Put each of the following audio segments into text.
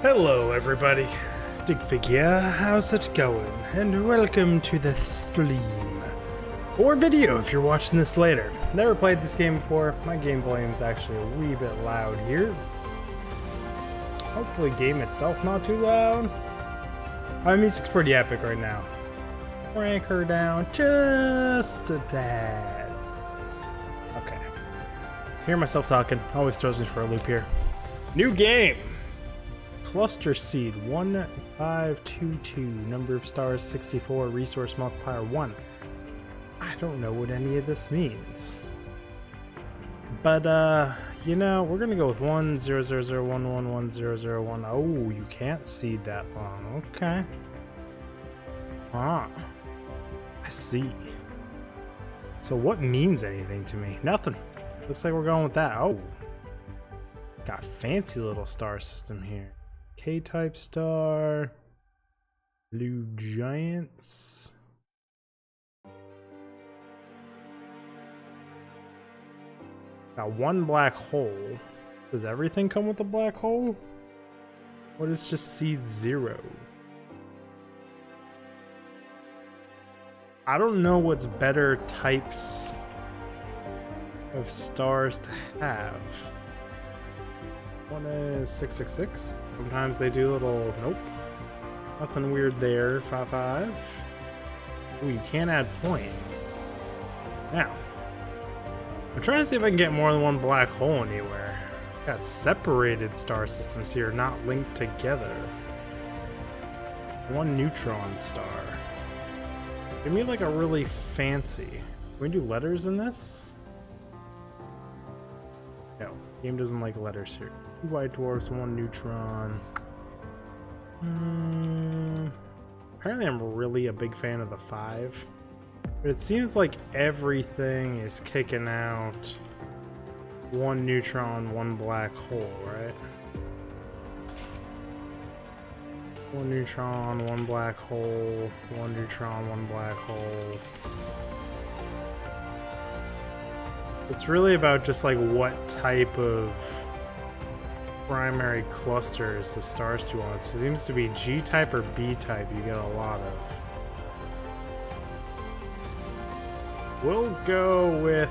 Hello everybody, Digfig here, how's it going? And welcome to the stream. Or video if you're watching this later. Never played this game before, my game volume is actually a wee bit loud here. Hopefully game itself not too loud. My music's pretty epic right now. Crank her down just a tad. Okay. Hear myself talking, always throws me for a loop here. New game! Cluster seed 1522, number of stars 64, resource multiplier 1. I don't know what any of this means. But you know, we're gonna go with 10001111001. Oh, you can't seed that long. Okay. Ah. I see. So what means anything to me? Nothing. Looks like we're going with that. Oh. Got a fancy little star system here. K-type star, blue giants. Got one black hole. Does everything come with a black hole? What is just seed 0? I don't know what's better types of stars to have. One is 666. Sometimes they do little, nope. Nothing weird there. 55. Ooh, you can't add points. Now, I'm trying to see if I can get more than one black hole anywhere. Got separated star systems here, not linked together. One neutron star. Give me like a really fancy. Can we do letters in this? No, game doesn't like letters here. 2 white dwarfs, 1 neutron. Apparently I'm really a big fan of the 5. But it seems like everything is kicking out 1 neutron, 1 black hole, right? 1 neutron, 1 black hole, 1 neutron, 1 black hole. It's really about just like what type of primary clusters of stars do you want. It seems to be G-type or B-type you get a lot of. We'll go with...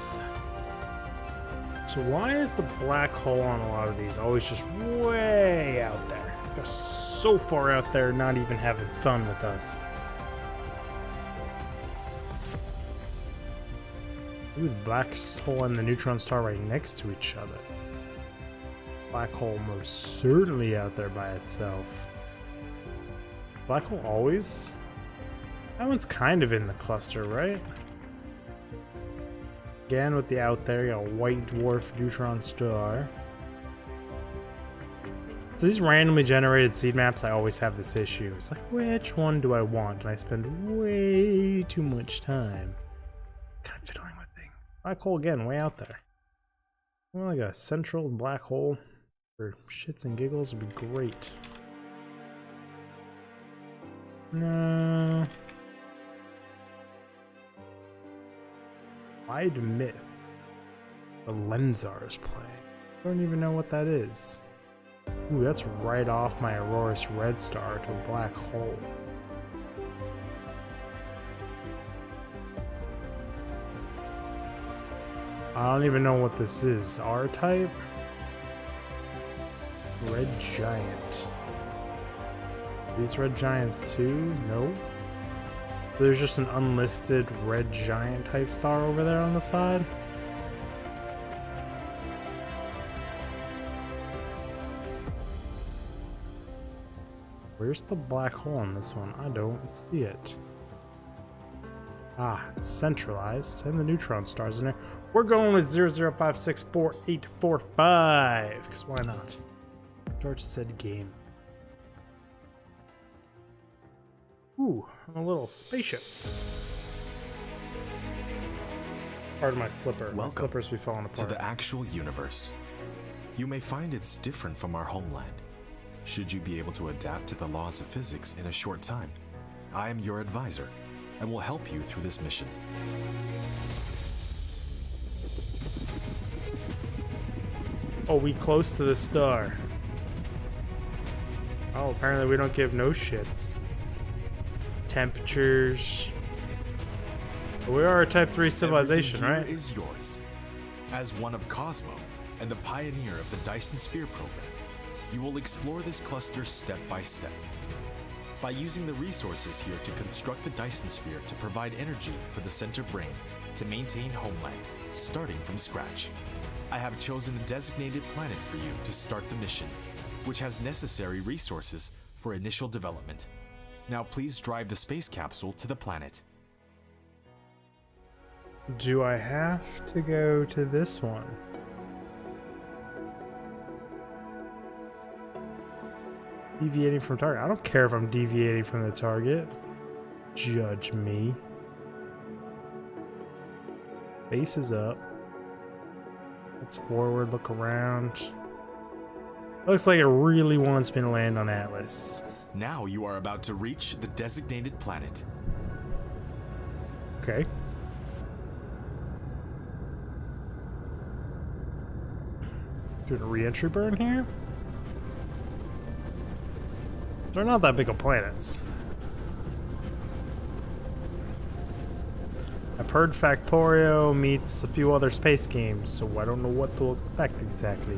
So why is the black hole on a lot of these always just way out there? Just so far out there, not even having fun with us. Ooh, the black hole and the neutron star right next to each other. Black hole most certainly out there by itself. Black hole always? That one's kind of in the cluster, right? Again with the out there, you got a white dwarf neutron star. So these randomly generated seed maps, I always have this issue. It's like, which one do I want? And I spend way too much time kind of fiddling with things. Black hole again, way out there. More like a central black hole for shits and giggles would be great. No. Wide myth. The Lensar's play. I don't even know what that is. Ooh, that's right off my Aurora's red star to a black hole. I don't even know what this is. R-type? Red giant. These red giants too? Nope. There's just an unlisted red giant type star over there on the side. Where's the black hole on this one? I don't see it. Ah, it's centralized, and the neutron stars in there. We're going with 00564845, because why not? George said game. Ooh, I'm a little spaceship. Pardon my slipper. Welcome my slippers be falling apart. to the actual universe. You may find it's different from our homeland. Should you be able to adapt to the laws of physics in a short time, I am your advisor and will help you through this mission. Oh, we close to the star. Oh, apparently we don't give no shits. Temperatures. We are a Type 3 civilization, Everything right? here is yours. As one of Cosmo and the pioneer of the Dyson Sphere program, you will explore this cluster step by step. By using the resources here to construct the Dyson Sphere to provide energy for the center brain to maintain homeland, starting from scratch. I have chosen a designated planet for you to start the mission, which has necessary resources for initial development. Now please drive the space capsule to the planet. Do I have to go to this one? Deviating from target. I don't care if I'm deviating from the target. Judge me. Base is up. Let's forward, look around. Looks like it really wants me to land on Atlas. Now you are about to reach the designated planet. Okay. Doing a re-entry burn here? They're not that big of planets. I've heard Factorio meets a few other space games, so I don't know what to expect exactly.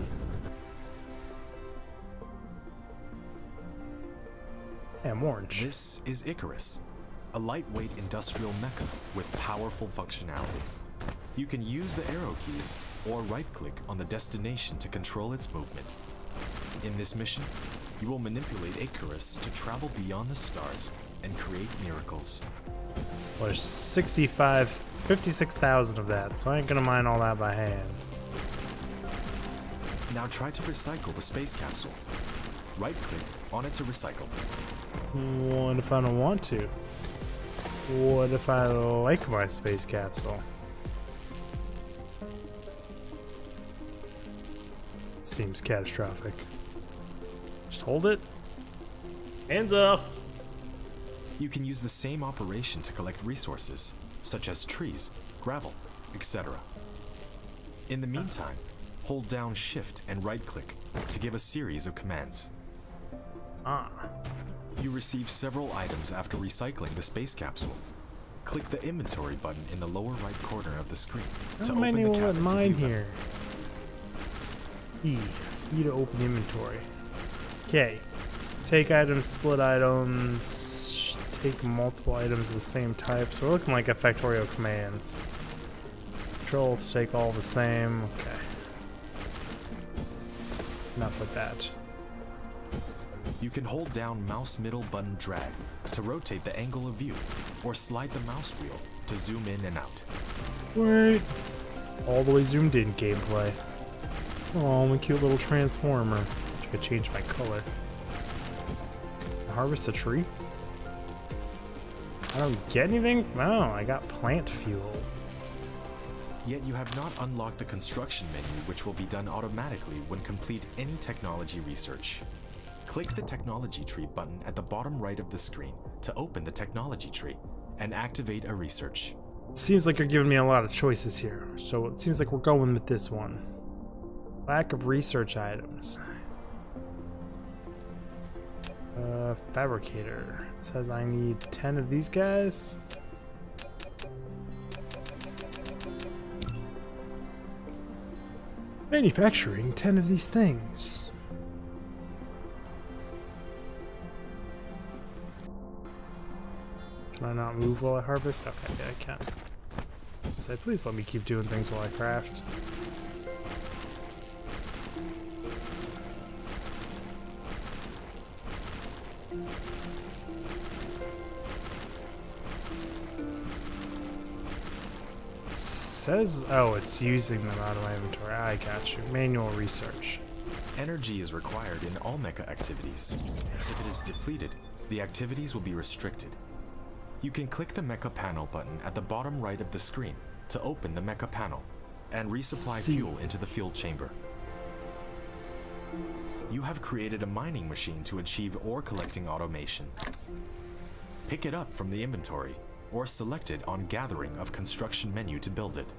Damn, orange. This is Icarus, a lightweight industrial mecha with powerful functionality. You can use the arrow keys or right-click on the destination to control its movement. In this mission, you will manipulate Icarus to travel beyond the stars and create miracles. Well, there's 56,000 of that, so I ain't gonna mine all that by hand. Now try to recycle the space capsule. Right-click on it to recycle. What if I don't want to? What if I like my space capsule? Seems catastrophic. Just hold it. Hands off. You can use the same operation to collect resources, such as trees, gravel, etc. In the meantime, hold down Shift and right-click to give a series of commands. You receive several items after recycling the space capsule. Click the inventory button in the lower right corner of the screen to open the cabinet to mine view them. here. E to open inventory. K. Take items, split items, take multiple items of the same type. So we're looking like a Factorio commands. Control to take all the same. Okay. Enough with that. You can hold down mouse middle button drag to rotate the angle of view, or slide the mouse wheel to zoom in and out. Wait. All the way zoomed in gameplay. Oh, my cute little transformer. I could change my color. Harvest a tree? I don't get anything? No, I got plant fuel. Yet you have not unlocked the construction menu, which will be done automatically when complete any technology research. Click the technology tree button at the bottom right of the screen to open the technology tree and activate a research. Seems like you're giving me a lot of choices here, so it seems like we're going with this one. Lack of research items. Fabricator. It says I need 10 of these guys. Manufacturing 10 of these things. Can I not move while I harvest? Okay, yeah, I can. Say, please let me keep doing things while I craft. Says, oh, it's using them out of my inventory. I got you. Manual research. Energy is required in all mecha activities. If it is depleted, the activities will be restricted. You can click the mecha panel button at the bottom right of the screen to open the mecha panel and resupply fuel into the fuel chamber. You have created a mining machine to achieve ore collecting automation. Pick it up from the inventory or select it on Gathering of Construction menu to build it.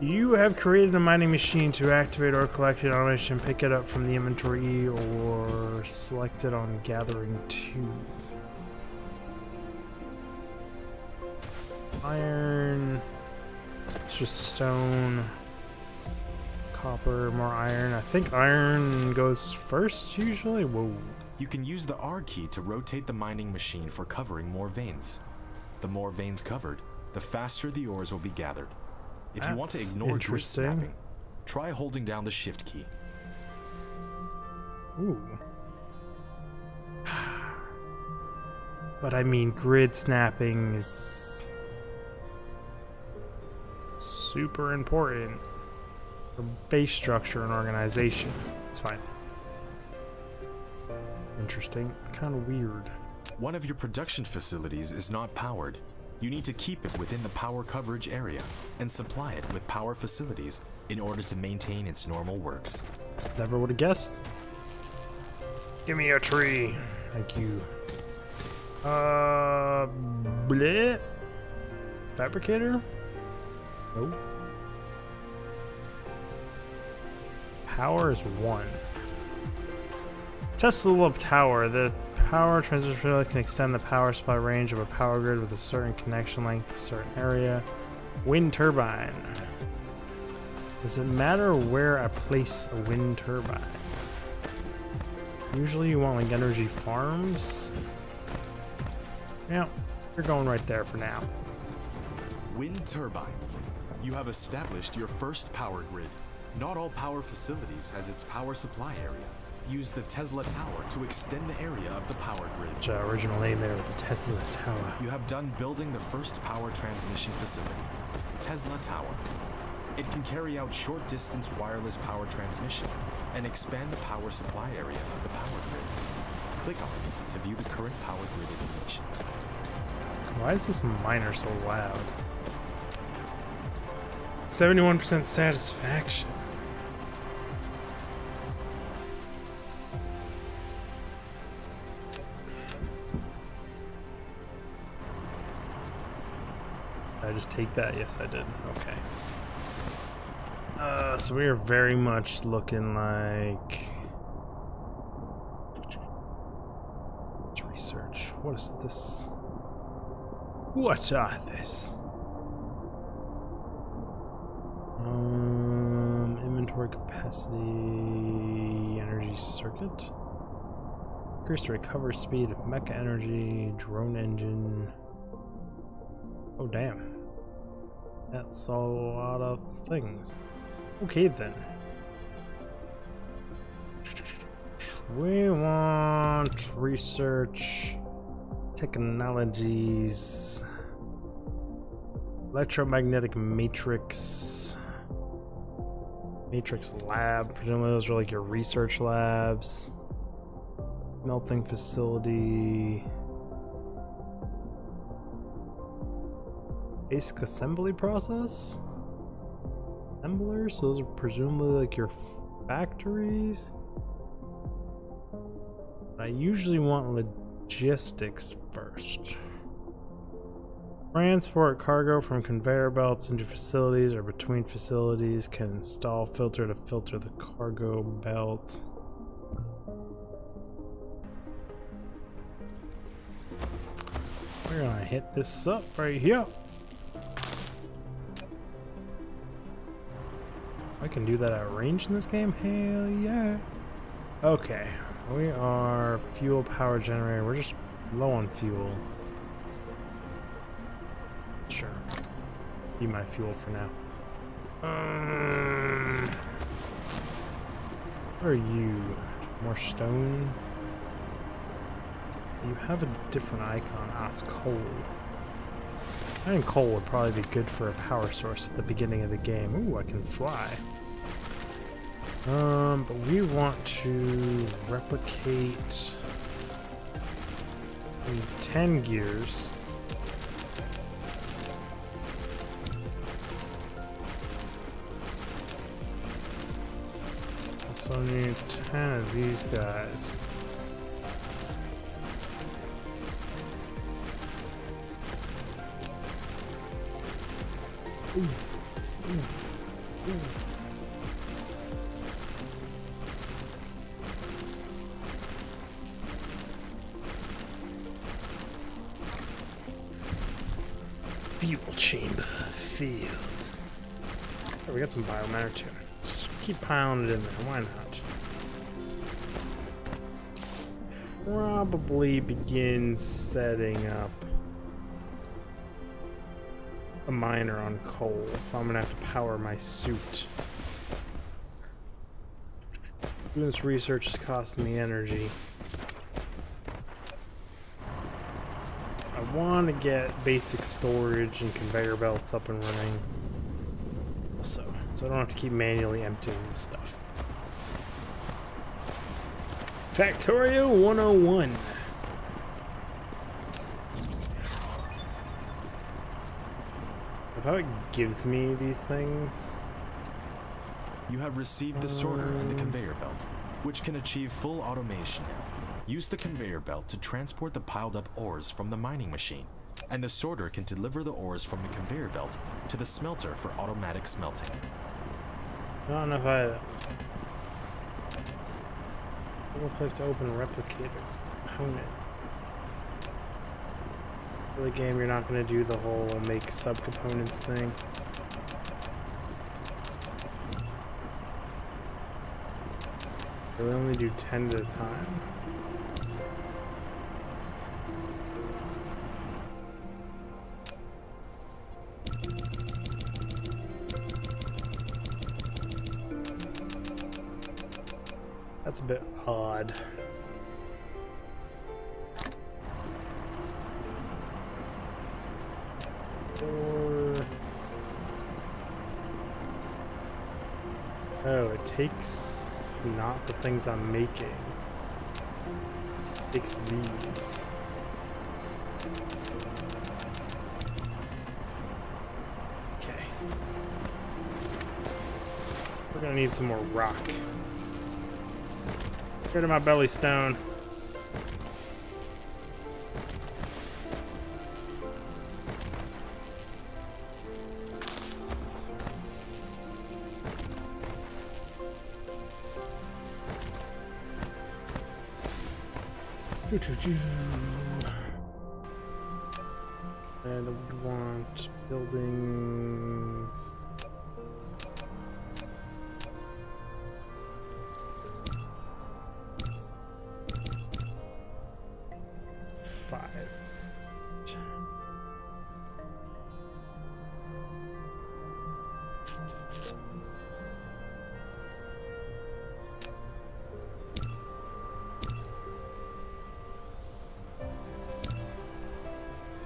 You have created a mining machine to activate or collect an automation. Pick it up from the inventory or select it on gathering 2. Iron. It's just stone. Copper, more iron. I think iron goes first usually. Whoa. You can use the R key to rotate the mining machine for covering more veins. The more veins covered, the faster the ores will be gathered. If you want to ignore grid snapping, try holding down the shift key. Ooh. But I mean, grid snapping is super important for base structure and organization. It's fine. Interesting. Kind of weird. One of your production facilities is not powered. You need to keep it within the power coverage area and supply it with power facilities in order to maintain its normal works. Never would have guessed. Give me a tree. Thank you. Bleh. Fabricator? Nope. Power is 1. Tesla tower. The power transmission relay can extend the power supply range of a power grid with a certain connection length of a certain area. Wind turbine. Does it matter where I place a wind turbine? Usually you want like energy farms. Yeah, you're going right there for now. Wind turbine. You have established your first power grid. Not all power facilities has its power supply area. Use the Tesla Tower to extend the area of the power grid. Original name there with the Tesla Tower. You have done building the first power transmission facility, Tesla Tower. It can carry out short-distance wireless power transmission and expand the power supply area of the power grid. Click on it to view the current power grid information. Why is this miner so loud? 71% satisfaction. Did I just take that? Yes, I did. Okay. So we are very much looking like... Let's research. What is this? What are this? Inventory capacity, energy circuit. Increase the recovery speed of mecha energy, drone engine. Oh damn. That's a lot of things. Okay then. We want research technologies. Electromagnetic matrix. Matrix lab. Presumably those are like your research labs. Melting facility. Basic assembly process? Assemblers? So those are presumably like your factories. I usually want logistics first. Transport cargo from conveyor belts into facilities or between facilities. Can install filter to filter the cargo belt. We're gonna hit this up right here. I can do that at range in this game? Hell yeah. Okay, we are fuel power generator. We're just low on fuel. Sure. Be my fuel for now. Where are you? More stone? You have a different icon. Ah, it's coal. I think coal would probably be good for a power source at the beginning of the game. Ooh, I can fly. But we want to replicate 10 gears. Also need 10 of these guys. Ooh. Ooh. Fuel chamber filled. Oh, we got some biomatter too. Let's keep piling it in there. Why not? Probably begin setting up a miner on coal if I'm gonna have to power my suit. Doing this research is costing me energy. I want to get basic storage and conveyor belts up and running also, so I don't have to keep manually emptying this stuff. Factorio 101. How it gives me these things. You have received the sorter and the conveyor belt, which can achieve full automation now. Use the conveyor belt to transport the piled up ores from the mining machine, and the sorter can deliver the ores from the conveyor belt to the smelter for automatic smelting. I don't know if I double click to open replicator components. For the game, you're not going to do the whole make subcomponents thing. We only do 10 at a time. That's a bit odd. Oh, it takes not the things I'm making. It takes these. Okay. We're gonna need some more rock. Get rid of my belly stone. And we want buildings. Five.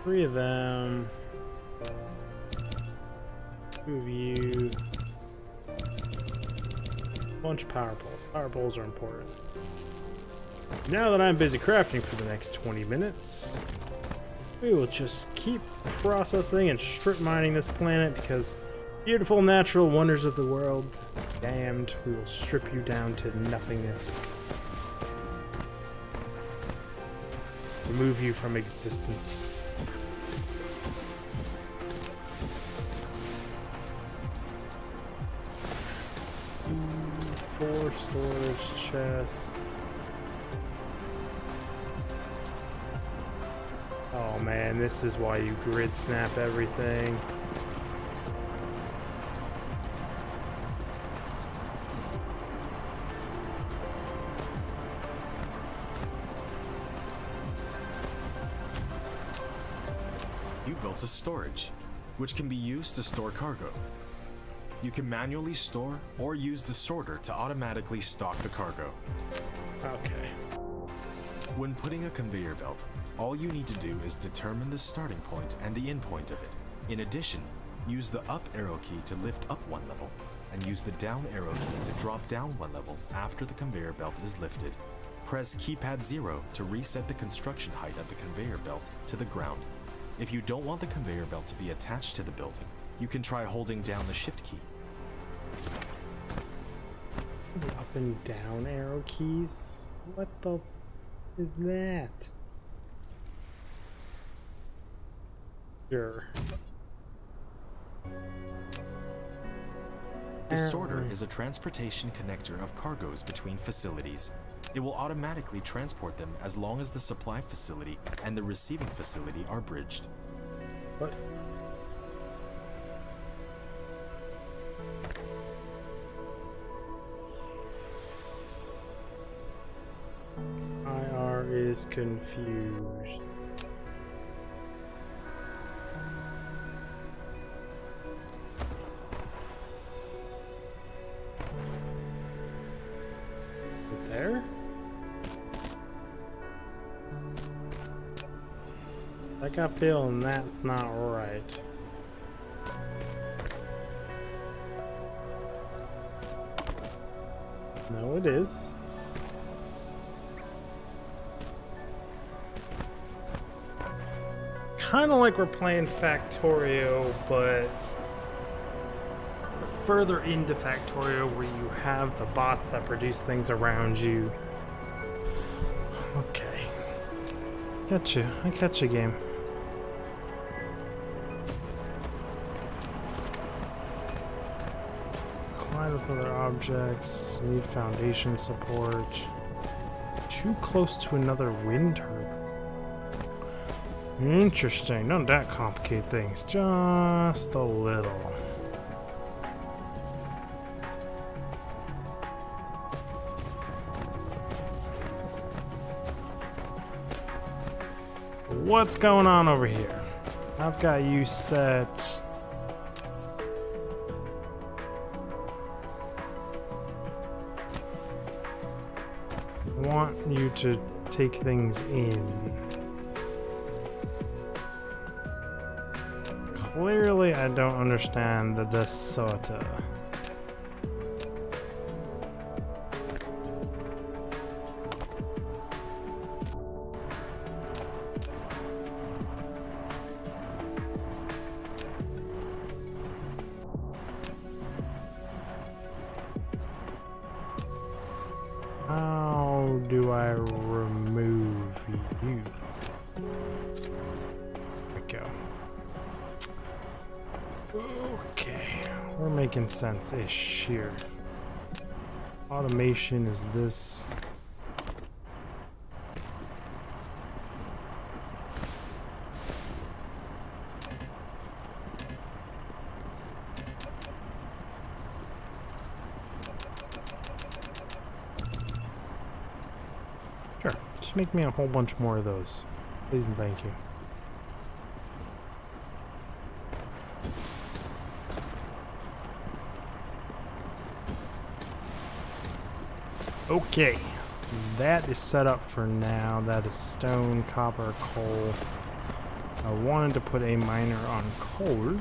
Three of them. Two of you. Bunch of power poles. Power poles are important. Now that I'm busy crafting for the next 20 minutes, we will just keep processing and strip mining this planet because beautiful natural wonders of the world, damned, we will strip you down to nothingness. Remove you from existence. 4 storage chests. Oh man, this is why you grid snap everything. You built a storage, which can be used to store cargo. You can manually store or use the sorter to automatically stock the cargo. Okay. When putting a conveyor belt, all you need to do is determine the starting point and the end point of it. In addition, use the up arrow key to lift up one level, and use the down arrow key to drop down one level after the conveyor belt is lifted. Press keypad 0 to reset the construction height of the conveyor belt to the ground. If you don't want the conveyor belt to be attached to the building, you can try holding down the shift key. Up and down arrow keys? What the is that? Sure. The sorter is a transportation connector of cargoes between facilities. It will automatically transport them as long as the supply facility and the receiving facility are bridged. What? IR is confused. There? I got a feeling that's not right. No, it is. Kind of like we're playing Factorio, but further into Factorio where you have the bots that produce things around you. Okay. Gotcha. I catch you, game. Collide with other objects. Need foundation support. Too close to another wind turbine. Interesting. Don't that complicate things just a little. What's going on over here? I've got you set. I want you to take things in. Clearly, I don't understand the DeSoto. How do I remove you? There we go. Okay, we're making sense-ish here. Automation is this. Sure, just make me a whole bunch more of those. Please and thank you. Okay, that is set up for now. That is stone, copper, coal. I wanted to put a miner on coal.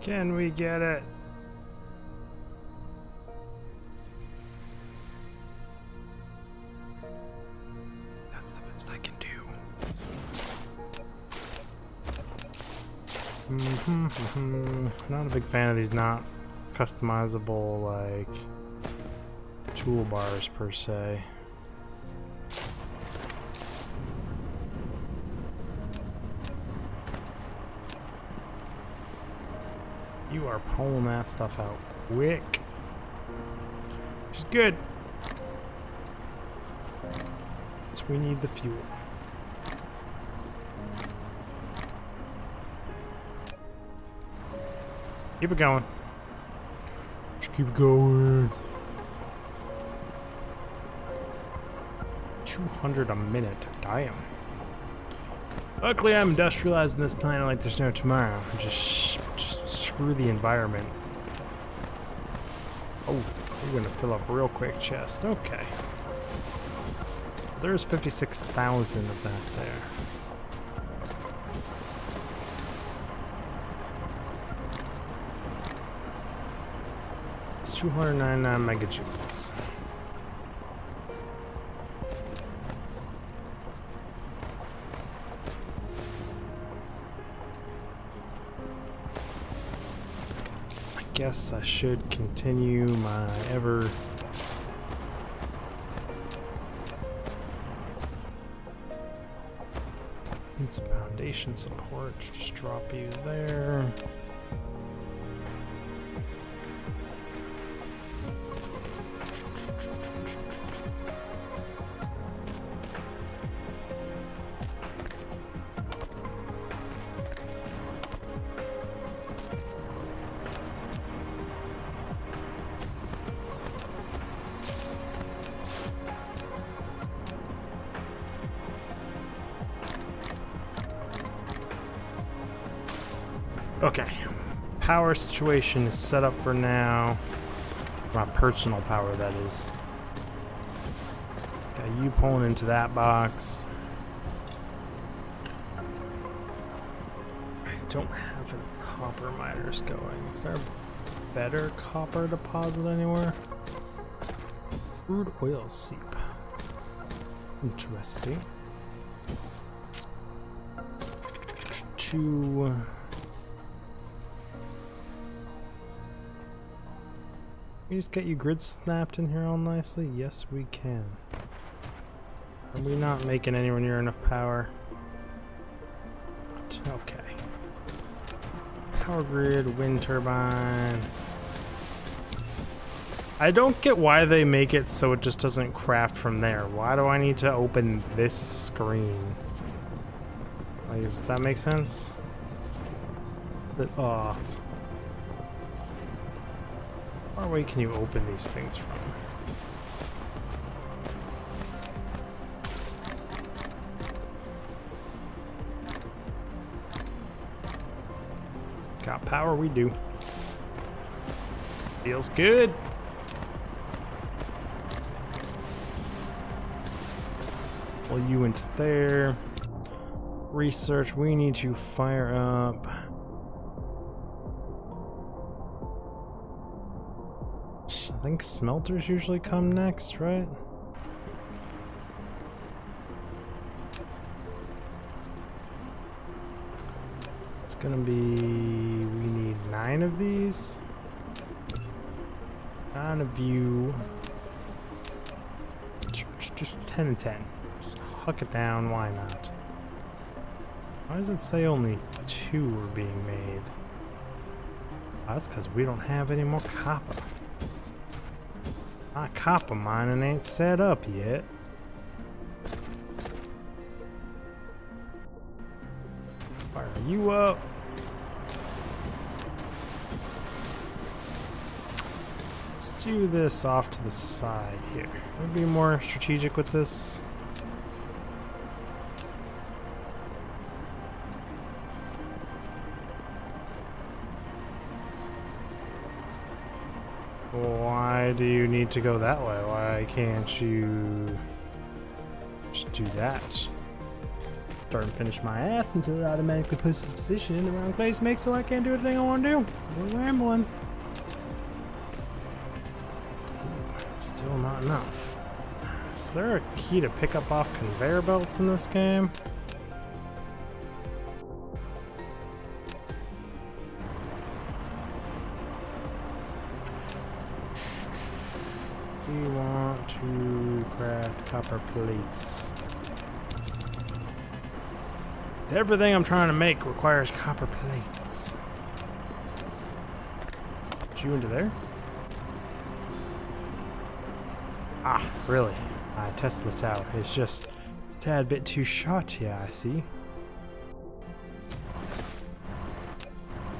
Can we get it? That's the best I can do. Not a big fan of these not customizable, like, toolbars per se. You are pulling that stuff out quick. Which is good. So we need the fuel. Keep it going. Just keep it going. 200 a minute. Damn. Luckily, I'm industrializing this planet like there's no tomorrow. Just screw the environment. Oh, we're gonna fill up real quick chest. Okay. There's 56,000 of that there. 299 megajoules. I guess I should continue my ever needs foundation support. Just drop you there. Okay, power situation is set up for now. My personal power, that is. Got you pulling into that box. I don't have any copper miners going. Is there a better copper deposit anywhere? Crude oil seep. Interesting. To we just get you grid snapped in here all nicely? Yes, we can. Are we not making anywhere near enough power? Okay. Power grid, wind turbine. I don't get why they make it so it just doesn't craft from there. Why do I need to open this screen? Like, does that make sense? Far away can you open these things from? Got power, we do. Feels good. Pull you into there. Research, we need to fire up. I think smelters usually come next, right? It's gonna be, we need 9 of these. 9 of you. Just 10 and 10. Just huck it down, why not? Why does it say only 2 are being made? Oh, that's because we don't have any more copper. My copper mining ain't set up yet. Fire you up. Let's do this off to the side here. We'll be more strategic with this. Why do you need to go that way? Why can't you just do that? Start and finish my ass until it automatically puts its position in the wrong place, makes so I can't do everything I want to do. We're rambling. Still not enough. Is there a key to pick up off conveyor belts in this game? We want to craft copper plates. Everything I'm trying to make requires copper plates. Put you into there? Ah, really? My Tesla tower is just a tad bit too short here, I see.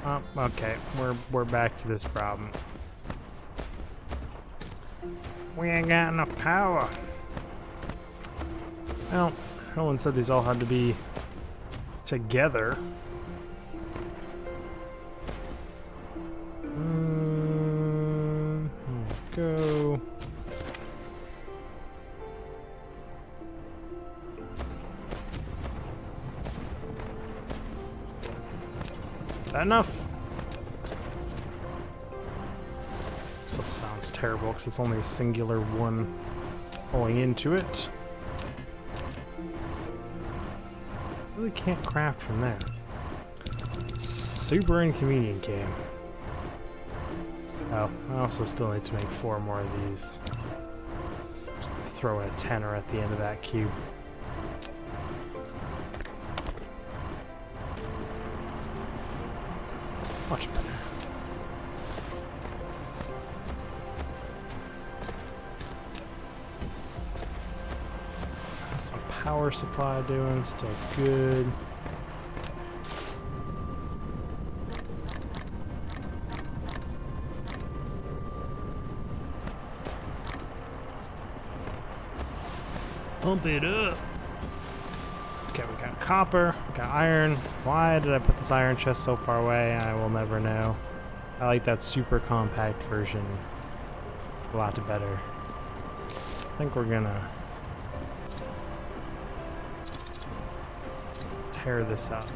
Oh, okay, we're back to this problem. We ain't got enough power. Well, no one said these all had to be together. Go. Is that enough? Still sounds terrible because it's only a singular one going into it. Really can't craft from there. Super inconvenient game. Oh, I also still need to make 4 more of these. Just throw in a tenner at the end of that cube. Much better. How's my power supply doing? Still good. Pump it up. Okay, we got copper, we got iron. Why did I put this iron chest so far away? I will never know. I like that super compact version a lot better. I think we're gonna tear this up.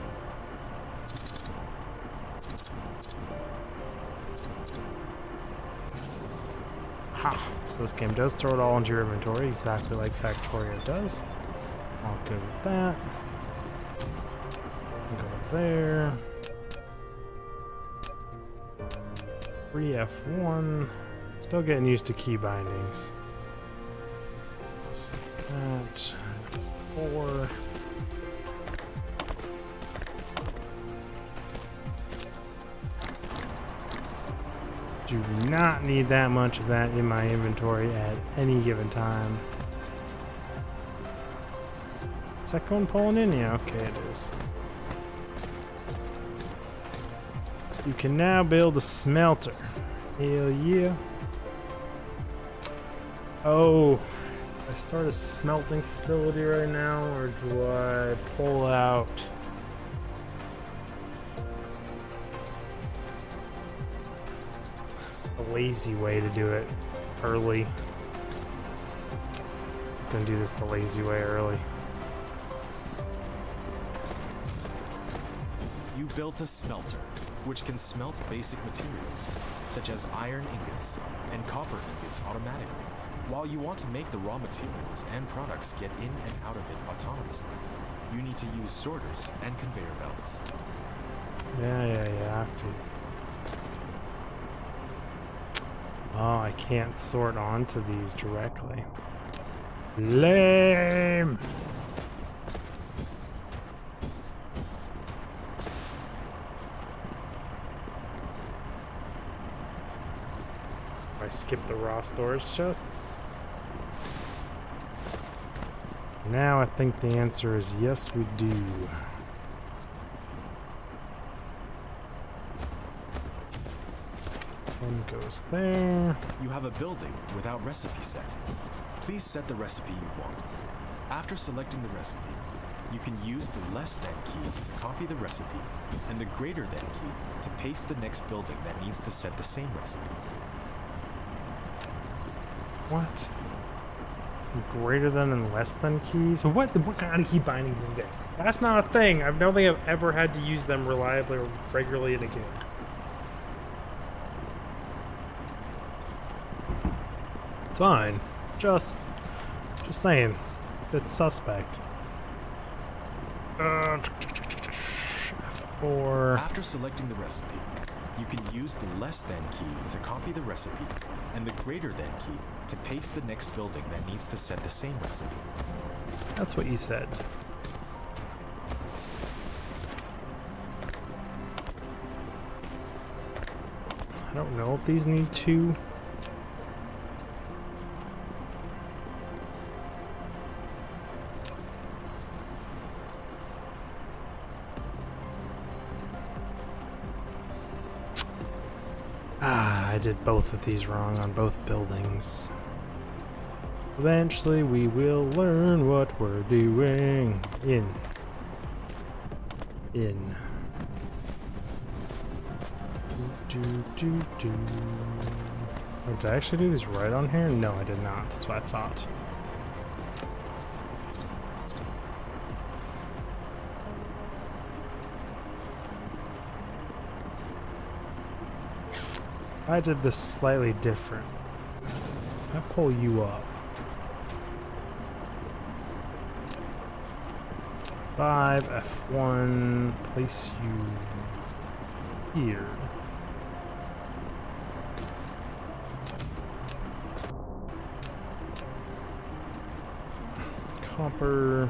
Ha! So this game does throw it all into your inventory, exactly like Factorio does. All good with that. Go there. Free F1. Still getting used to key bindings. Set that. 4. Do not need that much of that in my inventory at any given time. Is that going pulling in? Yeah, okay, it is. You can now build a smelter. Hell yeah. Oh, I start a smelting facility right now, or do I pull out? A lazy way to do it early. I'm gonna do this the lazy way early. You built a smelter, which can smelt basic materials, such as iron ingots and copper ingots automatically, while you want to make the raw materials and products get in and out of it autonomously. You need to use sorters and conveyor belts. Yeah, I feel. Oh, I can't sort onto these directly. Lame! I skip the raw storage chests? Now I think the answer is yes, we do. One goes there. You have a building without recipe set. Please set the recipe you want. After selecting the recipe, you can use the less than key to copy the recipe and the greater than key to paste the next building that needs to set the same recipe. What? Greater than and less than keys? What kind of key bindings is this? That's not a thing. I don't think I've ever had to use them reliably or regularly in a game. It's fine. Just saying. It's suspect. Or after selecting the recipe, you can use the less than key to copy the recipe and the greater than key to paste the next building that needs to set the same recipe. That's what you said. I don't know if these need 2. I did both of these wrong on both buildings. Eventually we will learn what we're doing. In. Oh, did I actually do these right on here? No, I did not. That's what I thought. I did this slightly different. I pull you up. 5, F1, place you here. Copper.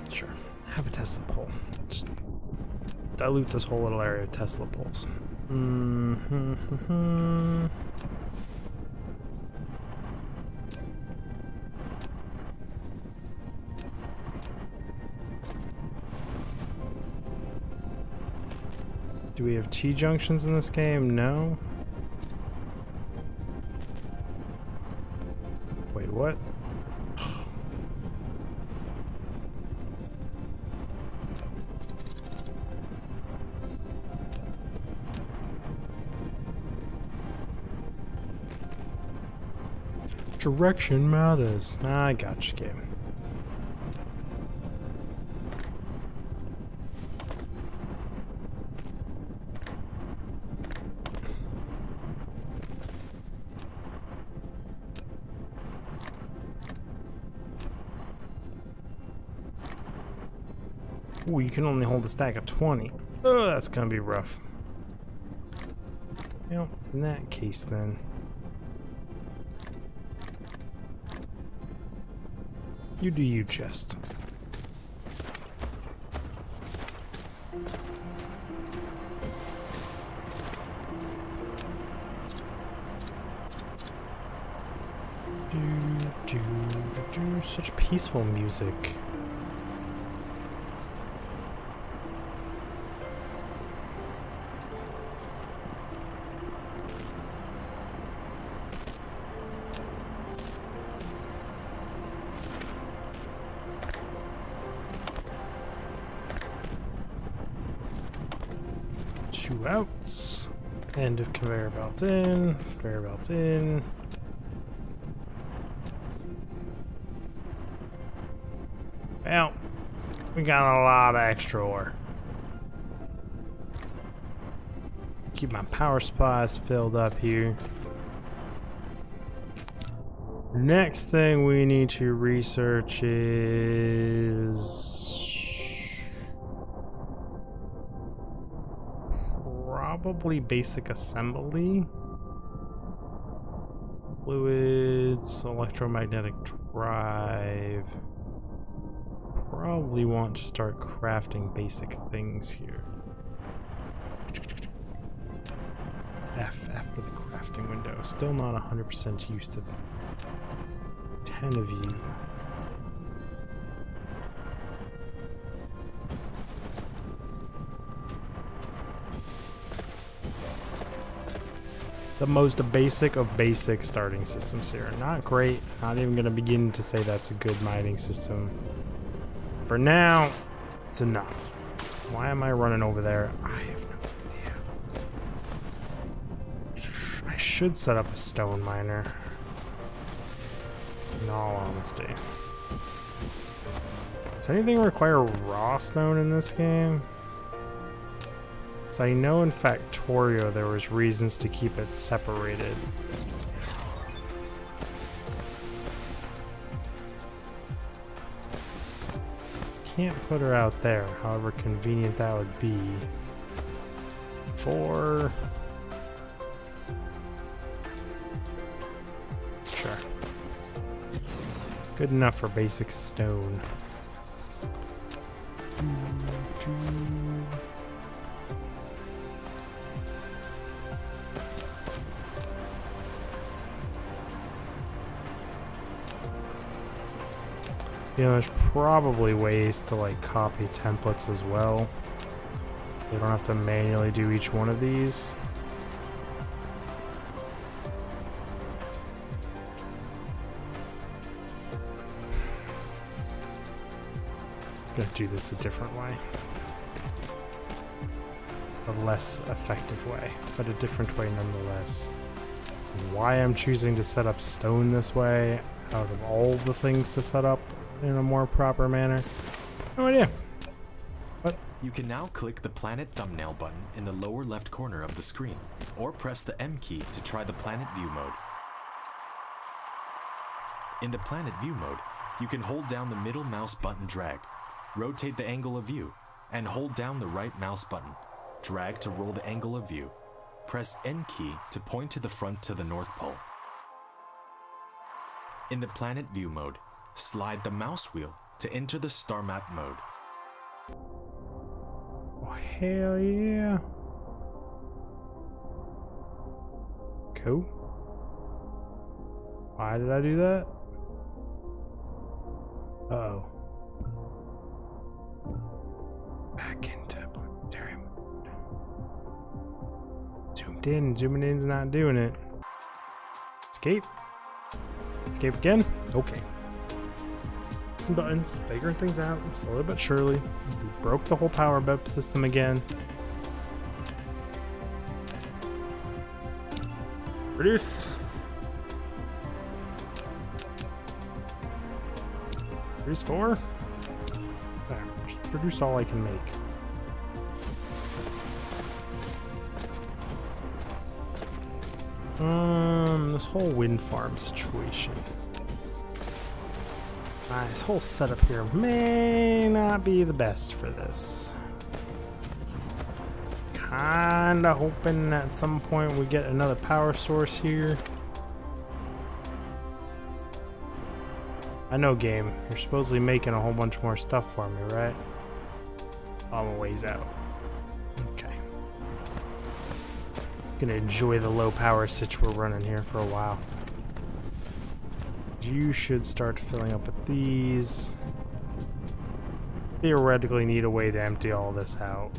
Sure. Have a Tesla pole. Just dilute this whole little area of Tesla poles. Do we have T-junctions in this game? No. Wait, what? Direction matters. I gotcha, game. Ooh, you can only hold a stack of 20. Oh, that's gonna be rough. Well, in that case then. You do you, chest. Such peaceful music. Two outs. End of conveyor belts in. Conveyor belts in. Well, we got a lot of extra ore. Keep my power supplies filled up here. Next thing we need to research is probably basic assembly. Fluids, electromagnetic drive. Probably want to start crafting basic things here. F for the crafting window. Still not 100% used to that. 10 of you. The most basic of basic starting systems here. Not great. Not even going to begin to say that's a good mining system. For now, it's enough. Why am I running over there? I have no idea. I should set up a stone miner. In all honesty. Does anything require raw stone in this game? So I know in Factorio there was reasons to keep it separated. Can't put her out there, however convenient that would be. 4. Sure. Good enough for basic stone. You know, there's probably ways to like copy templates as well. You don't have to manually do each one of these. I'm gonna do this a different way. A less effective way, but a different way nonetheless. Why I'm choosing to set up stone this way, out of all the things to set up in a more proper manner. No idea. What? You can now click the planet thumbnail button in the lower left corner of the screen, or press the M key to try the planet view mode. In the planet view mode, you can hold down the middle mouse button drag, rotate the angle of view, and hold down the right mouse button, drag to roll the angle of view. Press N key to point to the front to the North Pole. In the planet view mode, slide the mouse wheel to enter the star map mode. Oh, hell yeah. Cool. Why did I do that? Uh-oh. Back into planetary mode. Zoomed in. Zooming in's not doing it. Escape. Escape again? Okay. Some buttons, figuring things out, slowly but surely. We broke the whole power bep system again. Produce. Produce 4? There, just produce all I can make. This whole wind farm situation. This whole setup here may not be the best for this. Kinda hoping at some point we get another power source here. I know, game, you're supposedly making a whole bunch more stuff for me, right? I'm a ways out. Okay. Gonna enjoy the low power sitch we're running here for a while. You should start filling up with these. Theoretically need a way to empty all this out.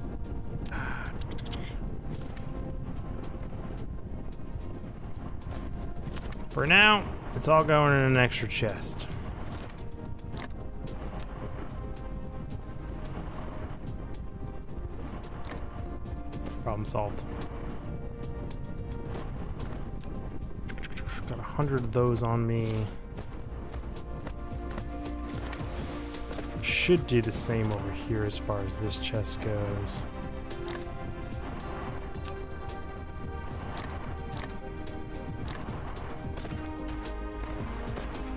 For now, it's all going in an extra chest. Problem solved. Got 100 of those on me. Should do the same over here as far as this chest goes.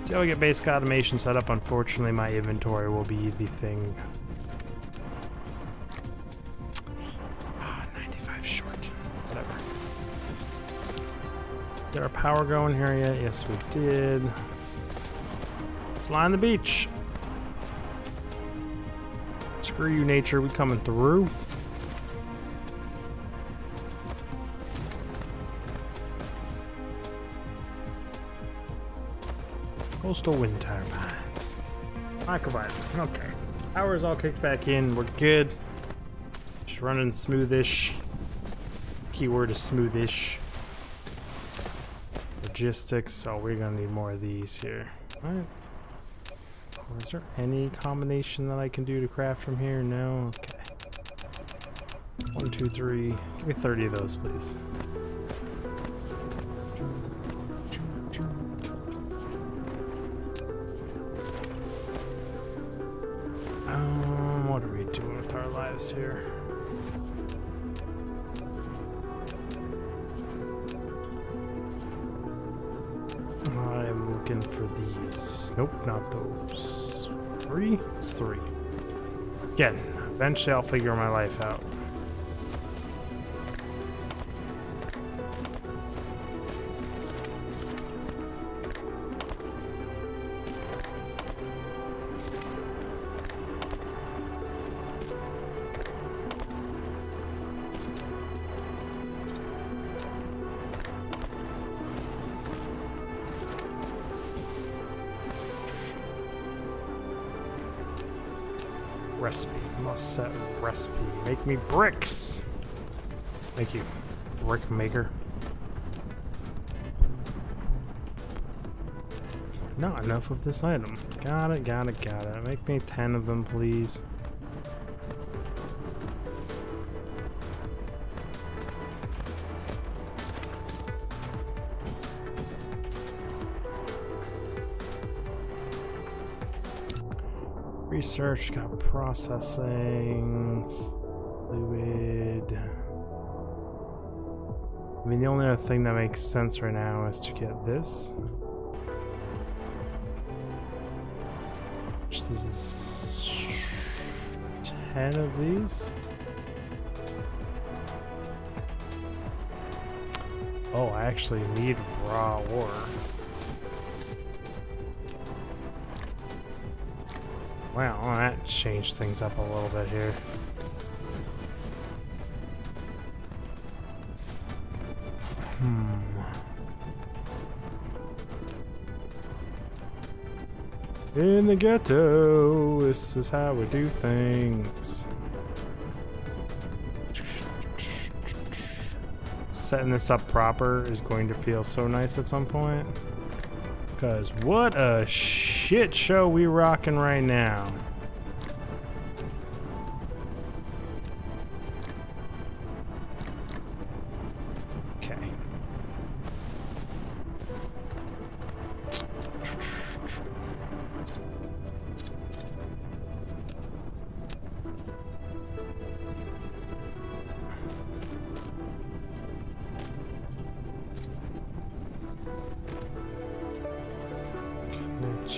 See how we get basic automation set up. Unfortunately, my inventory will be the thing. 95 short. Whatever. Get our power going here yet? Yes, we did. Let's line the beach. Screw you, nature. We coming through. Coastal wind turbines. Microbiome. Okay. Power's all kicked back in. We're good. Just running smoothish. Keyword is smoothish. Logistics. So we're gonna need more of these here. All right. Is there any combination that I can do to craft from here? No? Okay. 1, 2, 3. Give me 30 of those, please. What are we doing with our lives here? I'm looking for these. Nope, not those. 3? It's 3. Again, eventually I'll figure my life out. Recipe. Must set recipe. Make me bricks. Thank you, brick maker. Not enough of this item. Got it, got it, got it. Make me 10 of them, please. Research, got processing, fluid. I mean, the only other thing that makes sense right now is to get this. Which this is 10 of these. Oh, I actually need raw ore. Wow, that changed things up a little bit here. In the ghetto, this is how we do things. Setting this up proper is going to feel so nice at some point. Because what a shit show we rocking right now. Okay.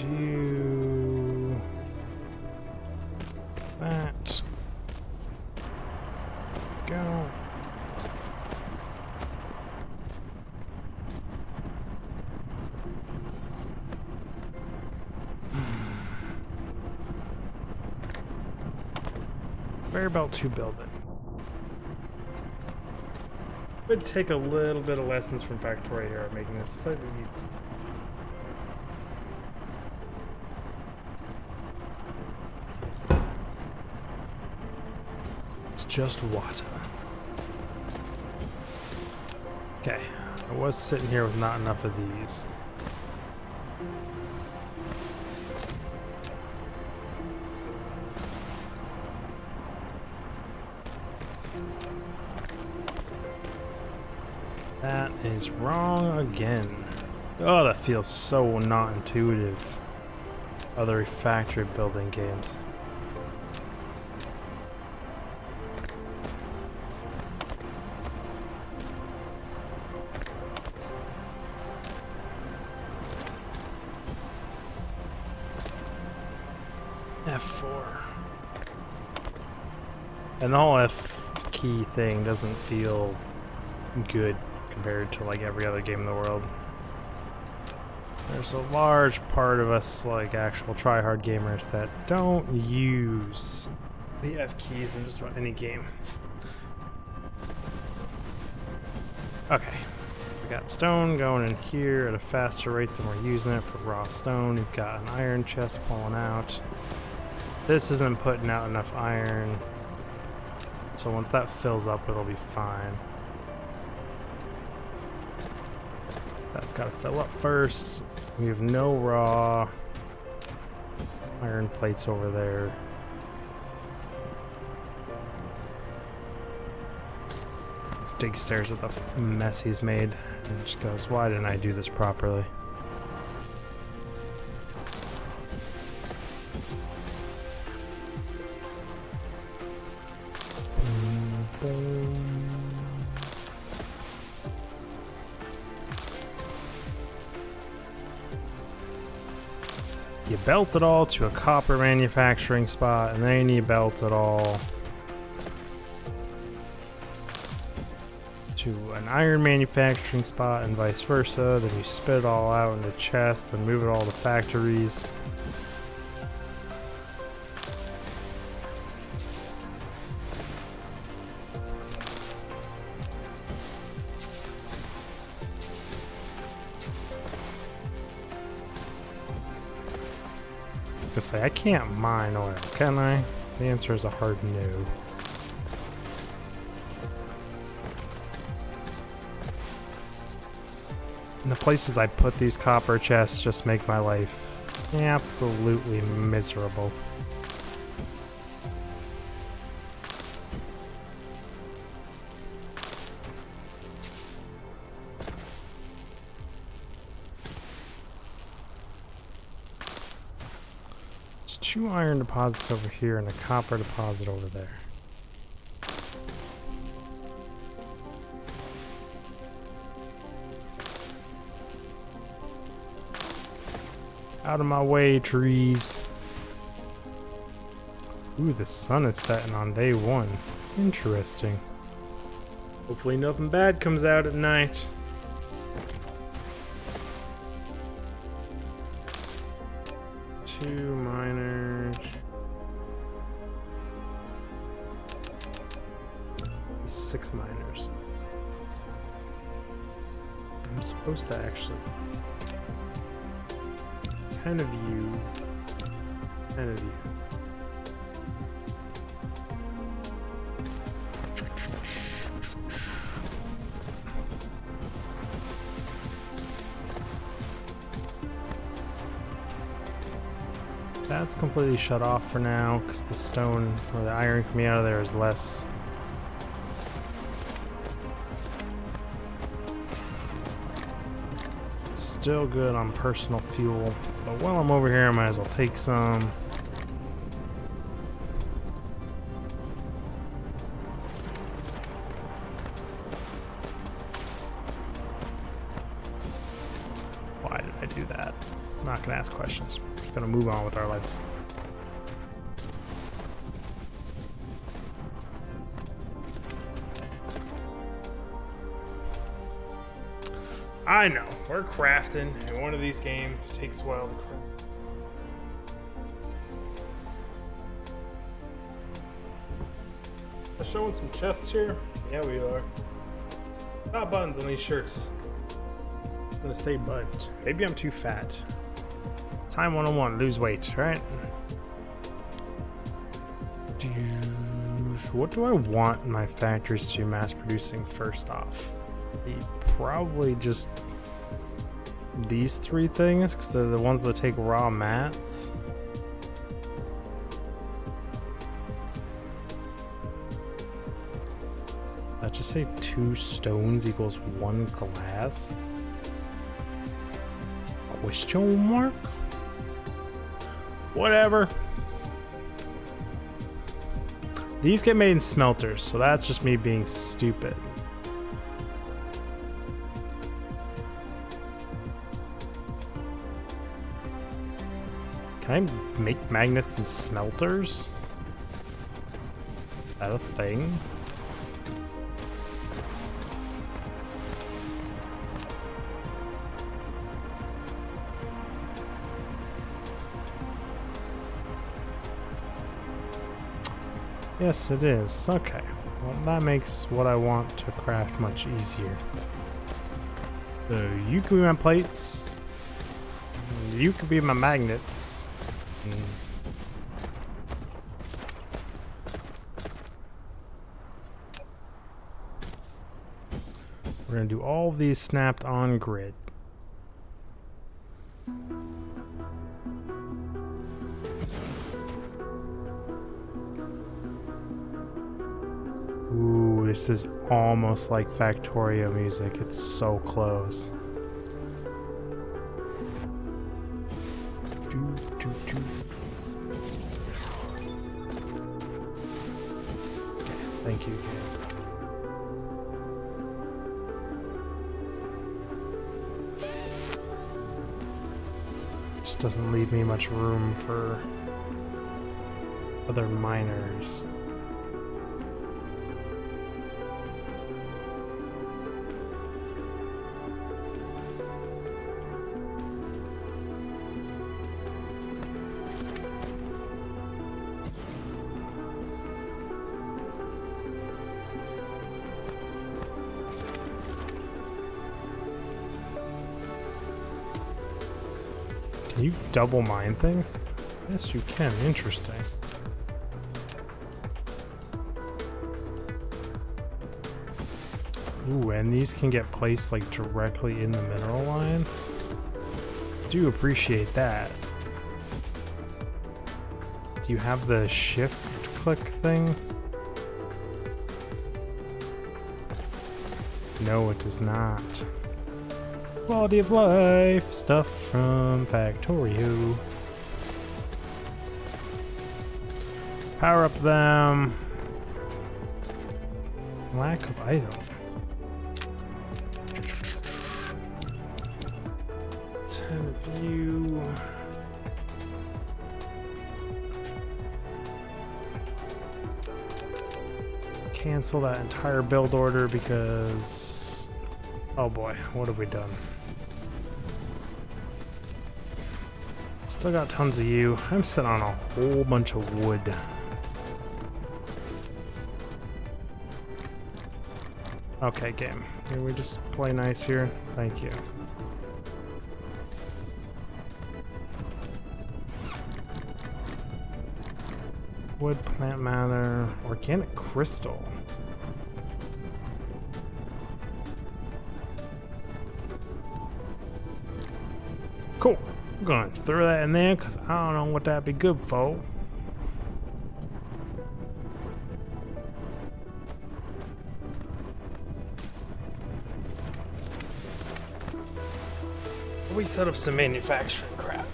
You that go. Conveyor belt to build it. Would take a little bit of lessons from Factorio, making this slightly easier. Just water. Okay, I was sitting here with not enough of these. That is wrong again. Oh, that feels so not intuitive. Other factory building games. F4. And the whole F key thing doesn't feel good compared to like every other game in the world. There's a large part of us, like actual try-hard gamers, that don't use the F keys in just about any game. Okay. We got stone going in here at a faster rate than we're using it for raw stone. We've got an iron chest pulling out. This isn't putting out enough iron, so once that fills up, it'll be fine. That's got to fill up first. We have no raw iron plates over there. Dig stares at the mess he's made and just goes, why didn't I do this properly? You belt it all to a copper manufacturing spot, and then you belt it all to an iron manufacturing spot, and vice versa. Then you spit it all out into chests and move it all to factories. Say, I can't mine oil, can I? The answer is a hard no. And the places I put these copper chests just make my life absolutely miserable. 2 iron deposits over here and a copper deposit over there. Out of my way, trees. Ooh, the sun is setting on day 1. Interesting. Hopefully nothing bad comes out at night. Two miners. 6 miners. I'm supposed to actually... 10 of you. 10 of you. That's completely shut off for now because the stone or the iron coming out of there is less. It's still good on personal fuel, but while I'm over here I might as well take some. Why did I do that? I'm not gonna ask questions. Gonna move on with our lives. I know, we're crafting, and one of these games takes a while to craft. Showing some chests here? Yeah, we are. Not buttons on these shirts. I'm gonna stay buttoned. Maybe I'm too fat. Time 101, lose weight, right? What do I want my factories to be mass producing first off? Probably just these 3 things, because they're the ones that take raw mats. Did I just say 2 stones equals 1 glass? Question mark? Whatever. These get made in smelters, so that's just me being stupid. Can I make magnets in smelters? Is that a thing? Yes, it is. Okay. Well, that makes what I want to craft much easier. So you can be my plates. And you can be my magnets. We're going to do all of these snapped on grid. Ooh, this is almost like Factorio music. It's so close. Okay, thank you, Gabe. Just doesn't leave me much room for other miners. Can you double mine things? Yes, you can. Interesting. Ooh, and these can get placed like directly in the mineral lines. Do appreciate that. Do you have the shift click thing? No, it does not. Quality of life stuff from Factorio. Power up them. Lack of item. View. Cancel that entire build order because, oh boy, what have we done? Still got tons of you. I'm sitting on a whole bunch of wood. Okay, game. Can we just play nice here? Thank you. Wood, plant matter, organic crystal. Cool. I'm gonna throw that in there because I don't know what that'd be good for. We set up some manufacturing crap.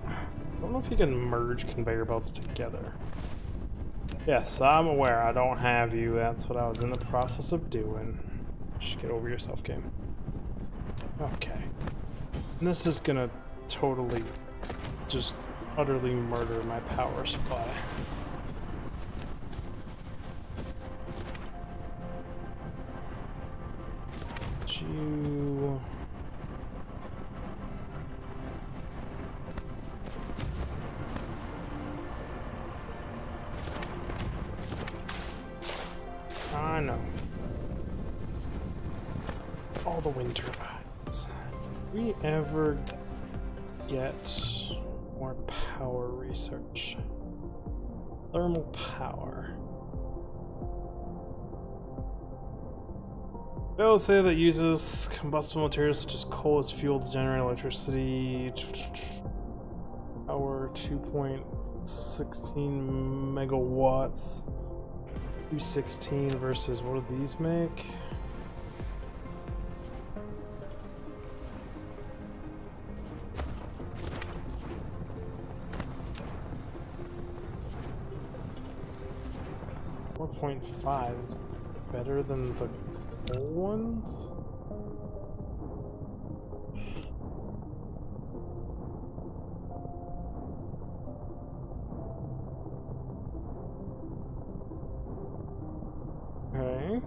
I don't know if you can merge conveyor belts together. Yes, I'm aware I don't have you. That's what I was in the process of doing. Just get over yourself, game. Okay. And this is gonna totally just utterly murder my power supply. You... I know. All the wind turbines. We ever get more power research? Thermal power. They'll say that uses combustible materials such as coal as fuel to generate electricity. Power 2.16 megawatts. 216 versus what do these make? .5 is better than the coal ones? Okay.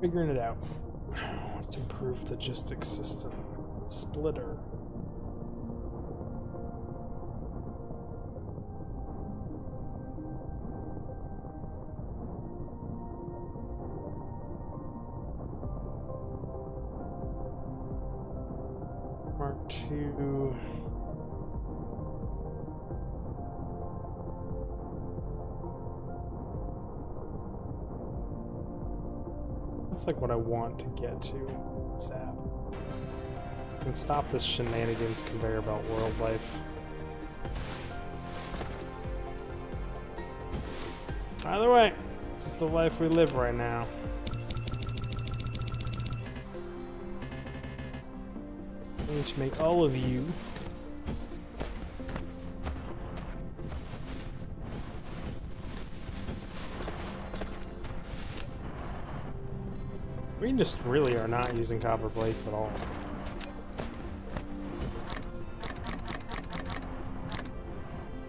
Figuring it out. Wants to improve logistics system. Splitter. Mark II. That's like what I want to get to. Zap. And stop this shenanigans conveyor belt world life. Either way, this is the life we live right now. I need to make all of you we just really are not using copper plates at all.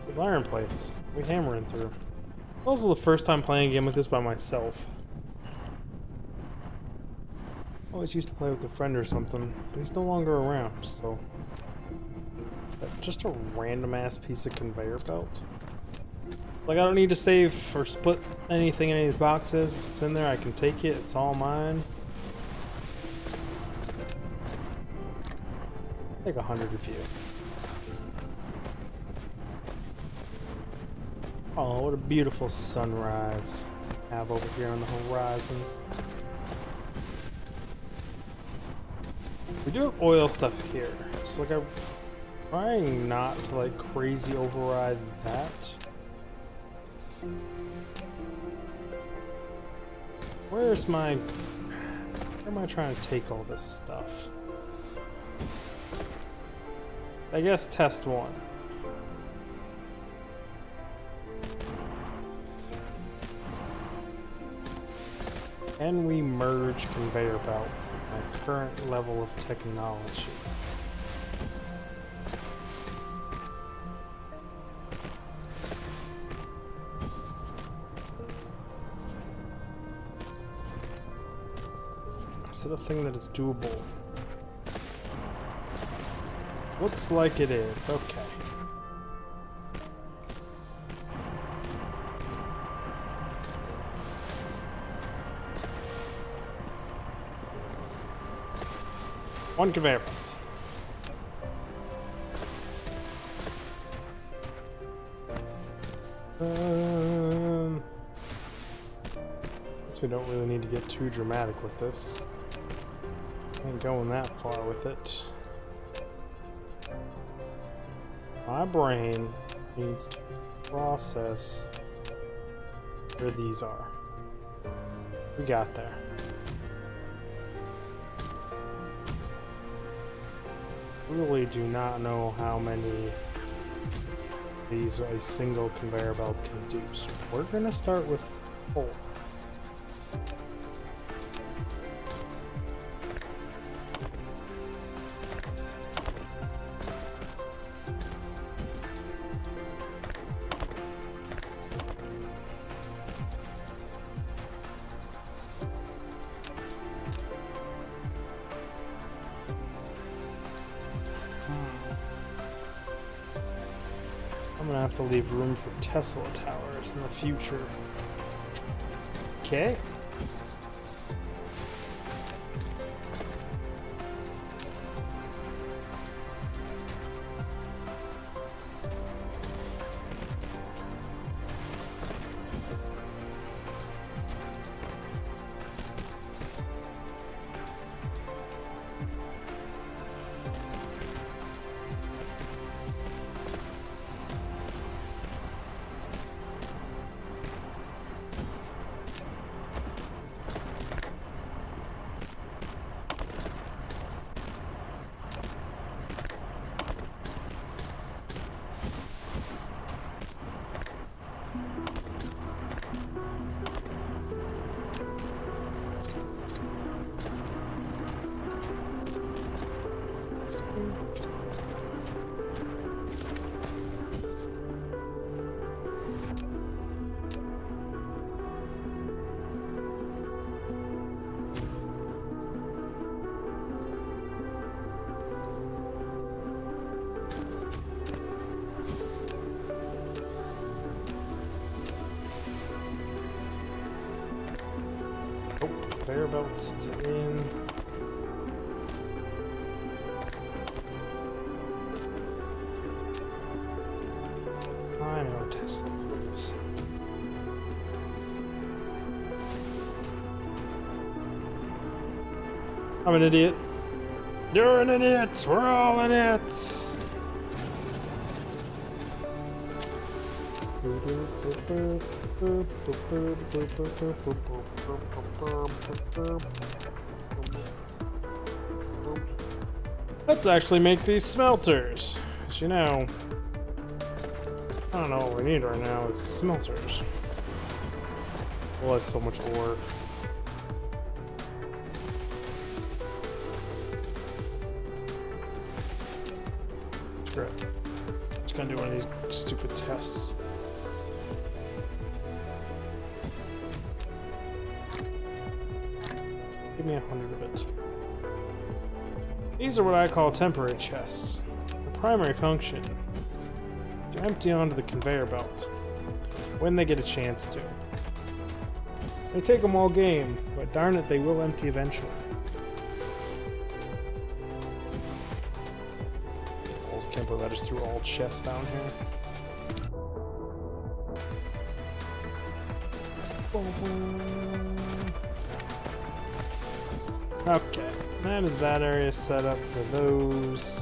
With iron plates, we hammering through. Also the first time playing a game like this by myself. Always used to play with a friend or something, but he's no longer around, so... Just a random ass piece of conveyor belt. Like, I don't need to save or split anything in any of these boxes. If it's in there, I can take it. It's all mine. Take 100 of you. Oh, what a beautiful sunrise I have over here on the horizon. We do have oil stuff here. It's like I'm trying not to like crazy override that. Where am I trying to take all this stuff? I guess test 1. Can we merge conveyor belts with my current level of technology? Is it a thing that is doable? Looks like it is. Okay. One conveyor belt. Guess we don't really need to get too dramatic with this. Ain't going that far with it. My brain needs to process where these are. We got there. Really do not know how many these a single conveyor belt can do. So we're gonna start with 4. I'm gonna have to leave room for Tesla towers in the future. Okay. Conveyor belts to in. I know Tesla rules. I'm an idiot. You're an idiot. We're all idiots. Let's actually make these smelters. As you know, I don't know what we need right now is smelters. We'll have so much ore. Screw it. Just gonna do one of these stupid tests. Give me 100 of it. These are what I call temporary chests. The primary function: to empty onto the conveyor belt when they get a chance to. They take them all game, but darn it, they will empty eventually. I can't believe I just threw all chests down here. Okay. That is that area set up for those.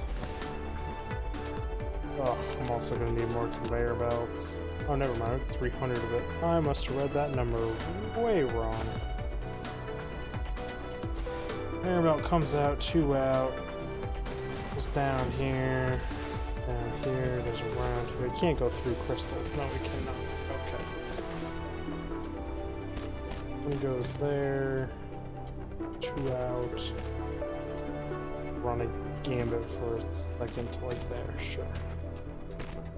Oh, I'm also going to need more conveyor belts. Oh, never mind. 300 of it. I must have read that number way wrong. Conveyor belt comes out, 2 out. Goes down here. Down here. Goes around here. We can't go through crystals. No, we cannot. Okay. One goes there. 2 out. Run a gambit for a second to like there. Sure.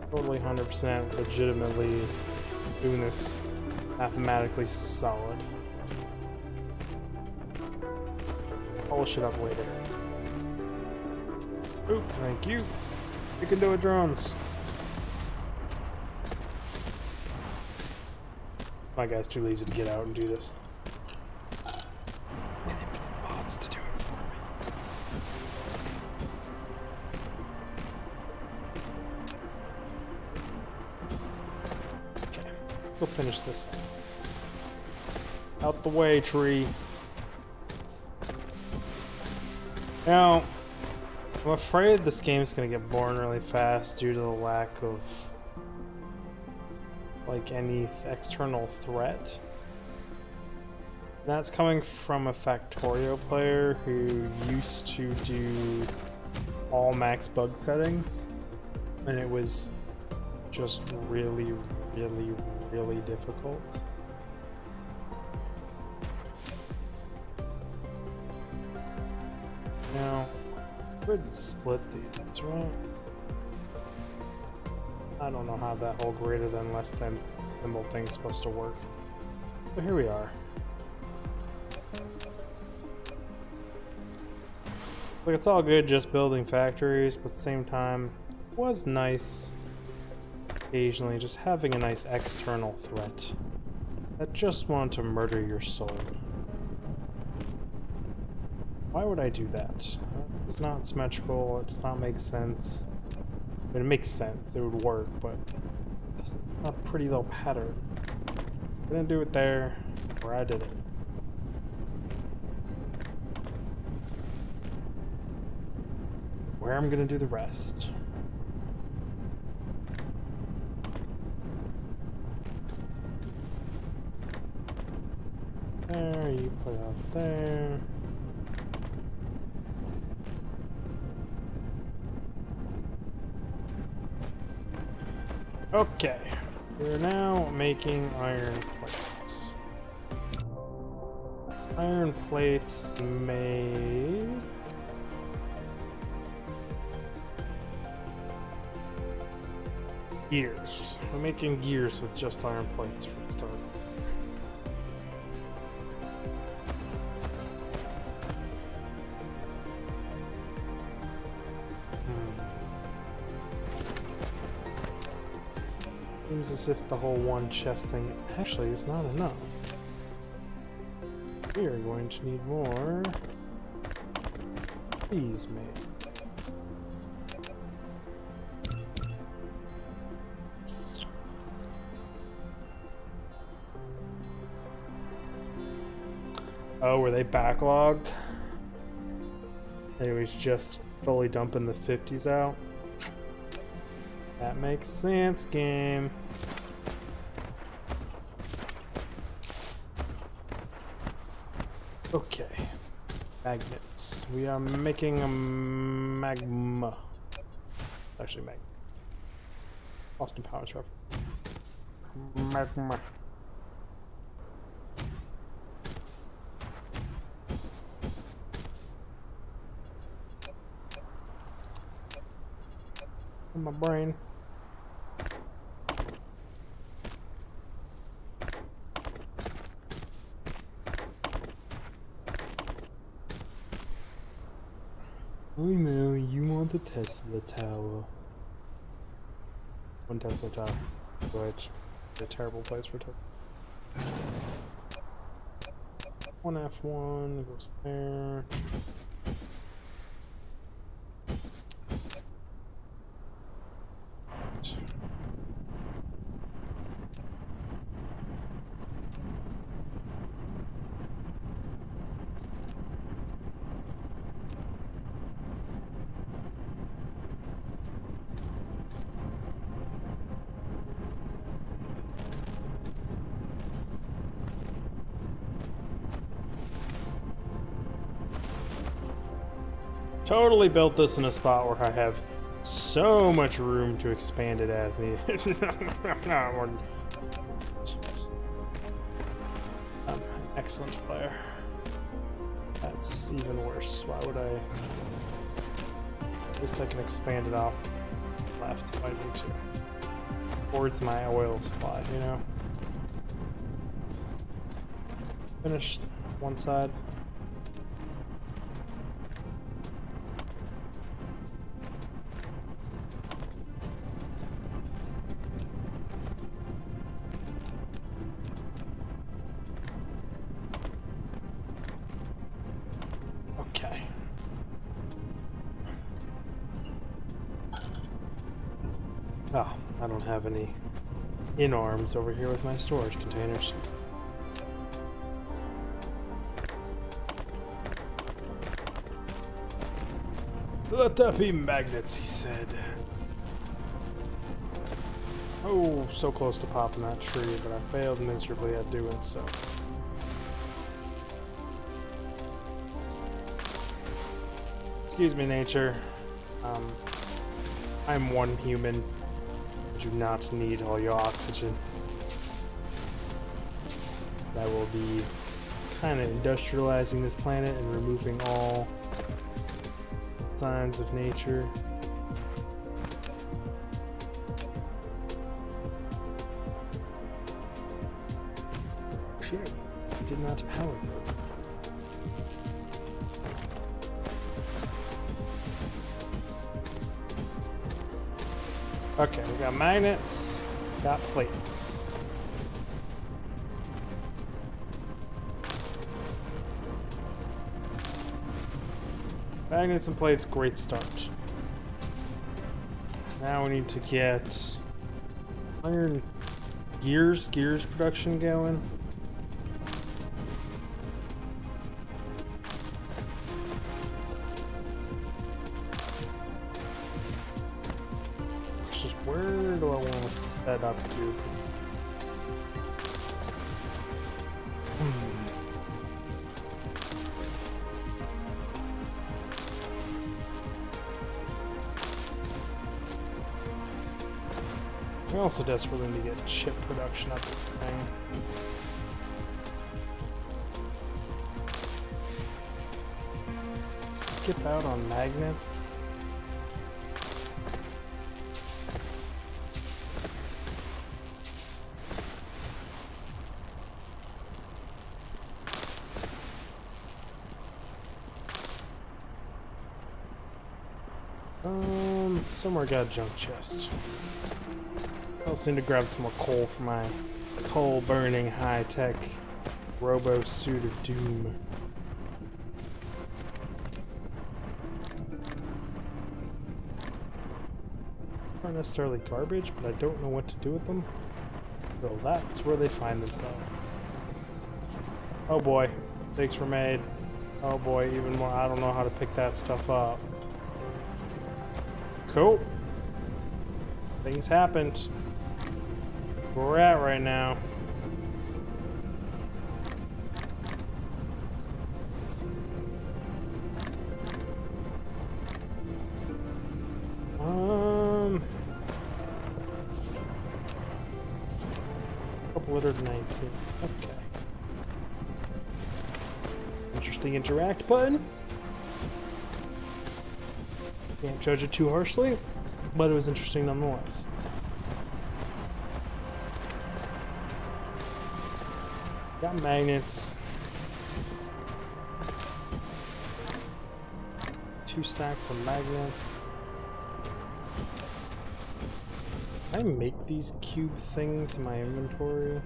Totally 100% legitimately doing this mathematically solid. Polish it up later. Oop, thank you. You can do it, drones. My guy's too lazy to get out and do this. And infinite bots to do it for me. Okay, we'll finish this out the way, tree. Now, I'm afraid this game's gonna get boring really fast due to the lack of like any external threat. That's coming from a Factorio player who used to do all max bug settings, and it was just really, really, really difficult. Now, could split these, right? I don't know how that whole greater than less than symbol thing's supposed to work. But here we are. Like, it's all good just building factories, but at the same time, it was nice occasionally just having a nice external threat that just wanted to murder your soul. Why would I do that? It's not symmetrical, it does not make sense. I mean, it makes sense, it would work, but it's not a pretty little pattern. I didn't do it there, where I did it. Where I'm gonna do the rest. There, you put out there. Okay, we're now making iron plates. Iron plates make gears. We're making gears with just iron plates for the start. Seems as if the whole one chest thing actually is not enough. We are going to need more these made. Oh, were they backlogged? It was just fully dumping the 50s out. That makes sense, game. Okay. Magnets. We are making a magma. Actually, magma. Austin Powers reference. Magma. In my brain. I know you want the Tesla Tower. One Tesla Tower. Which is a terrible place for Tesla. One F1 goes there. totally built this in a spot where I have so much room to expand it as needed. I'm an excellent player. That's even worse. Why would I? At least I can expand it off left if I need to. Towards my oil supply, you know? Finish one side. Okay. Oh, I don't have any in-arms over here with my storage containers. Let that be magnets, he said. Oh, so close to popping that tree, but I failed miserably at doing so. Excuse me, nature. I'm one human. I do not need all your oxygen. I will be kind of industrializing this planet and removing all signs of nature. Shit, I did not power it. Okay, we got magnets, got plates. Magnets and plates, great start. Now we need to get iron gears production going. Just where do I want to set up to? We also desperately need to get chip production up with the thing. Skip out on magnets. Somewhere got a junk chest. I also need to grab some more coal for my coal-burning, high-tech robo-suit of doom. Not necessarily garbage, but I don't know what to do with them. So that's where they find themselves. Oh boy, mistakes were made. Oh boy, even more. I don't know how to pick that stuff up. Cool. Things happened. Where we're at right now. Couple littered 19. Okay. Interesting interact button. Can't judge it too harshly, but it was interesting nonetheless. Got magnets. 2 stacks of magnets. Can I make these cube things in my inventory?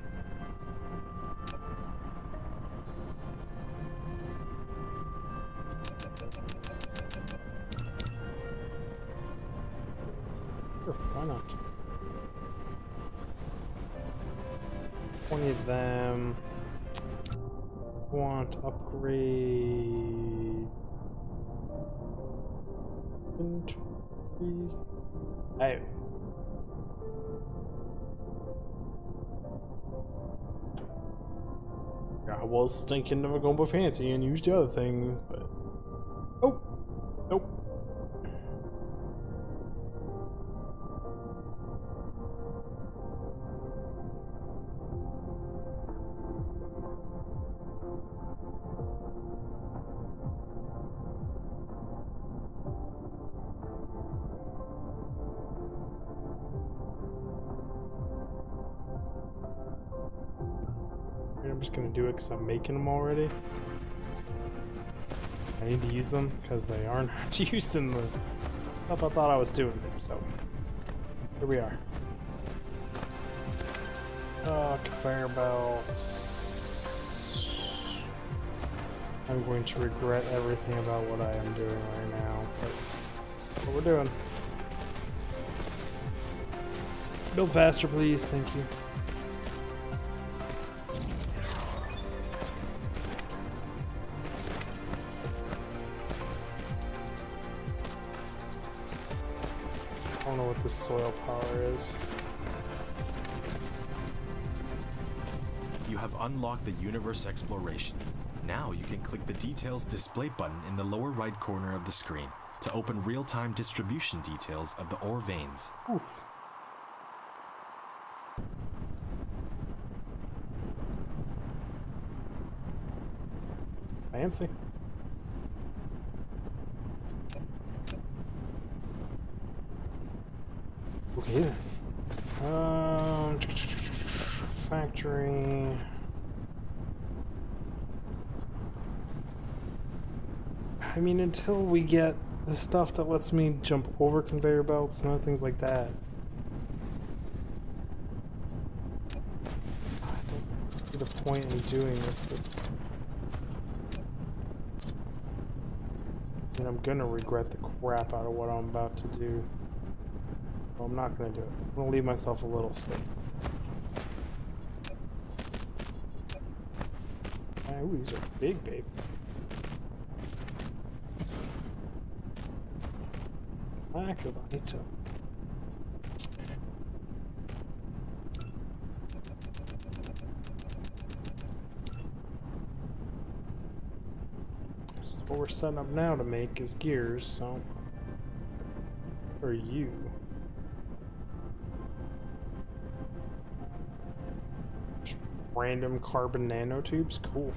Sure, why not? 20 of them. Want upgrades. Inventory. Hey. I was thinking of going for fancy and use the other things, but oh, nope. I'm just gonna do it because I'm making them already. I need to use them because they aren't used in the stuff I thought I was doing. So here we are. Conveyor belts. I'm going to regret everything about what I am doing right now, but that's what we're doing. Build faster, please. Thank you. I don't know what this soil power is. You have unlocked the universe exploration. Now you can click the details display button in the lower right corner of the screen to open real-time distribution details of the ore veins. Oof. Fancy. Okay then. Factory. I mean, until we get the stuff that lets me jump over conveyor belts and other things like that. I don't see the point in doing this. I mean, I'm gonna regret the crap out of what I'm about to do. Well, I'm not gonna do it. I'm gonna leave myself a little space. Ooh, these are big, babe. Lack of item. So what we're setting up now to make is gears, so for you. Just random carbon nanotubes, cool.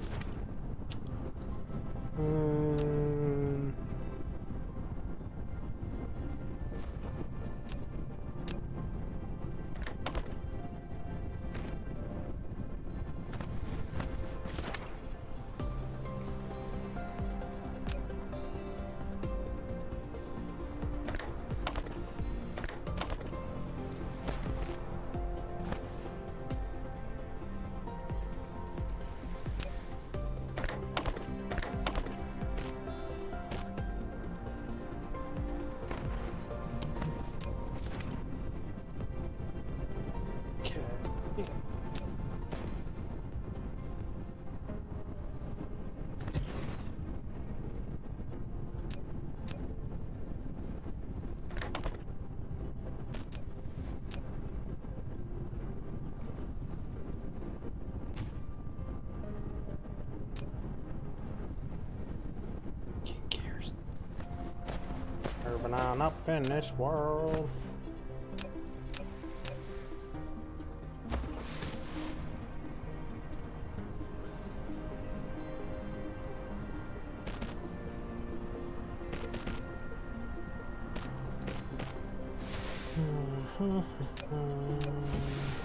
Urban up in this world.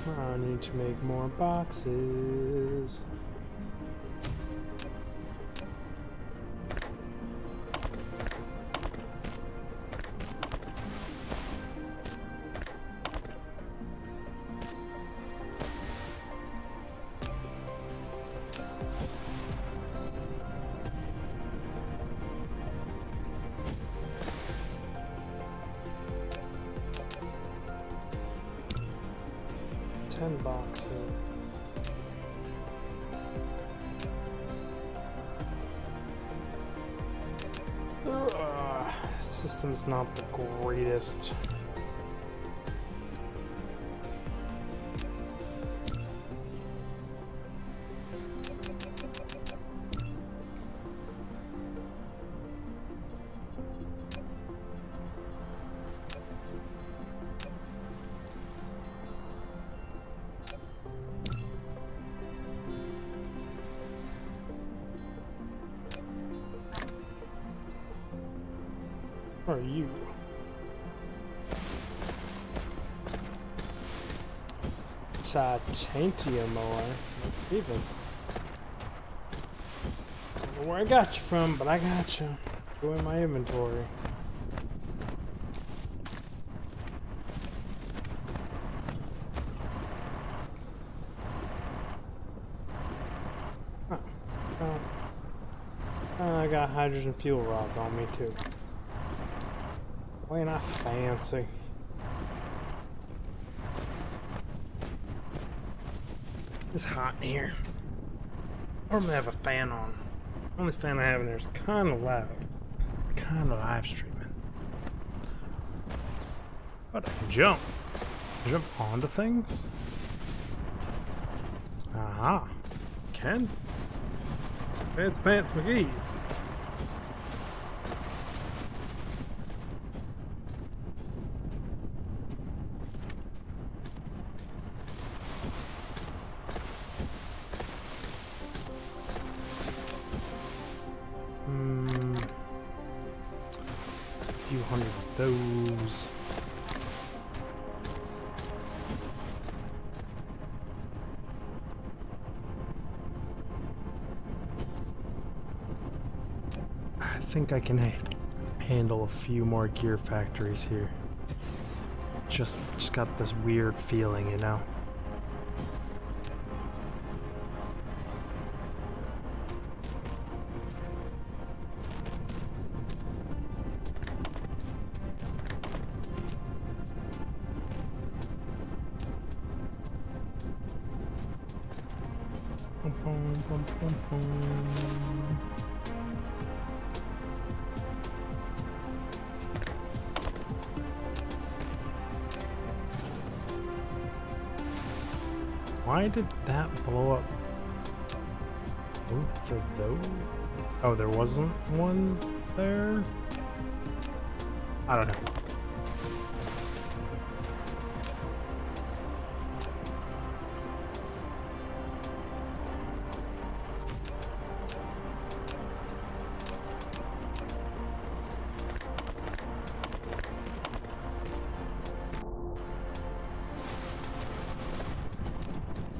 I need to make more boxes. Boxes. System's not the greatest. Are you? Titanium ore. Even. know where I got you from, but I got you. Go in my inventory. I got hydrogen fuel rods on me too. Way not fancy. It's hot in here. Or I'm gonna have a fan on. The only fan I have in there is kind of loud. Kind of live streaming. But I can jump. Jump onto things? Aha. Can? Fancy Pants McGee's. A few hundred of those. I think I can handle a few more gear factories here. Just got this weird feeling, you know? Why did that blow up both of those? Oh, there wasn't one there? I don't know.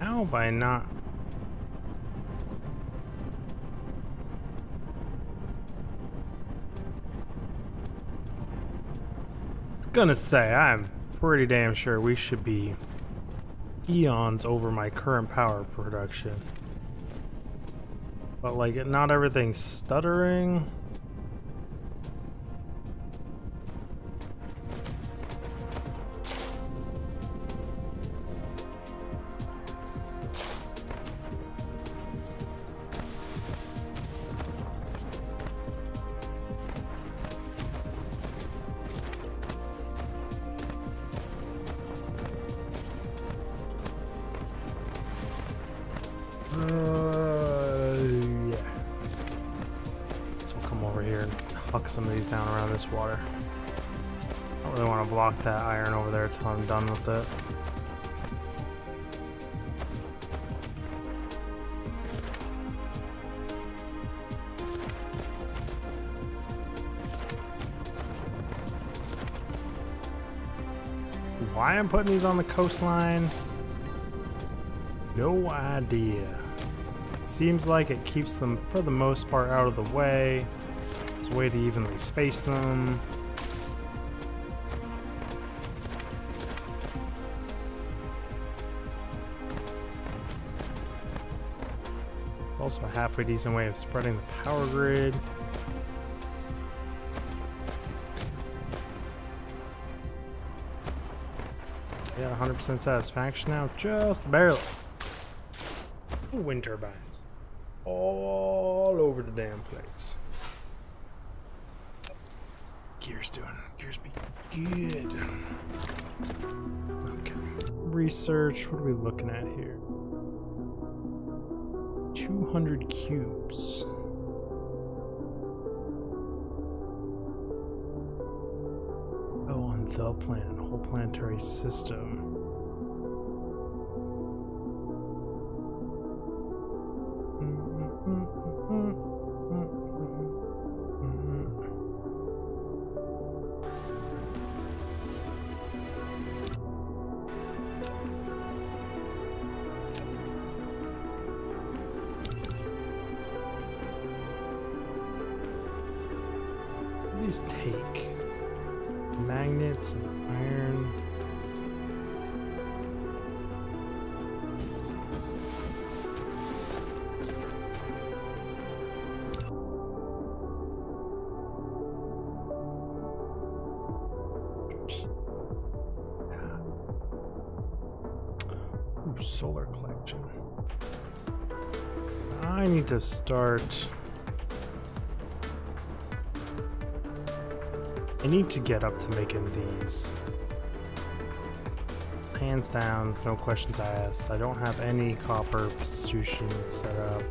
How by not? I was gonna say, I'm pretty damn sure we should be eons over my current power production. But like, not everything's stuttering. Yeah. So we'll come over here and huck some of these down around this water. I don't really want to block that iron over there until I'm done with it. Why I'm putting these on the coastline? No idea. Seems like it keeps them, for the most part, out of the way. It's a way to evenly space them. It's also a halfway decent way of spreading the power grid. Yeah, 100% satisfaction now, just barely. Wind turbines all over the damn place. Gears be good. Okay. Research, what are we looking at here? 200 cubes. Oh, on the planet, whole planetary system. these take? Magnets and iron. Ooh, solar collection. I need to start. I need to get up to making these. Hands down, no questions asked. I don't have any copper substitution set up.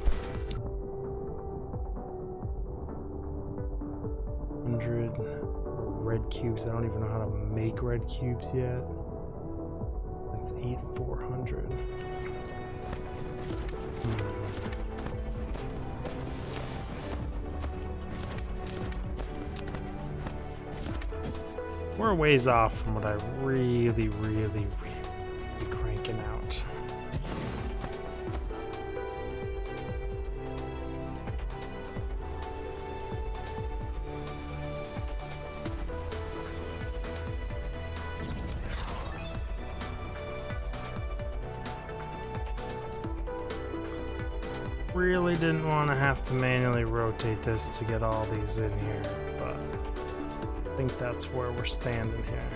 100 red cubes. I don't even know how to make red cubes yet. That's 8,400. We're a ways off from what I really be cranking out. Really didn't want to have to manually rotate this to get all these in here, but I think that's where we're standing here.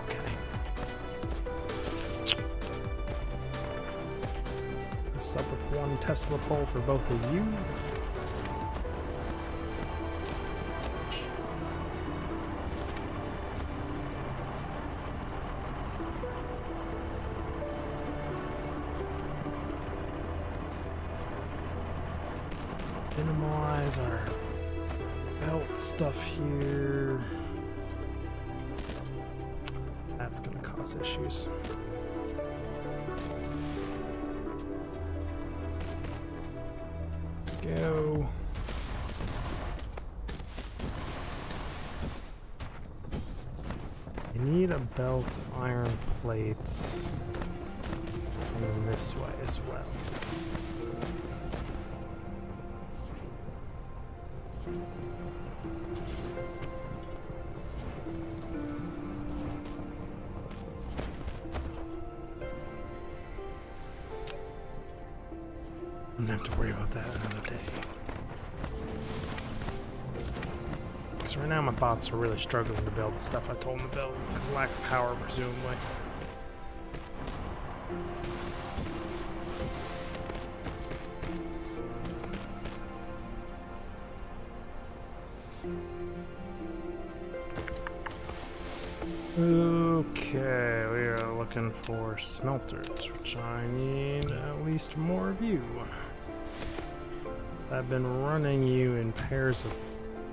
Okay. This up with 1 Tesla pole for both of you. Minimize our belt stuff here. That's gonna cause issues. Go. I need a belt of iron plates in this way as well. I'm gonna have to worry about that another day. Because right now my bots are really struggling to build the stuff I told them to build because of lack of power, presumably. Okay, we are looking for smelters, which I need at least more of you. I've been running you in pairs of,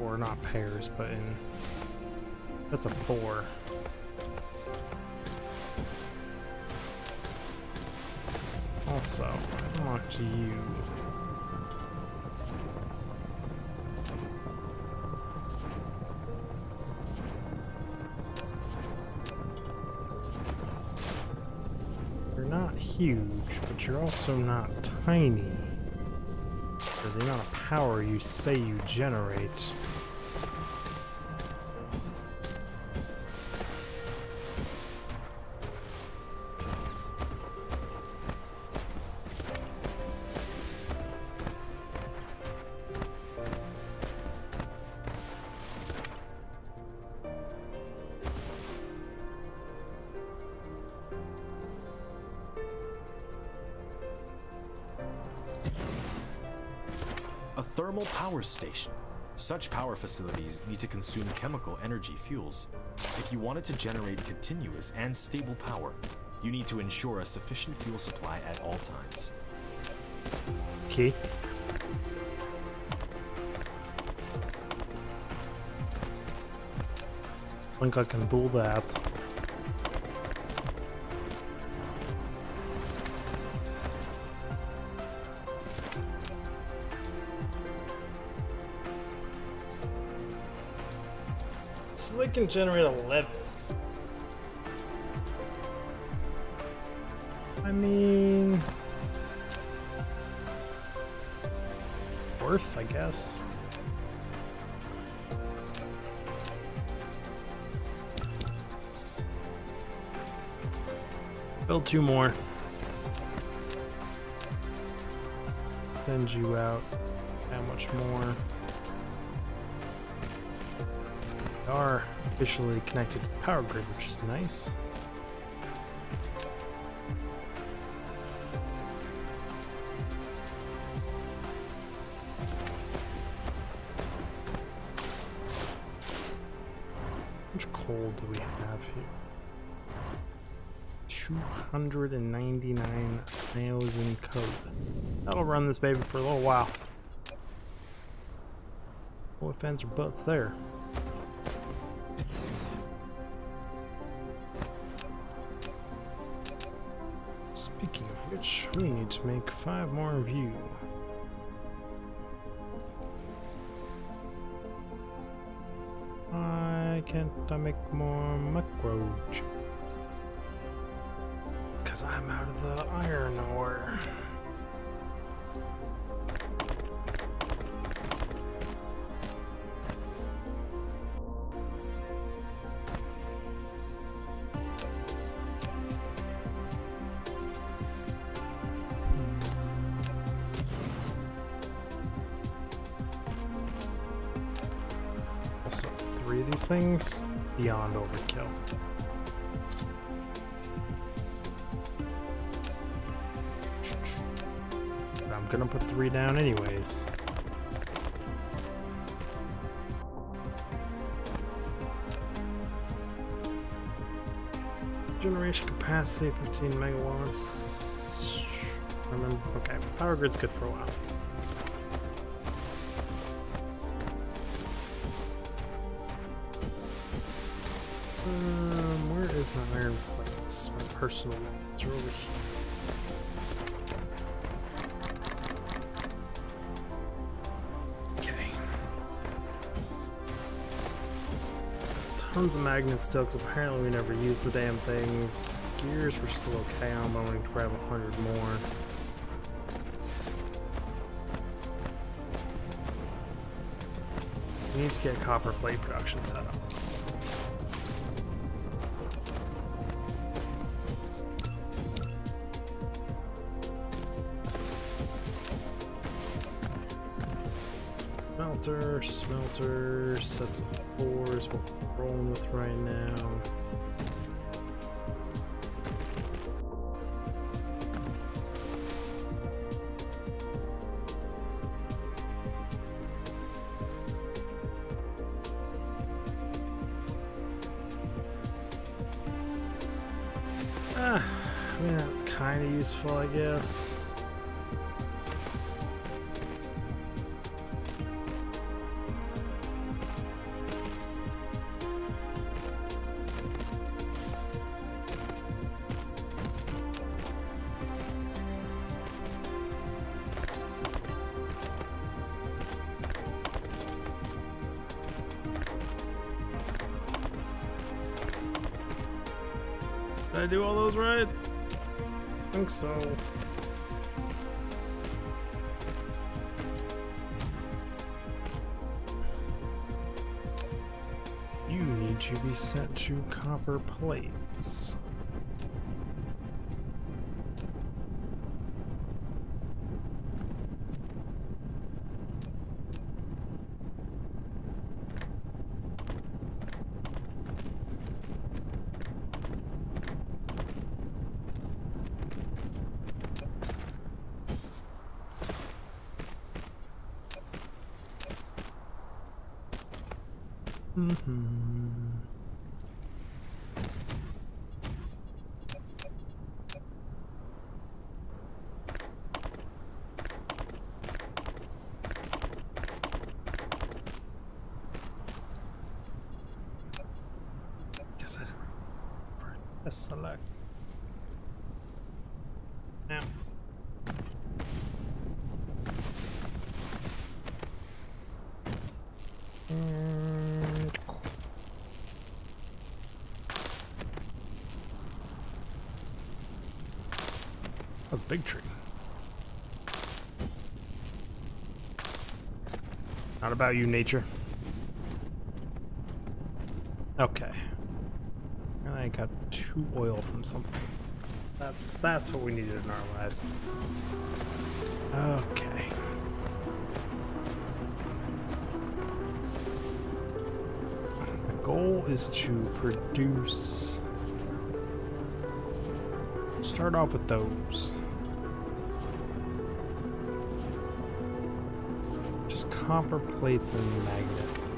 or not pairs, but in, that's a 4. Also, I want you. You're not huge, but you're also not tiny. For the amount of power you say you generate. A thermal power station. Such power facilities need to consume chemical energy fuels. If you want it to generate continuous and stable power, you need to ensure a sufficient fuel supply at all times. Okay. I think I can do that. So they can generate 11. I mean, worth, I guess. Build 2 more. Send you out. How much more? We are officially connected to the power grid, which is nice. How much coal do we have here? 299 nails in code. That'll run this baby for a little while. No offense or buts there. Speaking of which, we need to make 5 more of you. Why can't I make more microchips? Because I'm out of the iron ore. Also, 3 of these things beyond overkill. I'm gonna put 3 down anyways. Generation capacity 15 megawatts. Remember, okay, power grid's good for a while. Where is my iron plates? My personal ones are over here. Tons of magnets still, because apparently we never used the damn things. Gears we're still okay on, but I'm going to grab 100 more. We need to get copper plate production set up. Smelter, sets of 4s, what we're rolling with right now. I mean, that's kind of useful, I guess. Did I do all those right? I think so. You need to be set to copper plates. Guess I didn't press select. Now. That's a big tree. Not about you, nature. Okay. And I got 2 oil from something. That's what we needed in our lives. Okay. The goal is to produce. Start off with those. Just copper plates and magnets.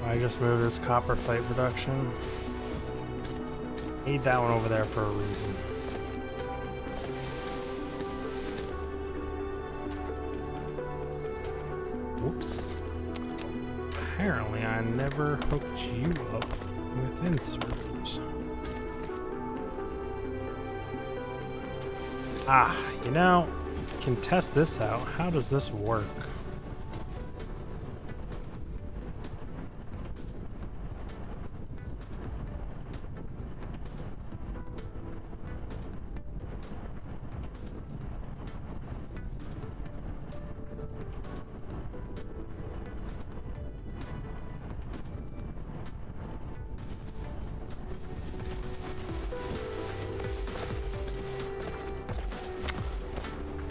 I just moved this copper plate production. Need that one over there for a reason. Whoops. Apparently I never hooked you up with inserters. Ah, you know, can test this out. How does this work?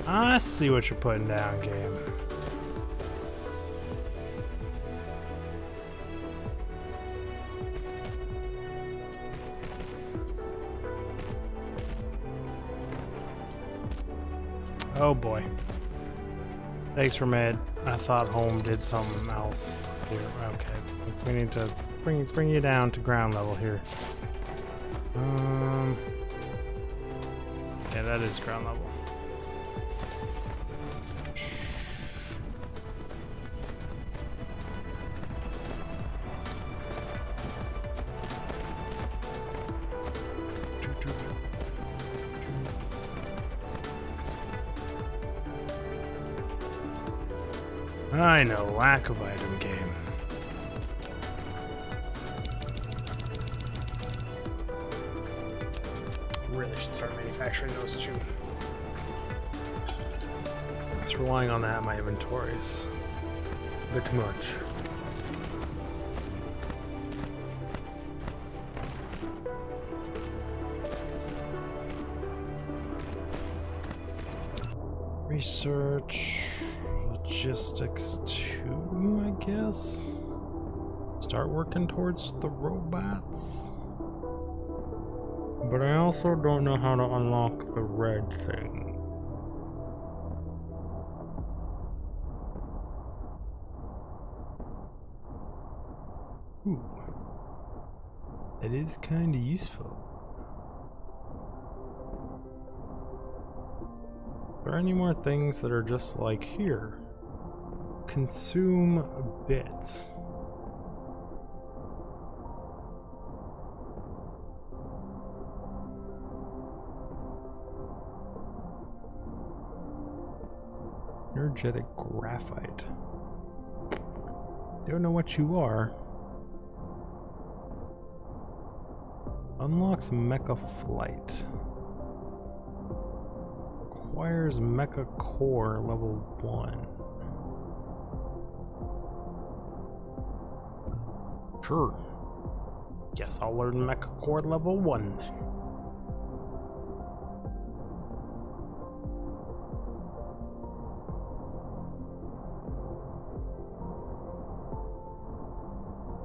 I see what you're putting down, game. Oh boy. Thanks for mad. I thought home did something else here. Okay. We need to bring you down to ground level here. Yeah, that is ground level. I know, lack of item game. Really should start manufacturing those too. Just relying on that in my inventories. A bit too much. Research. Logistics 2, I guess. Start working towards the robots. But I also don't know how to unlock the red thing. Ooh. It is kind of useful. Are there any more things that are just like here? Consume bits. Energetic graphite. Don't know what you are. Unlocks mecha flight. Requires mecha core level 1. Sure. Guess I'll learn mecha core level 1 then.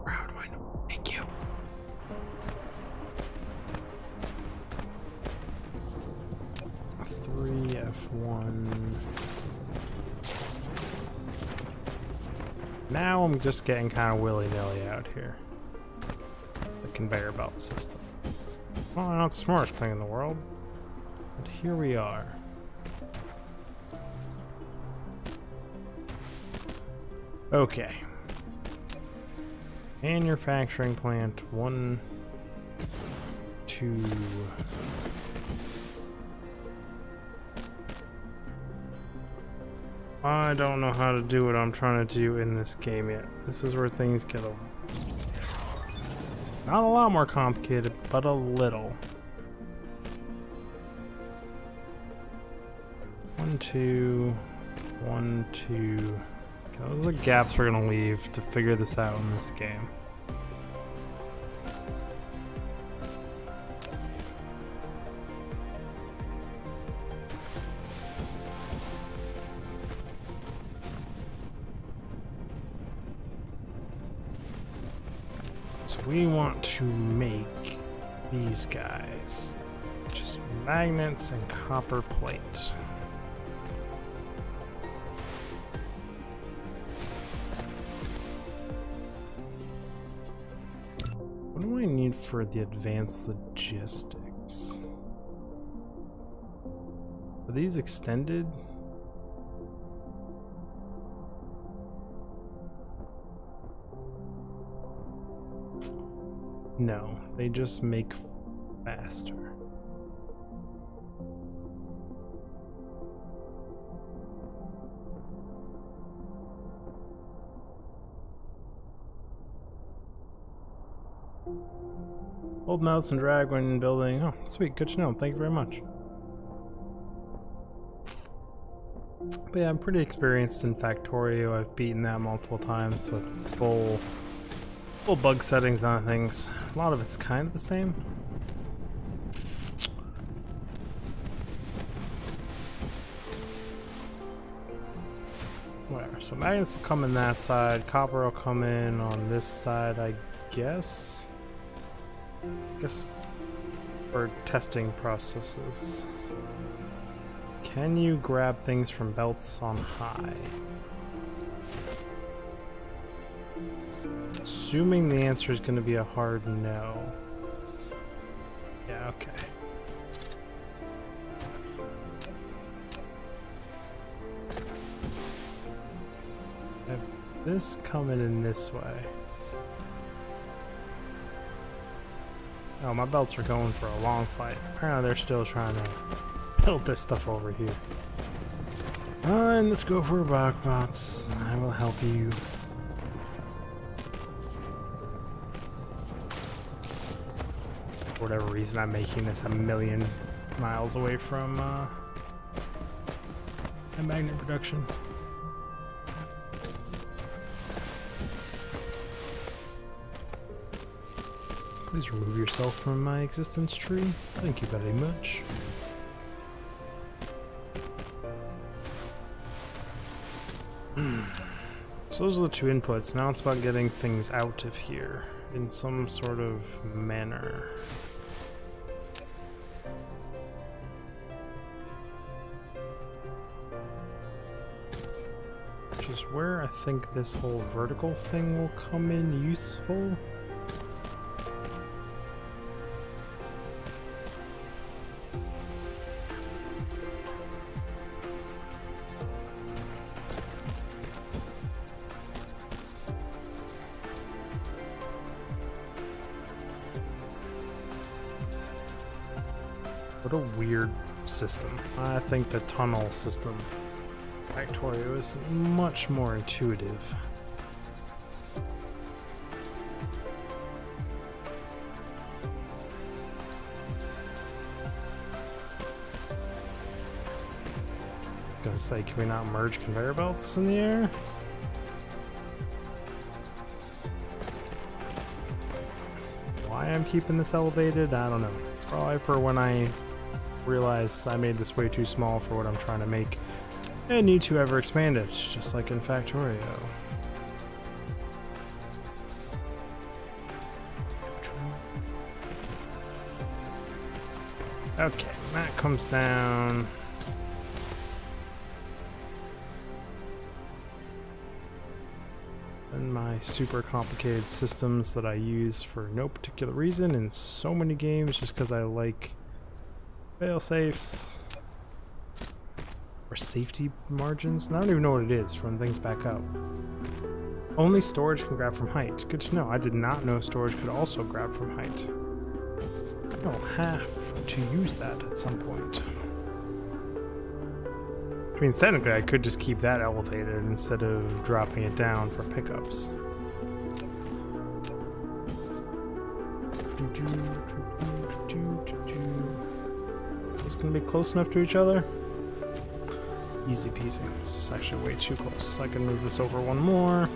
How do I know? Thank you. F1. Now I'm just getting kind of willy-nilly out here. The conveyor belt system. Well, not the smartest thing in the world, but here we are. Okay. Manufacturing plant 1, 2. I don't know how to do what I'm trying to do in this game yet. This is where things get not a lot more complicated, but a little. 1, 2, 1, 2. Okay, those are the gaps we're gonna leave to figure this out in this game. So we want to make these guys, just magnets and copper plate. What do I need for the advanced logistics? Are these extended? No, they just make faster. Hold mouse and drag when building. Oh, sweet. Good to know. Thank you very much. But yeah, I'm pretty experienced in Factorio. I've beaten that multiple times with full bug settings on things. A lot of it's kind of the same. Whatever. So magnets will come in that side. Copper will come in on this side, I guess. For testing processes. Can you grab things from belts on high? Assuming the answer is going to be a hard no. Yeah, okay. Have this coming in this way. Oh, my belts are going for a long fight. Apparently they're still trying to build this stuff over here. Fine, let's go for bots. I will help you. For whatever reason, I'm making this a million miles away from magnet production. Please remove yourself from my existence tree. Thank you very much. So those are the two inputs. Now it's about getting things out of here in some sort of manner. Which is where I think this whole vertical thing will come in useful. What a weird system. I think the tunnel system Factorio is much more intuitive. I was gonna say, can we not merge conveyor belts in the air? Why I'm keeping this elevated, I don't know. Probably for when I realize I made this way too small for what I'm trying to make and need to ever expand it, just like in Factorio. Okay, that comes down. And my super complicated systems that I use for no particular reason in so many games just because I like fail-safes or safety margins. And I don't even know what it is from things back up. Only storage can grab from height. Good to know. I did not know storage could also grab from height. I'll have to use that at some point. I mean, technically I could just keep that elevated instead of dropping it down for pickups. It's gonna be close enough to each other. Easy peasy. This is actually way too close. I can move this over one more.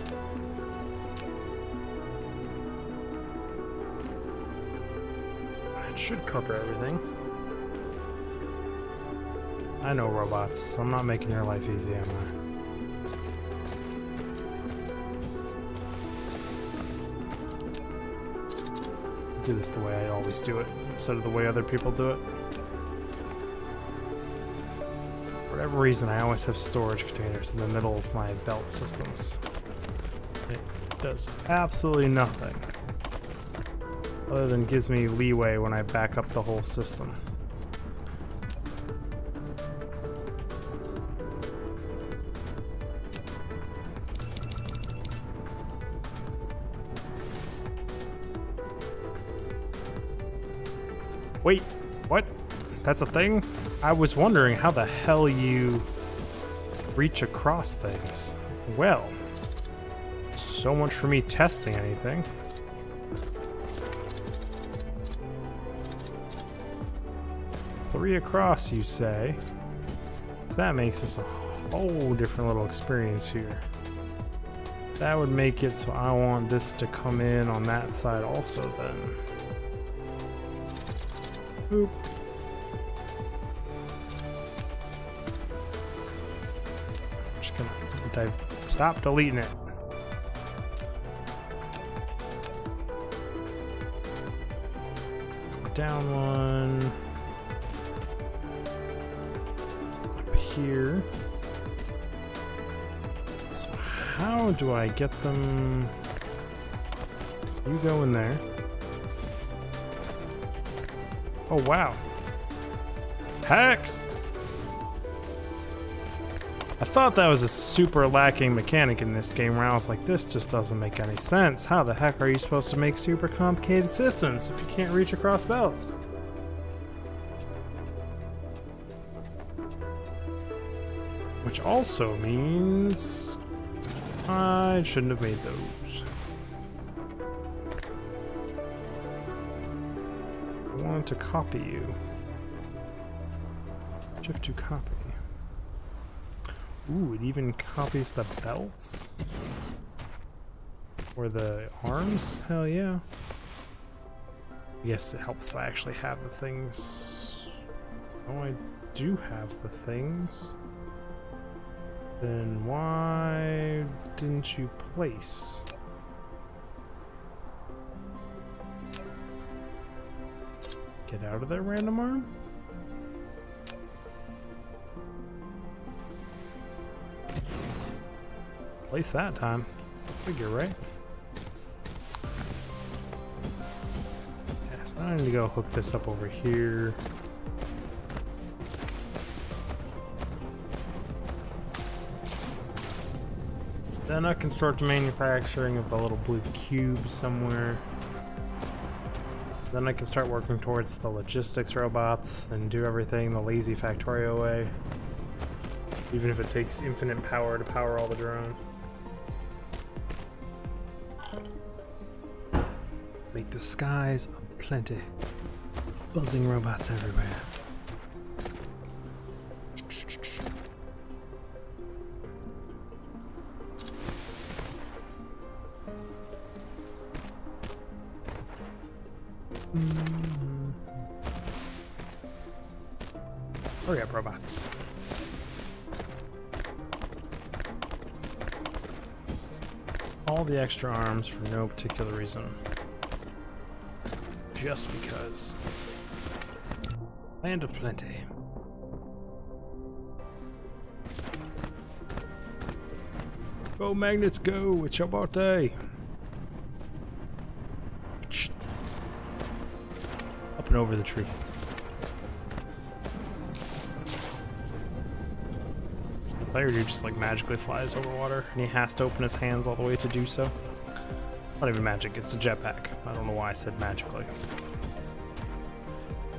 It should cover everything. I know, robots. I'm not making your life easy, am I? Do this the way I always do it, instead of the way other people do it. For whatever reason, I always have storage containers in the middle of my belt systems. It does absolutely nothing, other than gives me leeway when I back up the whole system. Wait, what? That's a thing? I was wondering how the hell you reach across things. Well, so much for me testing anything. Three across, you say? So that makes this a whole different little experience here. That would make it so I want this to come in on that side also then. Boop. Just gonna stop deleting it. Down one. Up here. So how do I get them? You go in there. Oh wow. Hacks! I thought that was a super lacking mechanic in this game where I was like, this just doesn't make any sense. How the heck are you supposed to make super complicated systems if you can't reach across belts? Which also means I shouldn't have made those. To copy you. Shift to copy. Ooh, it even copies the belts? Or the arms? Hell yeah. I guess it helps if I actually have the things. Oh, I do have the things. Then why didn't you place? Get out of there, random arm. Place that time. Figure, right? Yeah, so now I need to go hook this up over here. Then I can start the manufacturing of the little blue cube somewhere. Then I can start working towards the logistics robots and do everything the lazy Factorio way. Even if it takes infinite power to power all the drones. Make the skies aplenty. Buzzing robots everywhere. Hurry up, robots. All the extra arms for no particular reason. Just because. Land of plenty. Go magnets, go! It's your birthday! Up and over the tree. The player dude just like magically flies over water, and he has to open his hands all the way to do so. Not even magic, it's a jetpack. I don't know why I said magically.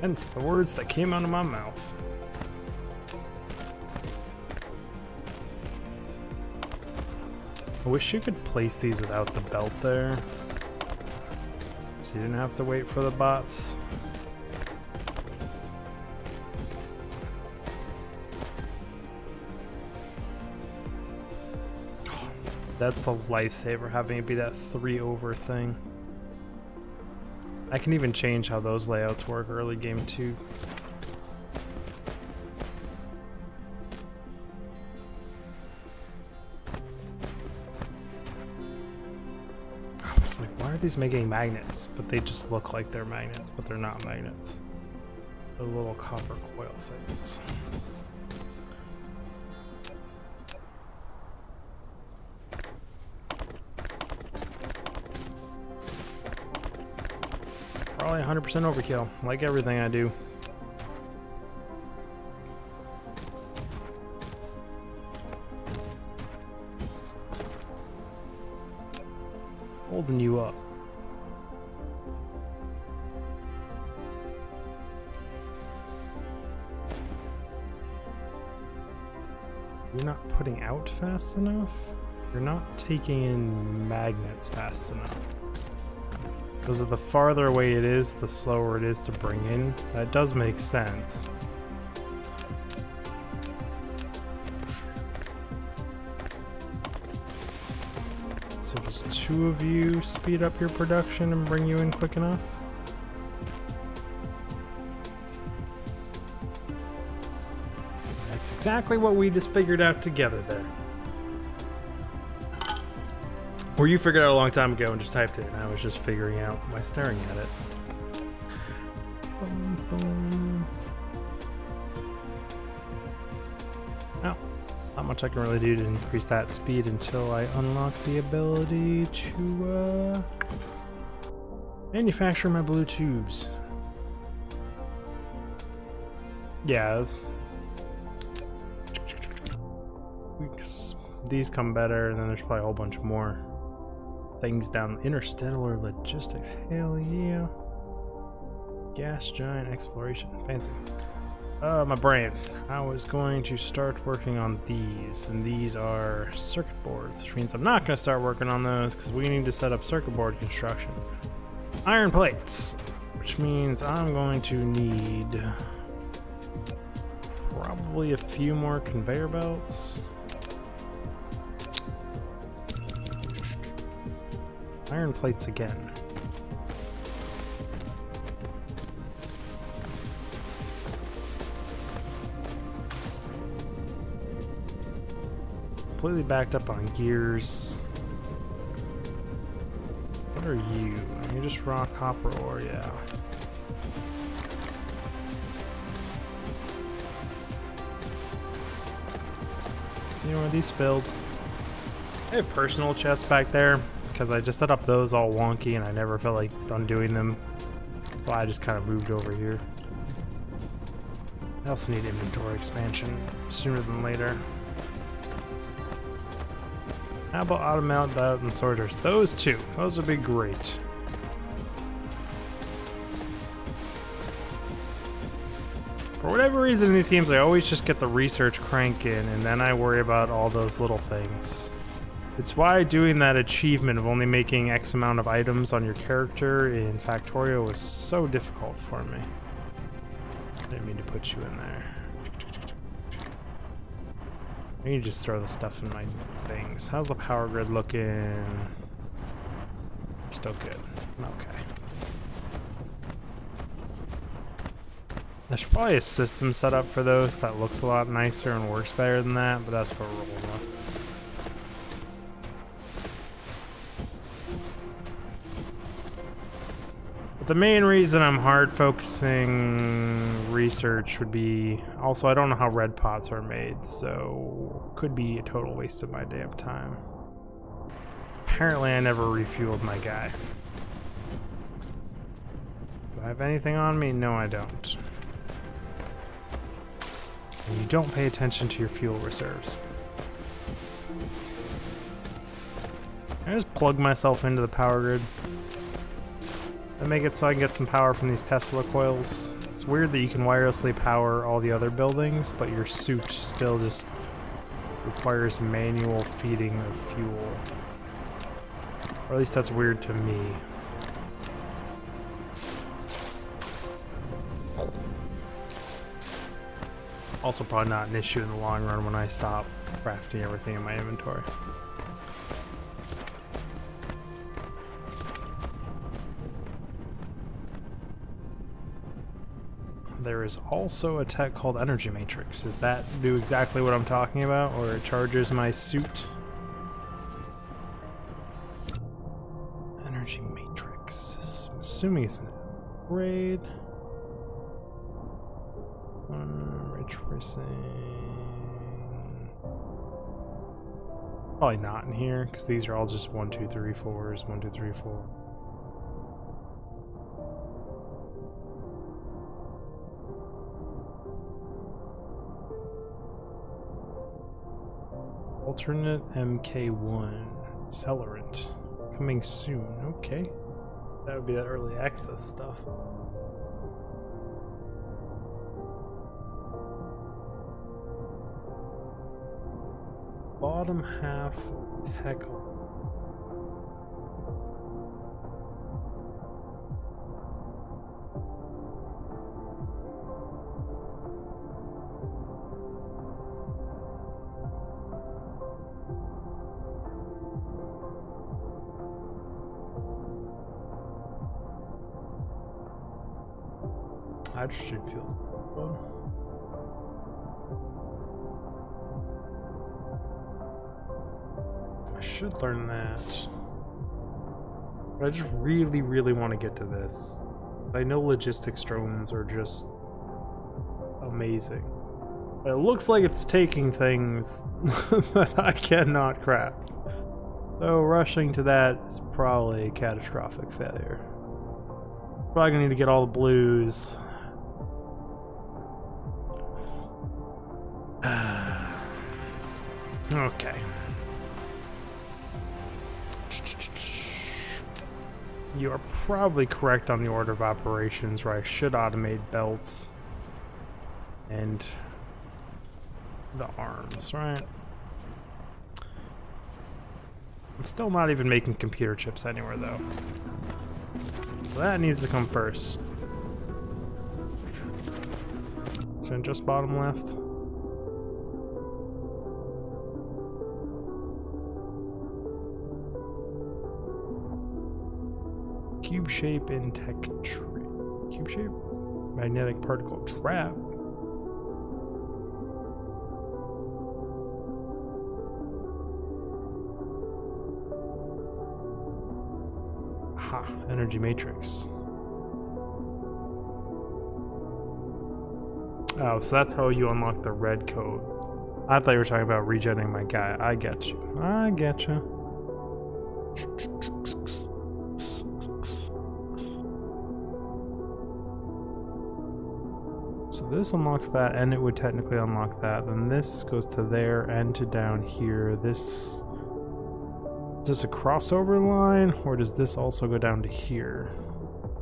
Hence the words that came out of my mouth. I wish you could place these without the belt there, so you didn't have to wait for the bots. That's a lifesaver, having it be that 3 over thing. I can even change how those layouts work early game too. I was like, why are these making magnets? But they just look like they're magnets, but they're not magnets. They're little copper coil things. Probably 100% overkill, like everything I do. Holding you up. You're not putting out fast enough? You're not taking in magnets fast enough. Because the farther away it is, the slower it is to bring in. That does make sense. So does 2 of you speed up your production and bring you in quick enough? That's exactly what we just figured out together there. Or you figured out a long time ago and just typed it, and I was just figuring out by staring at it. Boom, boom. Oh, not much I can really do to increase that speed until I unlock the ability to manufacture my blue tubes. Yeah. These come better, and then there's probably a whole bunch more things down. Interstellar logistics, hell yeah. Gas giant exploration, fancy. My brain. I was going to start working on these, and these are circuit boards, which means I'm not going to start working on those because we need to set up circuit board construction. Iron plates, which means I'm going to need probably a few more conveyor belts. Iron plates again. Completely backed up on gears. What are you? Are you just raw copper ore? Yeah. You know, are these filled? I have personal chests back there because I just set up those all wonky and I never felt like undoing them. So I just kind of moved over here. I also need inventory expansion sooner than later. How about automatic that and sorters? Those two. Those would be great. For whatever reason in these games, I always just get the research crank in, and then I worry about all those little things. It's why doing that achievement of only making X amount of items on your character in Factorio was so difficult for me. I didn't mean to put you in there. I need to just throw the stuff in my things. How's the power grid looking? Still good. Okay. There's probably a system set up for those that looks a lot nicer and works better than that, but that's what we're rolling with. But the main reason I'm hard focusing research would be, also I don't know how red pots are made, so could be a total waste of my damn time. Apparently I never refueled my guy. Do I have anything on me? No, I don't. And you don't pay attention to your fuel reserves. I just plug myself into the power grid. I make it so I can get some power from these Tesla coils. It's weird that you can wirelessly power all the other buildings, but your suit still just requires manual feeding of fuel. Or at least that's weird to me. Also probably not an issue in the long run when I stop crafting everything in my inventory. There is also a tech called Energy Matrix. Does that do exactly what I'm talking about, or it charges my suit? Energy Matrix. I'm assuming it's an upgrade. Ray tracing. Probably not in here, because these are all just 1, 2, 3, 4s. 1, 2, 3, 4. Alternate MK1 accelerant coming soon. Okay, that would be that early access stuff. Bottom half tech. Hydrogen fuels. I should learn that. But I just really, really want to get to this. I know logistics drones are just amazing. But it looks like it's taking things that I cannot craft. So rushing to that is probably a catastrophic failure. Probably gonna need to get all the blues. Okay. You are probably correct on the order of operations, where I should automate belts and the arms, right? I'm still not even making computer chips anywhere, though. So that needs to come first. So just bottom left. Cube shape in tech tree. Cube shape? Magnetic particle trap. Aha, energy matrix. Oh, so that's how you unlock the red codes. I thought you were talking about regenerating my guy. I get you. I get you. So this unlocks that, and it would technically unlock that. Then this goes to there and to down here. This... Is this a crossover line, or does this also go down to here?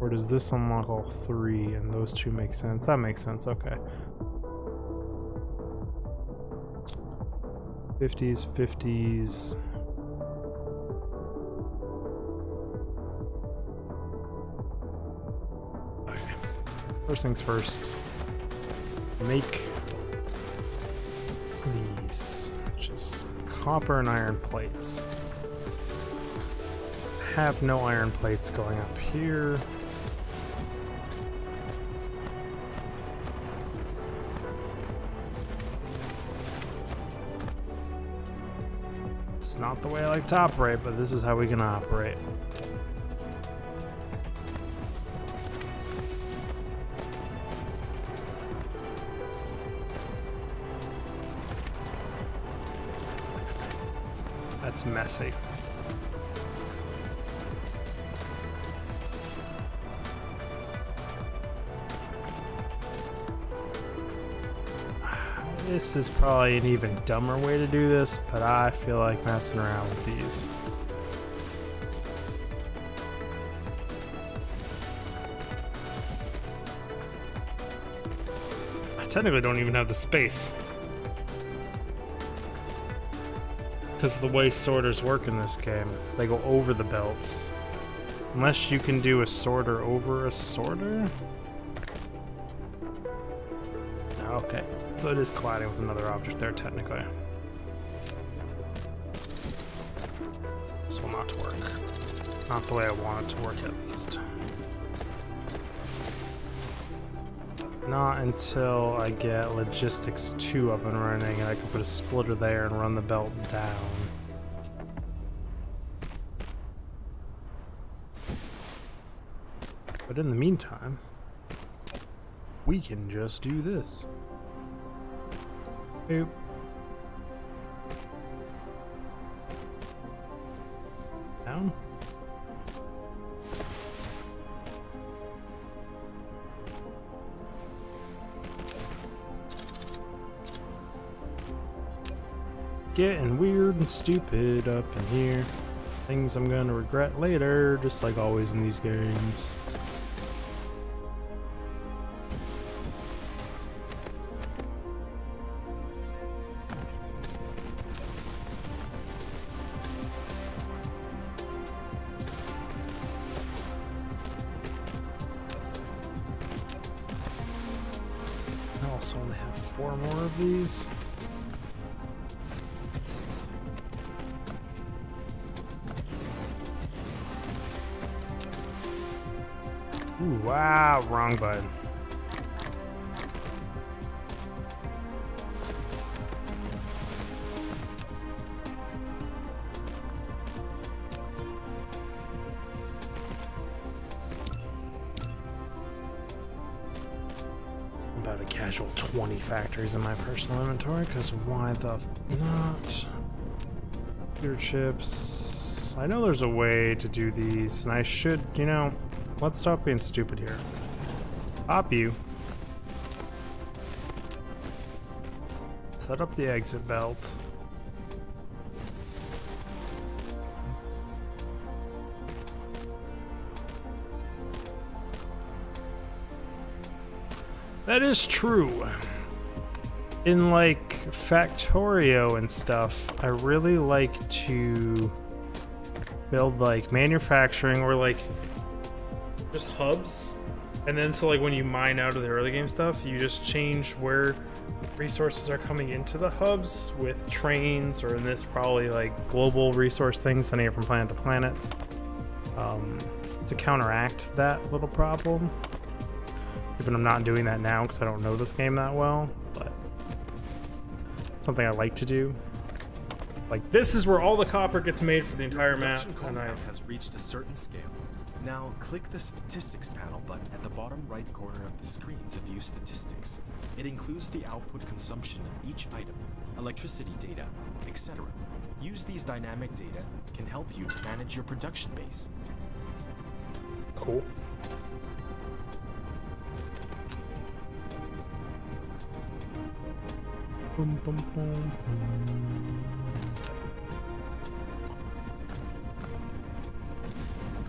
Or does this unlock all three, and those two make sense? That makes sense, okay. 50s, 50s. Okay. First things first. Make these, which is copper and iron plates. Have no iron plates going up here. It's not the way I like to operate, but this is how we can operate. That's messy. This is probably an even dumber way to do this, but I feel like messing around with these. I technically don't even have the space. Because of the way sorters work in this game. They go over the belts. Unless you can do a sorter over a sorter? Okay. So it is colliding with another object there, technically. This will not work. Not the way I want it to work, at least. Not until I get logistics 2 up and running and I can put a splitter there and run the belt down. But in the meantime, we can just do this. Boop. Down. Getting weird and stupid up in here. Things I'm gonna regret later, just like always in these games. I also only have 4 more of these. Ooh, wow, wrong button. About a casual 20 factories in my personal inventory, because why the not? Computer chips. I know there's a way to do these, and I should, you know, let's stop being stupid here. Pop you. Set up the exit belt. That is true. In like Factorio and stuff, I really like to build like manufacturing or like just hubs, and then so like when you mine out of the early game stuff, you just change where resources are coming into the hubs with trains, or in this probably like global resource things sending it from planet to planet, to counteract that little problem. Even I'm not doing that now because I don't know this game that well, but something I like to do. Like, this is where all the copper gets made for the entire map. And has reached a certain scale. Now click the statistics panel button at the bottom right corner of the screen to view statistics. It includes the output consumption of each item, electricity data, etc. Use these dynamic data can help you to manage your production base. Cool. Boom, boom, boom, boom.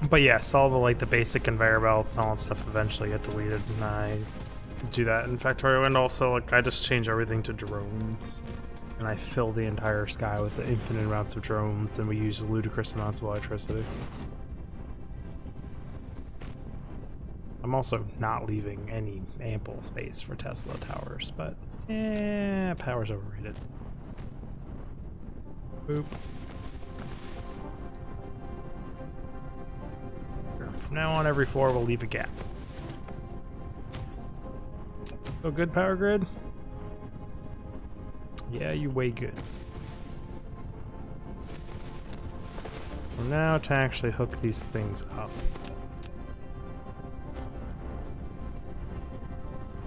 But yes, all the like the basic conveyor belts and all that stuff eventually get deleted, and I do that in Factorio, and also like I just change everything to drones, and I fill the entire sky with the infinite amounts of drones, and we use ludicrous amounts of electricity. I'm also not leaving any ample space for Tesla towers, but power's overrated. Boop. From now on, every 4 we'll leave a gap. So good, power grid? Yeah, you way good. So now to actually hook these things up.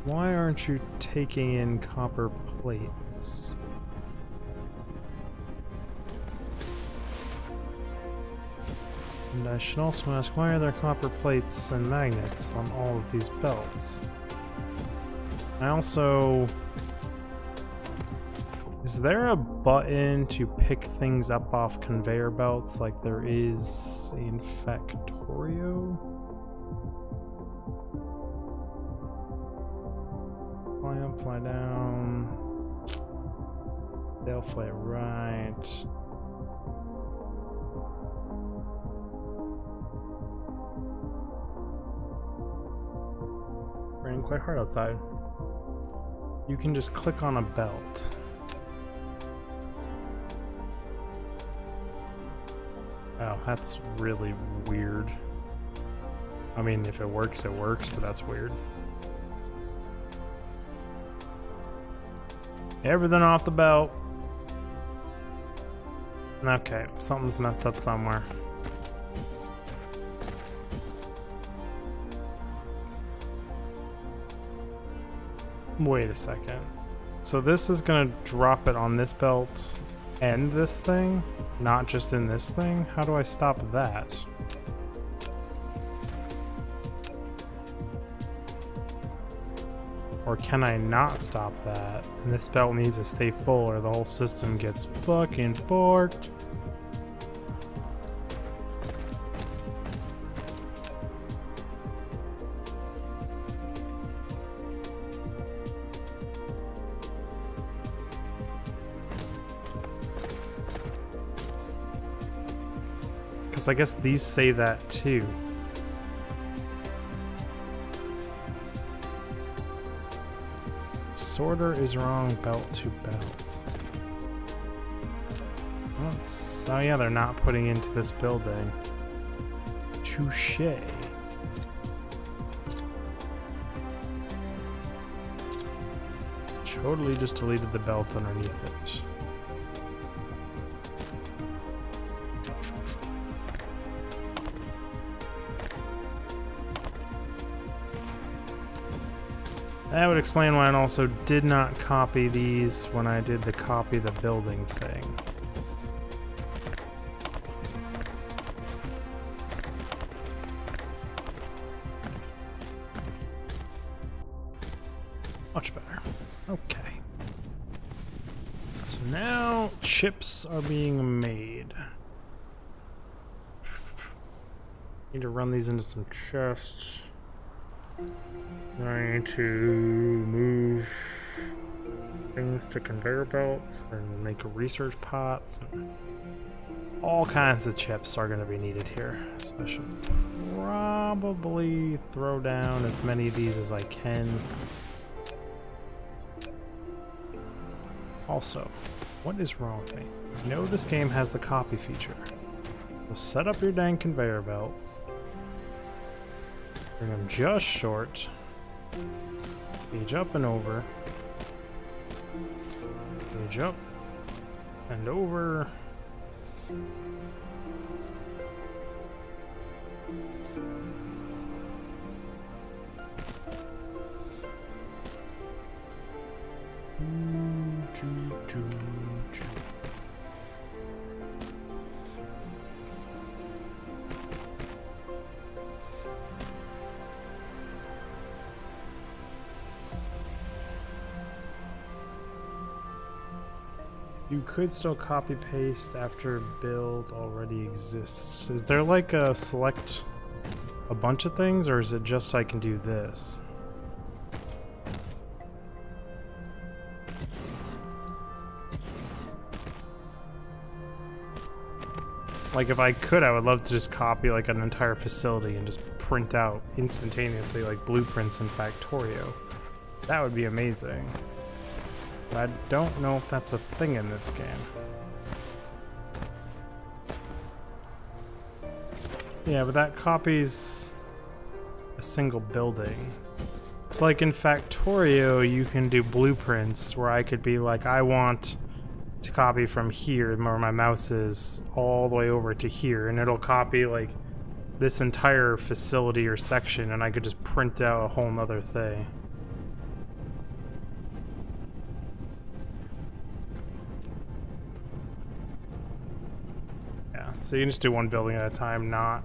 Why aren't you taking in copper plates? And I should also ask, why are there copper plates and magnets on all of these belts? I also... Is there a button to pick things up off conveyor belts like there is in Factorio? Fly up, fly down. They'll fly right. Raining quite hard outside. You can just click on a belt. Oh, that's really weird. I mean, if it works, it works, but that's weird. Everything off the belt. Okay, something's messed up somewhere. Wait a second. So this is gonna drop it on this belt and this thing, not just in this thing? How do I stop that? Or can I not stop that? And this belt needs to stay full or the whole system gets fucking forked. Because I guess these say that too. Sorter is wrong, belt to belt. Oh yeah, they're not putting into this building. Touché. Totally just deleted the belt underneath it. That would explain why I also did not copy these when I did the copy the building thing. Much better. Okay. So now chips are being made. Need to run these into some chests. I need to move things to conveyor belts and make research pots. All kinds of chips are going to be needed here. So I should probably throw down as many of these as I can. Also, what is wrong with me? You know this game has the copy feature. So set up your dang conveyor belts. Bring them just short. Page up and over. Page up and over. You could still copy paste after build already exists. Is there like a select a bunch of things, or is it just I can do this? Like if I could, I would love to just copy like an entire facility and just print out instantaneously like blueprints in Factorio. That would be amazing. But I don't know if that's a thing in this game. Yeah, but that copies a single building. It's like in Factorio, you can do blueprints where I could be like, I want to copy from here, where my mouse is, all the way over to here, and it'll copy like this entire facility or section, and I could just print out a whole nother thing. So you can just do one building at a time, not...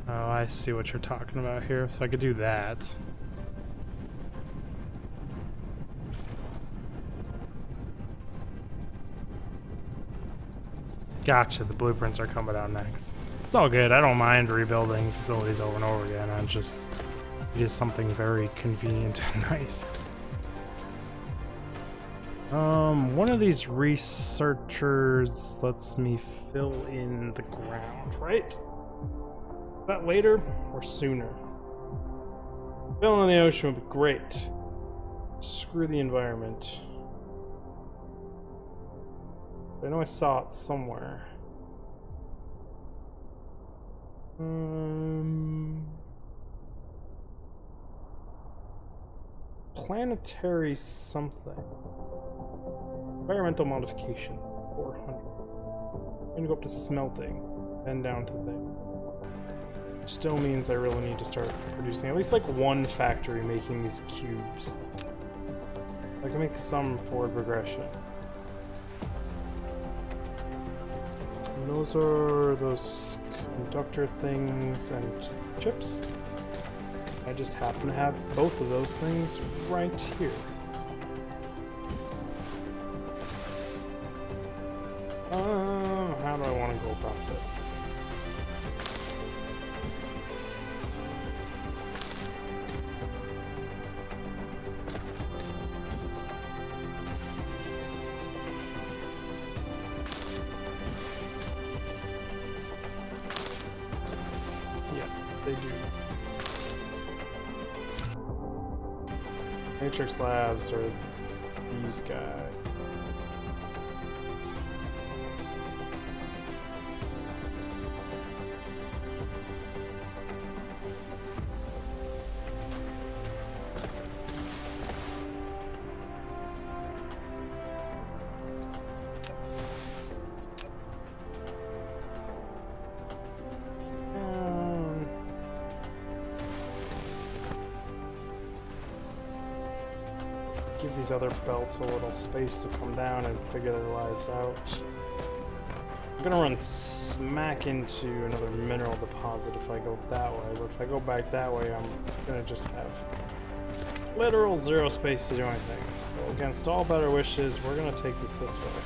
Oh, I see what you're talking about here, so I could do that. Gotcha, the blueprints are coming out next. It's all good, I don't mind rebuilding facilities over and over again. It is something very convenient and nice. One of these researchers lets me fill in the ground, right? Is that later or sooner? Filling in the ocean would be great. Screw the environment. I know I saw it somewhere. Planetary something. Environmental modifications. 400. I'm gonna go up to smelting. Then down to there. Still means I really need to start producing at least like one factory making these cubes. I can make some forward progression. And those are those conductor things and chips. I just happen to have both of those things right here. How do I want to go about this? They do. Matrix Labs are these guys. Give these other belts a little space to come down and figure their lives out. I'm gonna run smack into another mineral deposit if I go that way, but if I go back that way, I'm gonna just have literal zero space to do anything. So against all better wishes, we're gonna take this way.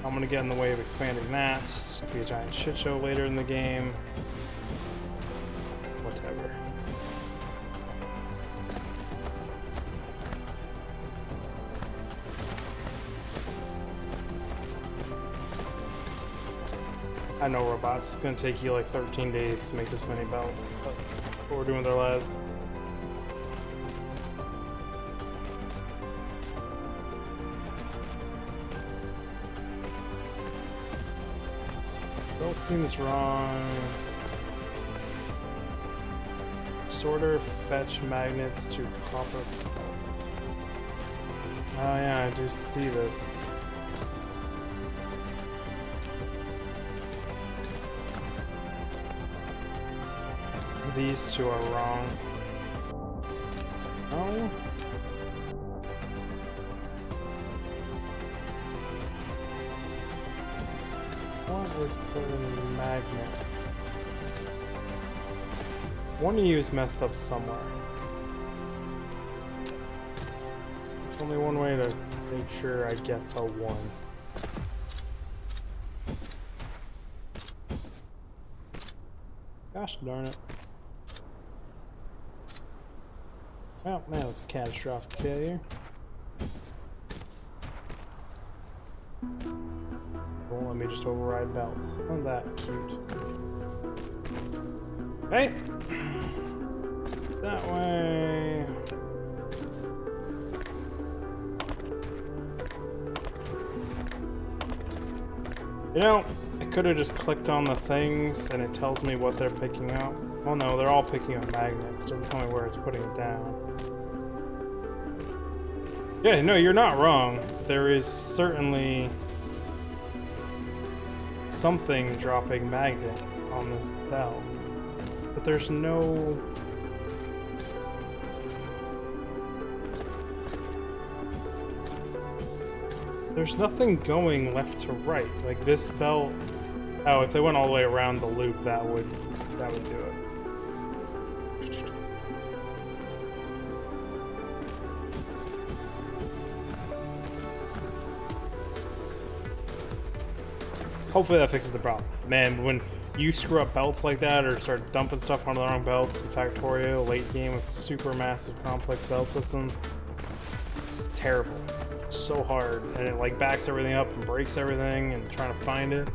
I'm gonna get in the way of expanding that. It's gonna be a giant shit show later in the game. Whatever. I know robots, it's gonna take you like 13 days to make this many belts, but that's what we're doing with our lives. Still seems wrong. Sorter fetch magnets to copper. Oh yeah, I do see this. These two are wrong. No. What is put in the magnet? One of you is messed up somewhere. There's only one way to make sure I get the one. Gosh darn it. Well, that was a catastrophic failure. Won't let me just override belts. Isn't that cute? Hey! That way. You know, I could have just clicked on the things and it tells me what they're picking up. Oh no, they're all picking up magnets. It doesn't tell me where it's putting it down. Yeah, no, you're not wrong. There is certainly something dropping magnets on this belt. But there's no... There's nothing going left to right. Like this belt... Oh, if they went all the way around the loop, that would do it. Hopefully that fixes the problem. Man, when you screw up belts like that or start dumping stuff onto the wrong belts in Factorio late game with super massive complex belt systems, it's terrible. It's so hard, and it like backs everything up and breaks everything and trying to find it.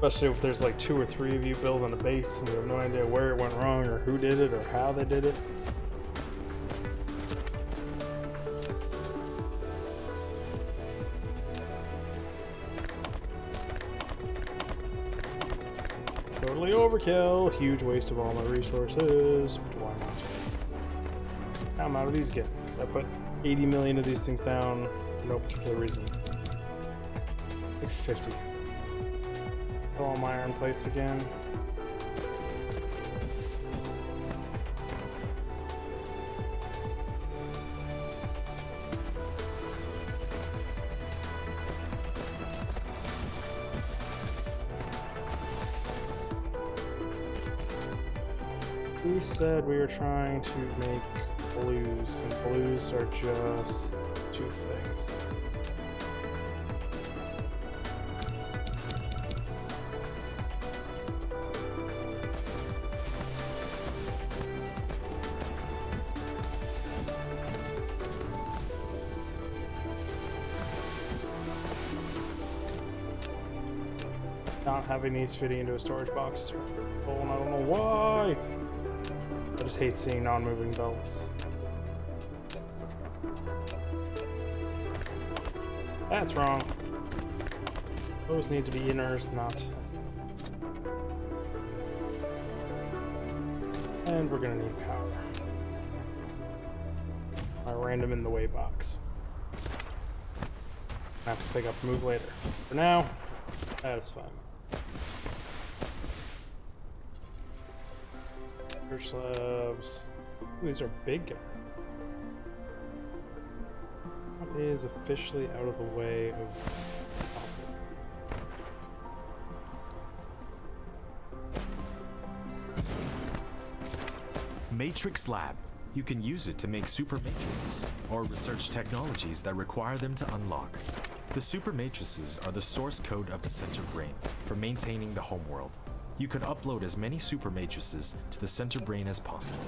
Especially if there's like 2 or 3 of you building a base and you have no idea where it went wrong or who did it or how they did it. Totally overkill. Huge waste of all my resources. But why not? Now I'm out of these again because I put 80 million of these things down for no particular reason. Like 50. All my iron plates again. We said we were trying to make blues, and blues are just 2 things. Not having these fitting into a storage box is hurtful, and I don't know why. I just hate seeing non-moving belts. That's wrong. Those need to be inners, not. And we're gonna need power. I random in the way box. I have to pick up and move later. For now, that is fine. Slabs. Ooh, these are big. What is officially out of the way of... Matrix Lab. You can use it to make super matrices or research technologies that require them to unlock. The super matrices are the source code of the center brain for maintaining the homeworld. You can upload as many super matrices to the center brain as possible.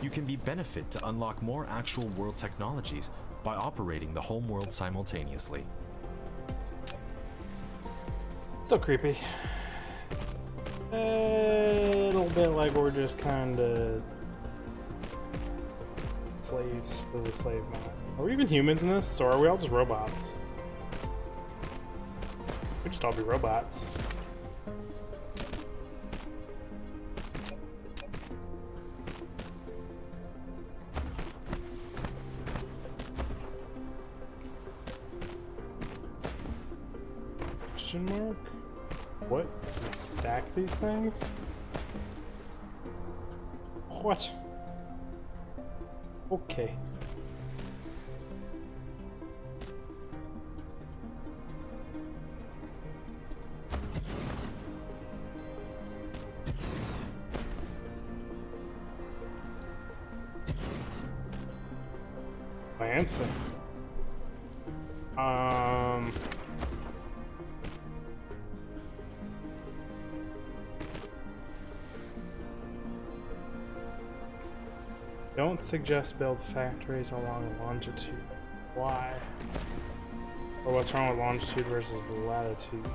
You can be benefit to unlock more actual world technologies by operating the homeworld simultaneously. Still creepy. A little bit like we're just kind of slaves to the slave map. Are we even humans in this, or are we all just robots? We just all be robots. Mark? What? Stack these things? What? Okay. Lancing. Don't suggest build factories along longitude. Why? Or what's wrong with longitude versus latitude?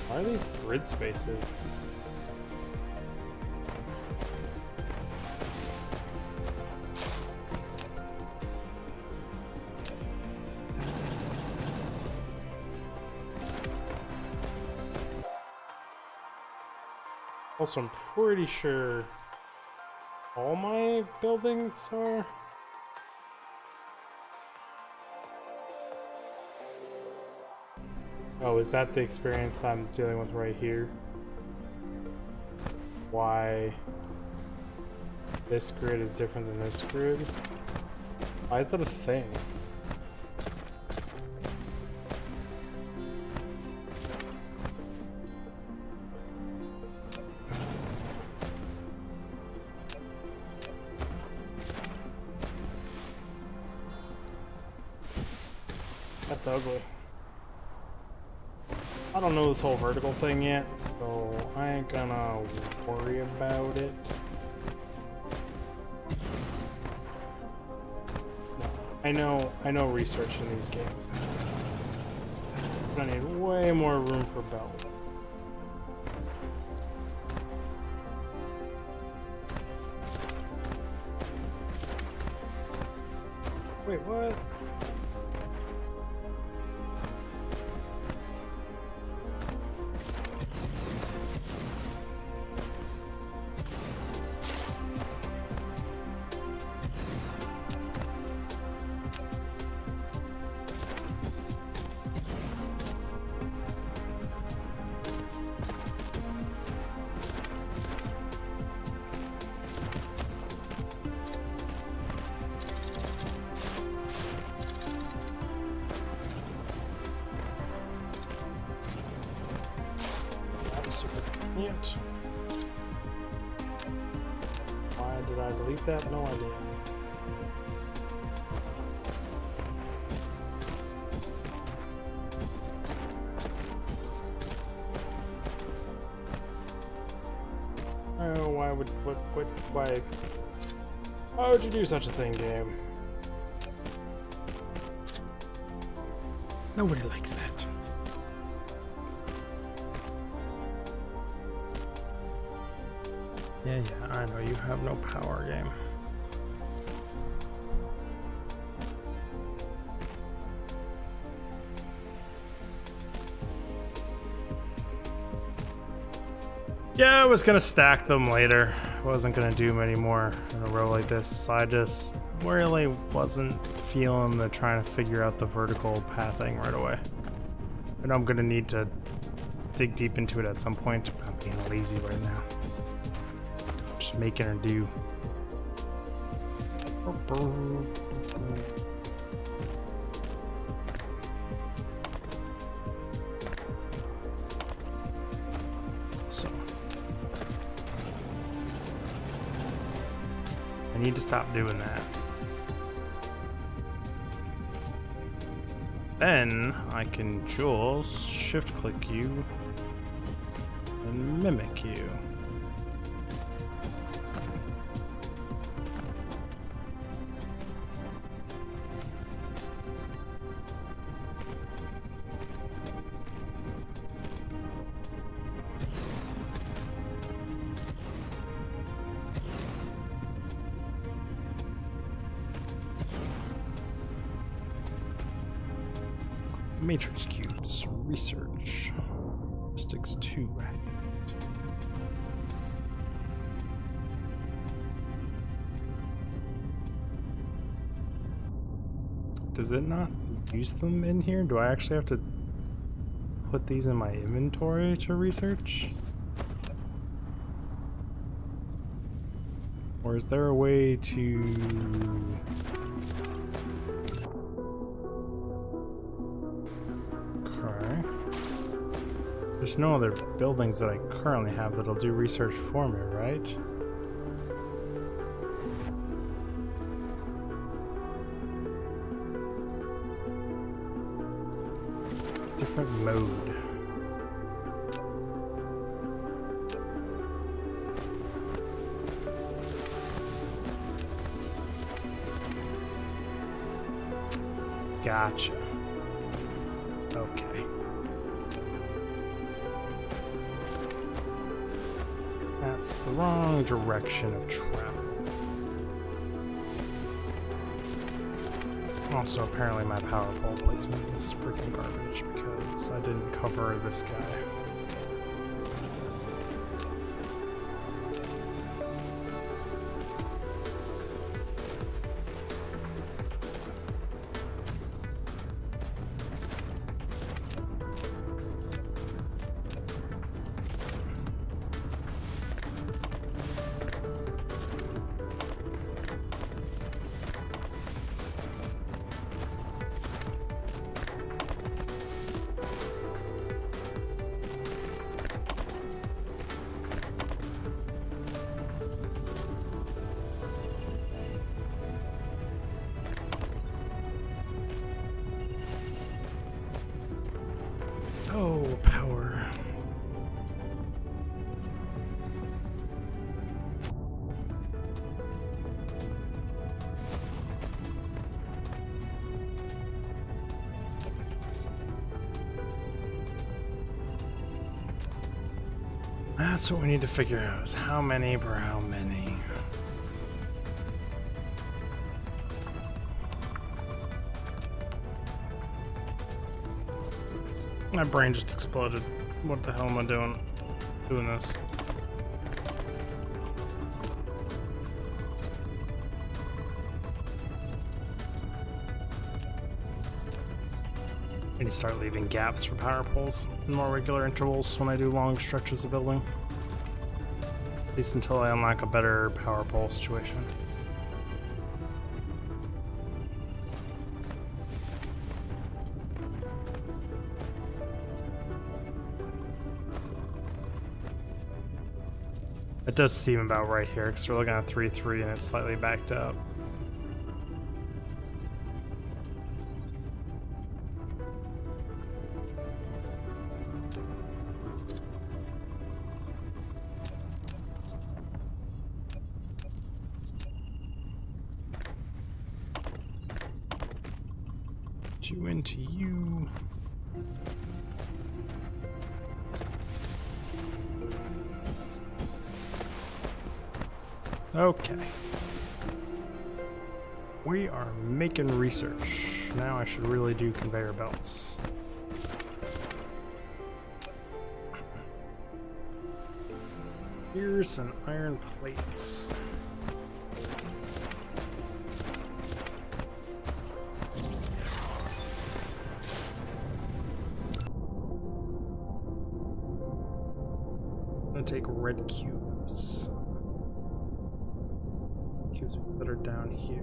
Why are these grid spaces? Also, I'm pretty sure all my buildings are... Oh, is that the experience I'm dealing with right here? Why this grid is different than this grid? Why is that a thing? That's ugly. I don't know this whole vertical thing yet, so I ain't gonna worry about it. No, I know research in these games. But I need way more room for bells. Wait, what? Can't. Why did I delete that? No idea. Oh, why would why would you do such a thing, game? Nobody likes that. Yeah, I know you have no power, game. Yeah, I was gonna stack them later. I wasn't gonna do many more in a row like this. I just really wasn't feeling the trying to figure out the vertical pathing right away. I know I'm gonna need to dig deep into it at some point, but I'm being lazy right now. Just making her do. So I need to stop doing that. Then I can just shift click you and mimic you. Matrix cubes, research, sticks 2. Does it not use them in here? Do I actually have to put these in my inventory to research? Or is there a way to... There's no other buildings that I currently have that'll do research for me, right? Different mode. Gotcha. Okay. That's the wrong direction of travel. Also, apparently my power pole placement is freaking garbage because I didn't cover this guy. That's what we need to figure out, is how many per how many. My brain just exploded. What the hell am I doing? Doing this. I need to start leaving gaps for power poles in more regular intervals when I do long stretches of building. At least until I unlock a better power pole situation. It does seem about right here because we're looking at 3-3 and it's slightly backed up. You into you. Okay. We are making research. Now I should really do conveyor belts. Here's some iron plates. I'm gonna take red cubes. Cubes that are down here.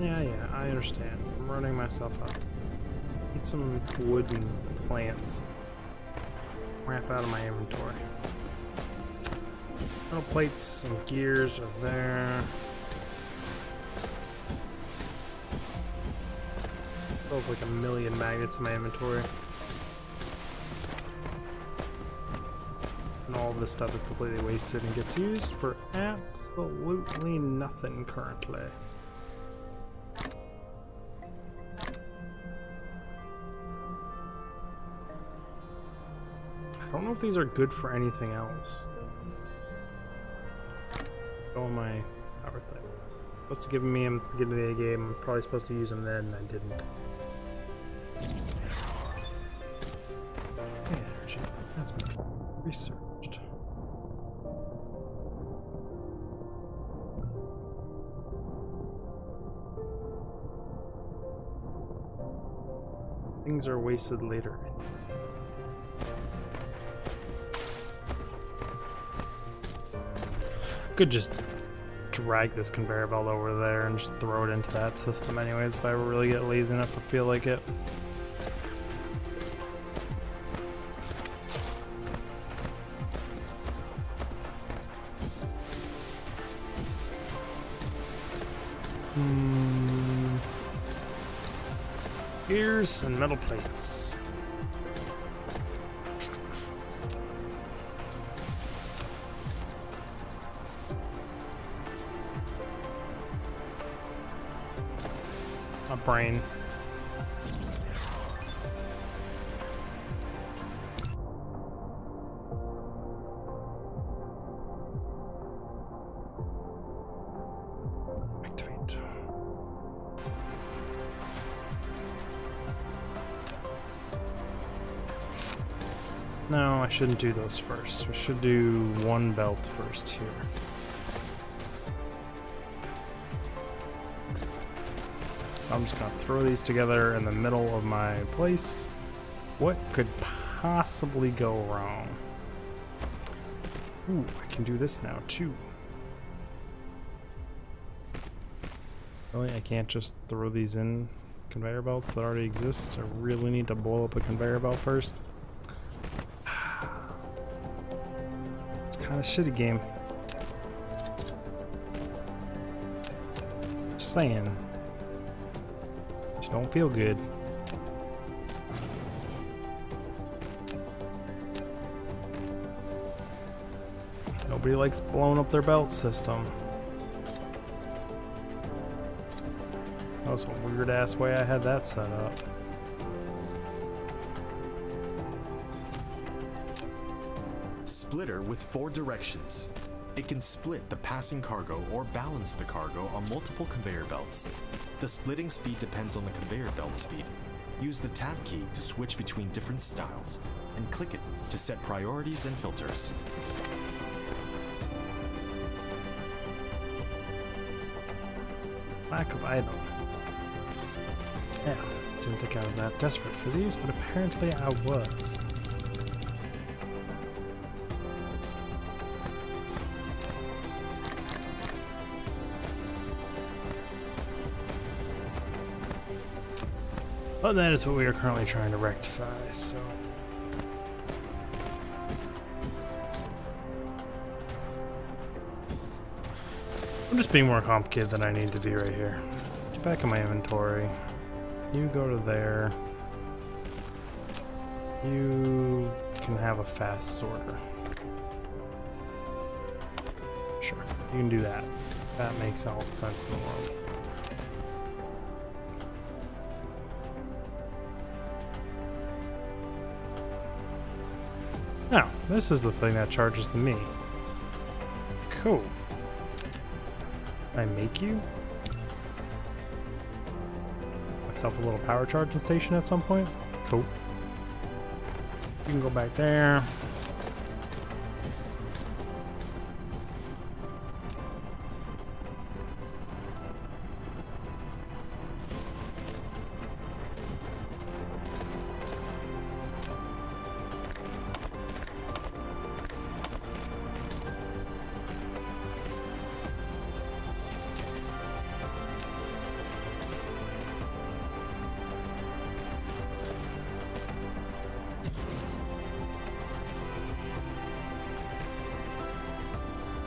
Yeah, I understand. I'm running myself up. Need some wooden plants. Wrap out of my inventory. Metal plates and gears are there. I have like a million magnets in my inventory. And all of this stuff is completely wasted and gets used for absolutely nothing currently. I don't know if these are good for anything else. Go on my power thing. Supposed to give me them at the beginning of the game. I'm probably supposed to use them then, and I didn't. Energy has been researched. Things are wasted later. Could just drag this conveyor belt over there and just throw it into that system anyways if I ever really get lazy enough to feel like it. Gears and metal plates. My brain. Activate. No, I shouldn't do those first. We should do one belt first here. So I'm just gonna throw these together in the middle of my place. What could possibly go wrong? Ooh, I can do this now too. Really? I can't just throw these in conveyor belts that already exist? I really need to blow up a conveyor belt first? It's kind of shitty game. Just saying. Just don't feel good. Nobody likes blowing up their belt system. That was a weird ass way I had that set up. splitter with 4 directions. It can split the passing cargo or balance the cargo on multiple conveyor belts. The splitting speed depends on the conveyor belt speed. Use the tab key to switch between different styles, and click it to set priorities and filters. Lack of item. Yeah, didn't think I was that desperate for these, but apparently I was. But that is what we are currently trying to rectify, so... I'm just being more complicated than I need to be right here. Get back in my inventory. You go to there. You can have a fast sorter. Sure, you can do that. That makes all the sense in the world. Now, this is the thing that charges the me. Cool. Can I make you? Myself a little power charging station at some point? Cool. You can go back there.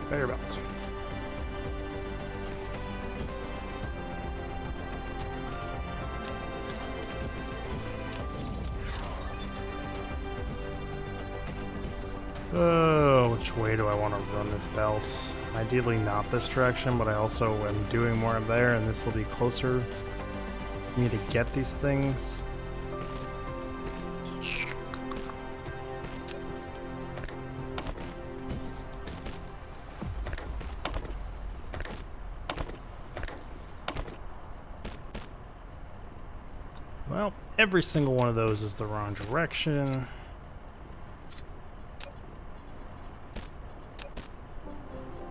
Conveyor belt. Which way do I want to run this belt? Ideally not this direction, but I also am doing more up there, and this will be closer for me to get these things. Well, every single one of those is the wrong direction.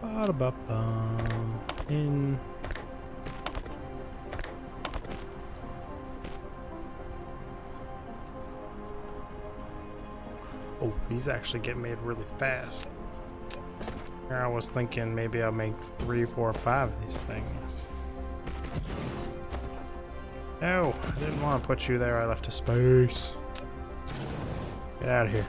Ba-da-ba-bum. In. Oh, these actually get made really fast. Here I was thinking maybe I'll make 3, 4, 5 of these things. No, I didn't want to put you there. I left a space. Get out of here.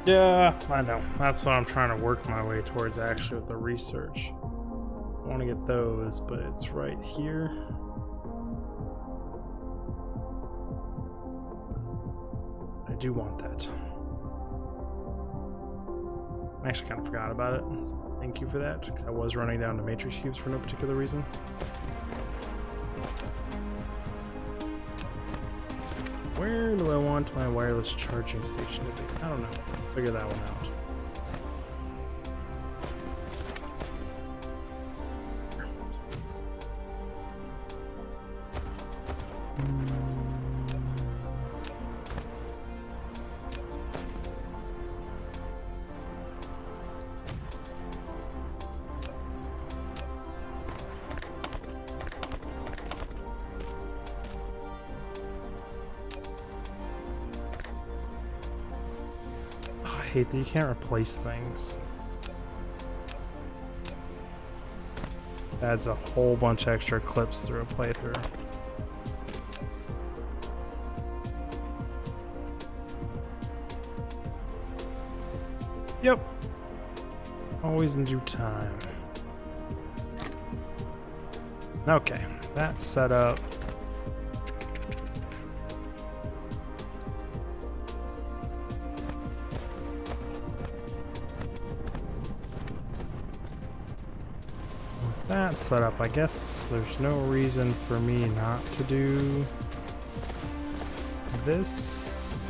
Yeah, I know. That's what I'm trying to work my way towards actually with the research. I want to get those, but it's right here. I do want that. I actually kind of forgot about it. So thank you for that, because I was running down to matrix cubes for no particular reason. Where do I want my wireless charging station to be? I don't know. Figure that one out. I hate that you can't replace things. Adds a whole bunch of extra clips through a playthrough. Yep. Always in due time. Okay, that's set up. that set up, I guess there's no reason for me not to do this.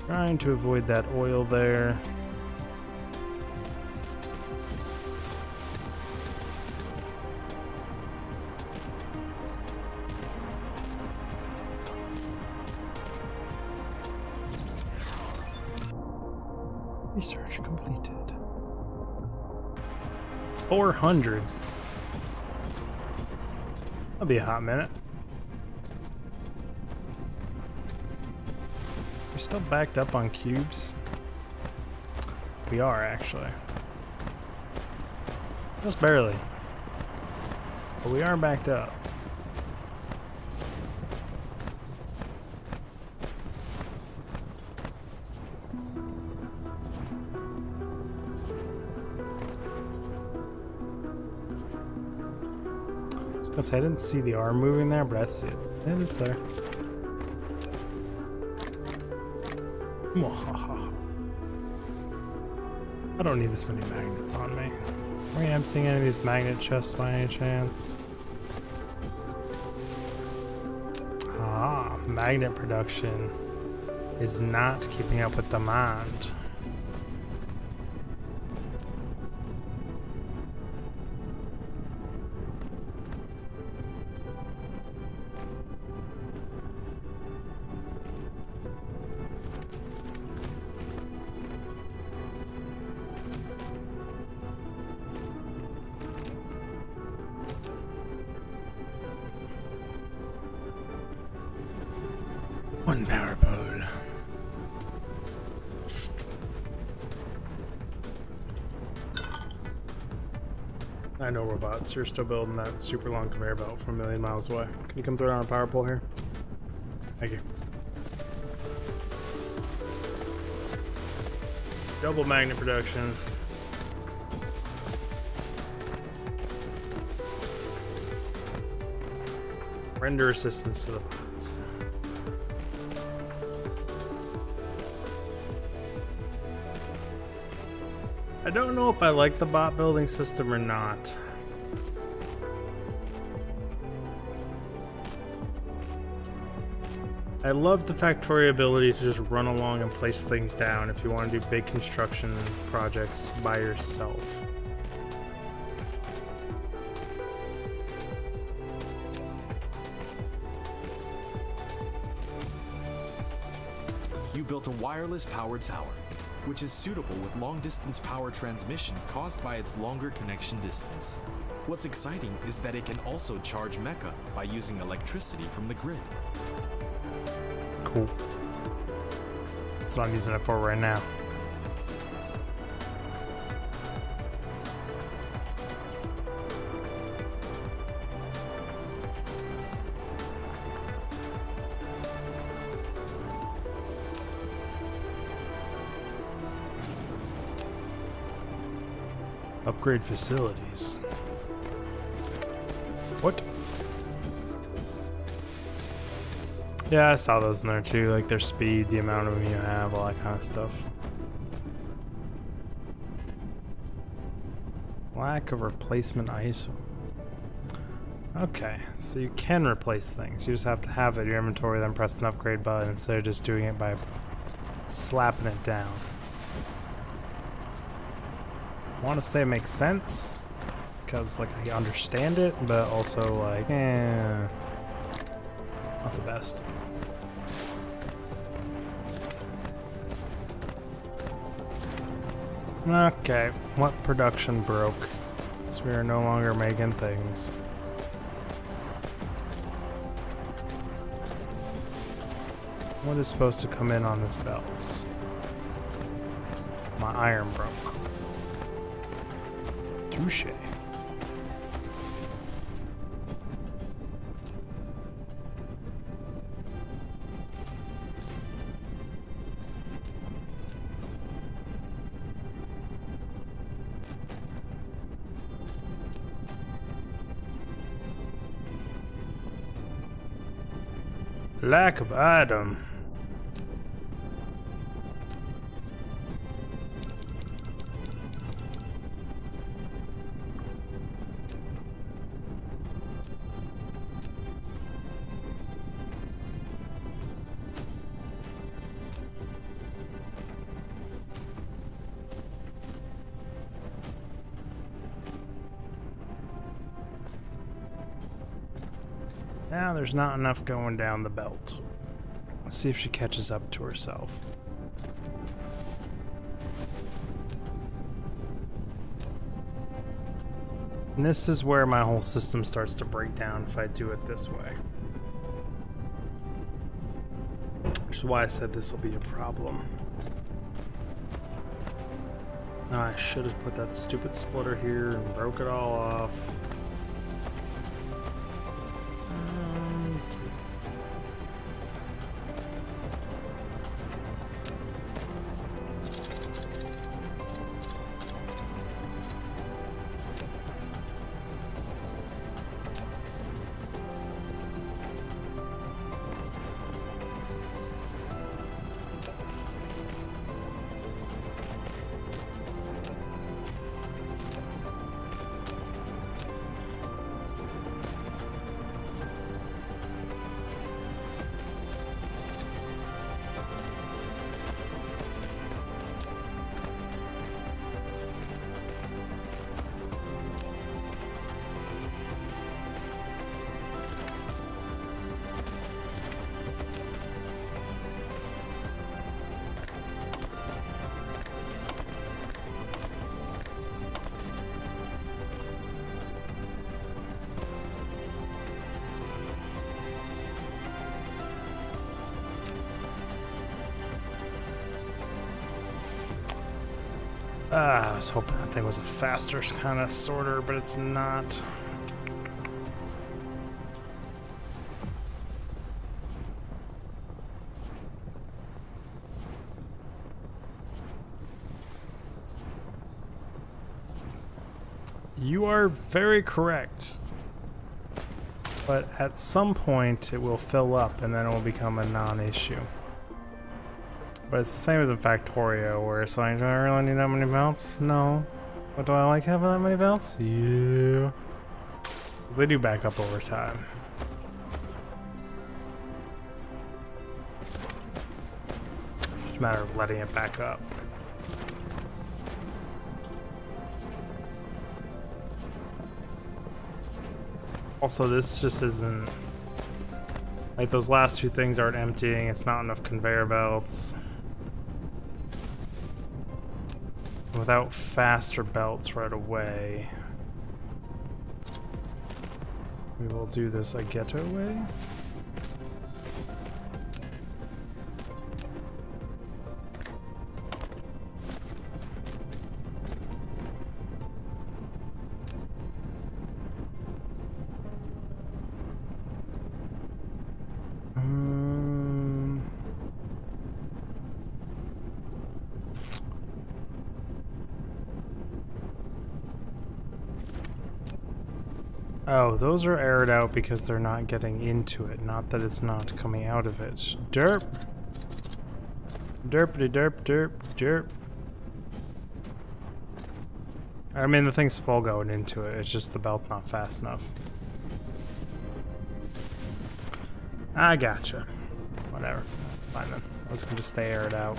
Trying to avoid that oil there. Research completed. 400. That'll be a hot minute. We're still backed up on cubes. We are actually. Just barely. But we are backed up. I didn't see the arm moving there, but I see it. It is there. I don't need this many magnets on me. Are we emptying any of these magnet chests by any chance? Ah, magnet production is not keeping up with demand. One power pole. I know robots, you're still building that super long conveyor belt from a million miles away. Can you come throw it on a power pole here? Thank you. Double magnet production. Render assistance to the bots. I don't know if I like the bot building system or not. I love the Factorio ability to just run along and place things down if you want to do big construction projects by yourself. You built a wireless power tower, which is suitable with long-distance power transmission caused by its longer connection distance. What's exciting is that it can also charge mecha by using electricity from the grid. Cool. That's what I'm using it for right now. Upgrade facilities. What? Yeah, I saw those in there too, like their speed, the amount of them you have, all that kind of stuff. Lack of replacement item. Okay, so you can replace things. You just have to have it in your inventory, then press an upgrade button instead of just doing it by slapping it down. I want to say it makes sense because like I understand it, but also like not the best. Okay, what production broke? So we are no longer making things. What is supposed to come in on this belt? My iron broke. Touche. Lack of item. Now there's not enough going down the belt. Let's see if she catches up to herself. And this is where my whole system starts to break down if I do it this way. Which is why I said this will be a problem. I should have put that stupid splitter here and broke it all off. I was hoping that thing was a faster kind of sorter, but it's not. You are very correct. But at some point it will fill up and then it will become a non-issue. But it's the same as in Factorio, where it's like, do I really need that many belts? No. But do I like having that many belts? Yeah. Because they do back up over time. Just a matter of letting it back up. Also, this just isn't... Like, those last two things aren't emptying, it's not enough conveyor belts. Without faster belts right away, we will do this a ghetto way. Oh, those are aired out because they're not getting into it, not that it's not coming out of it. Derp! Derpity derp derp derp. I mean, the thing's full going into it, it's just the belt's not fast enough. I gotcha. Whatever. Fine then. Let's just stay aired out.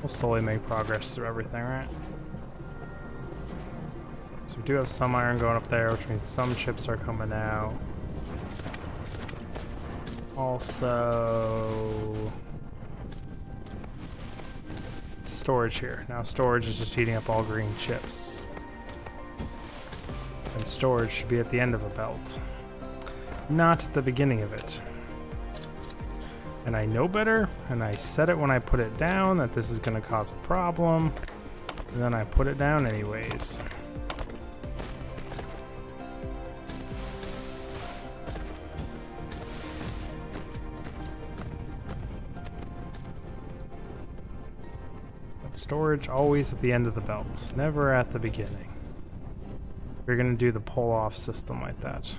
We'll slowly make progress through everything, right? So we do have some iron going up there, which means some chips are coming out. Also... storage here. Now storage is just heating up all green chips. And storage should be at the end of a belt. Not at the beginning of it. And I know better, and I said it when I put it down that this is going to cause a problem. And then I put it down anyways. Storage always at the end of the belt, never at the beginning. You're gonna do the pull-off system like that.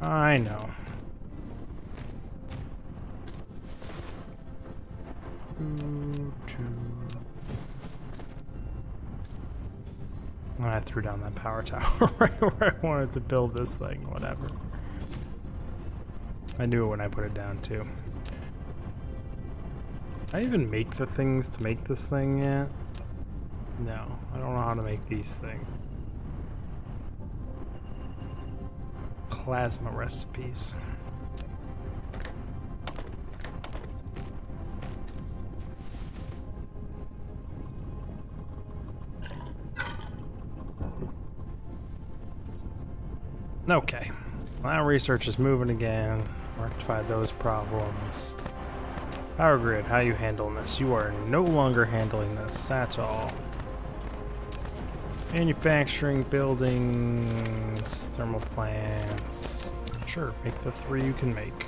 I know. I threw down that power tower right where I wanted to build this thing. Whatever. I knew it when I put it down too. I even make the things to make this thing yet? No, I don't know how to make these things. Plasma recipes. Okay, now research is moving again. Rectify those problems. Power grid, how you handling this? You are no longer handling this, that's all. Manufacturing, buildings, thermal plants. Sure, make the 3 you can make.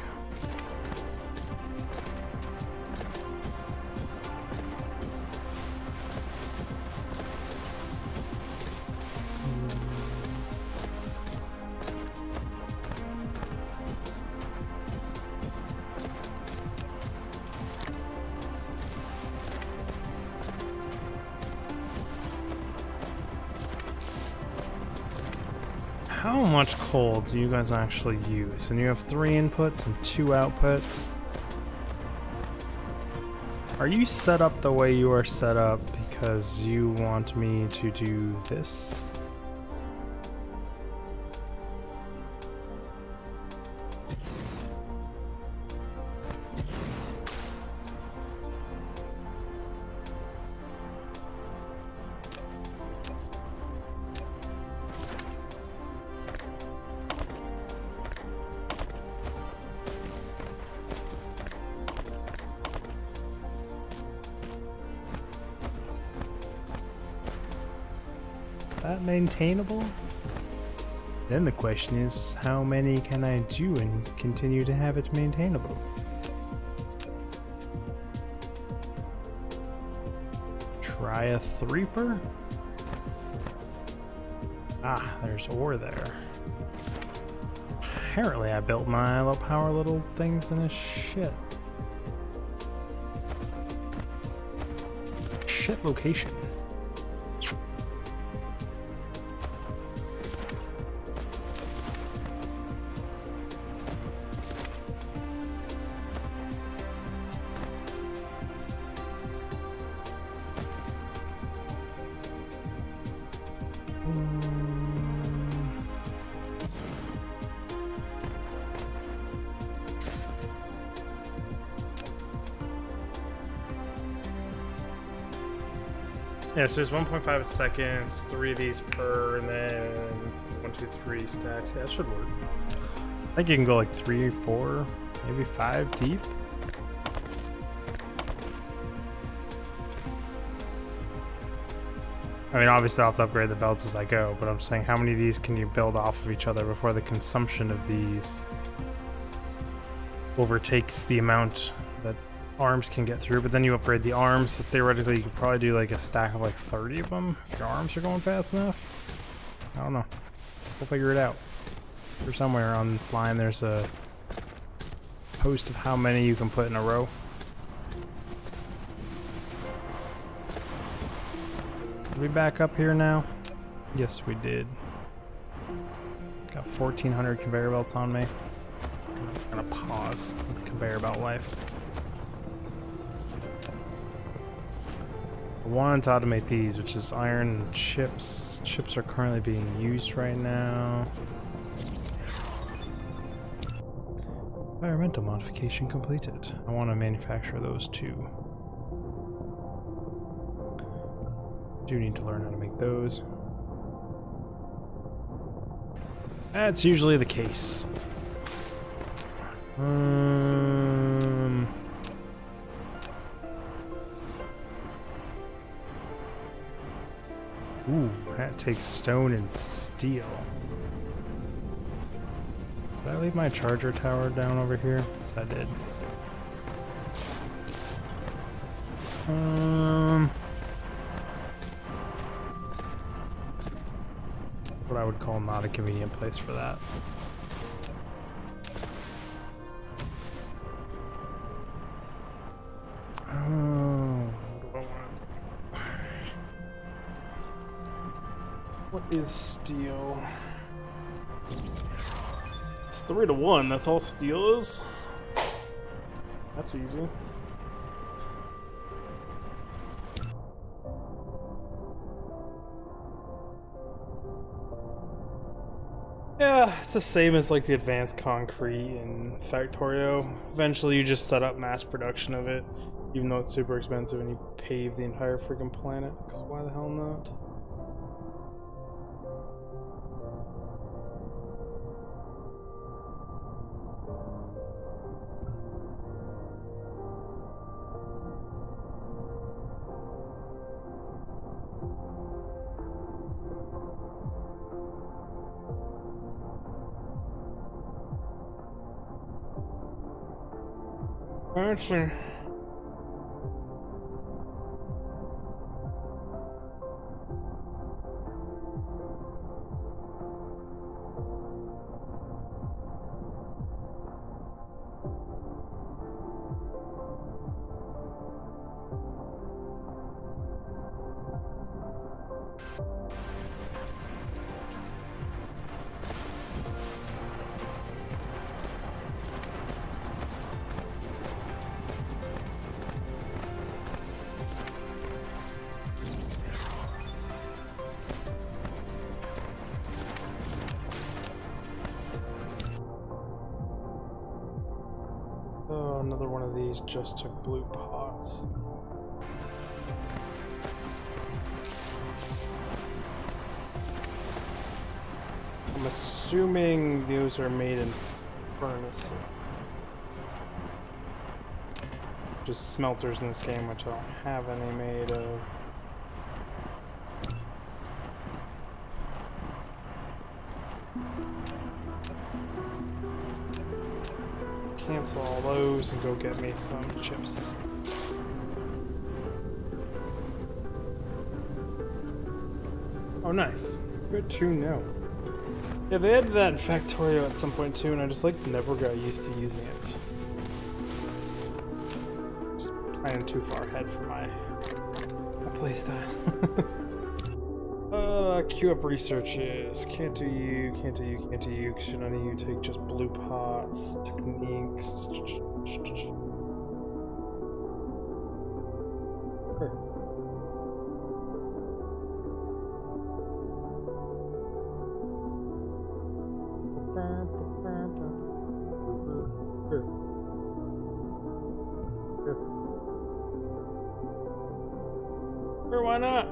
How much coal do you guys actually use? And you have 3 inputs and 2 outputs. Are you set up the way you are set up because you want me to do this? That maintainable? Then the question is, how many can I do and continue to have it maintainable? Try a 3-per? Ah, there's ore there. Apparently I built my low power little things in a shit location. Yeah, so there's 1.5 seconds, 3 of these per, and then 1, 2, 3 stacks. Yeah, it should work. I think you can go like 3, 4, maybe 5 deep. I mean, obviously I'll have to upgrade the belts as I go, but I'm saying how many of these can you build off of each other before the consumption of these overtakes the amount that arms can get through. But then you upgrade the arms, so theoretically you could probably do like a stack of like 30 of them if your arms are going fast enough. I don't know. We'll figure it out. Or somewhere online there's a post of how many you can put in a row. Did we back up here now? Yes, we did. Got 1,400 conveyor belts on me. I'm gonna pause with conveyor belt life. I wanted to automate these, which is iron and chips. Chips are currently being used right now. Environmental modification completed. I want to manufacture those too. Do need to learn how to make those. That's usually the case. Ooh, that takes stone and steel. Did I leave my charger tower down over here? Yes, I did. What I would call not a convenient place for that. What is steel? It's 3-1. That's all steel is. That's easy. Yeah, it's the same as like the advanced concrete in Factorio. Eventually you just set up mass production of it, even though it's super expensive, and you pave the entire freaking planet, because why the hell not? Actually, oh, another one of these just took blue pots. I'm assuming those are made in furnaces. Just smelters in this game, which I don't have any made of. Cancel all those and go get me some chips. Oh, nice. Good to know. Yeah, they added that in Factorio at some point too, and I just like never got used to using it. It's kind of too far ahead for my playstyle. Queue up researches. Can't do you, can't do you, can't do you. Should none of you take just blue pots? Techniques. Sure, why not?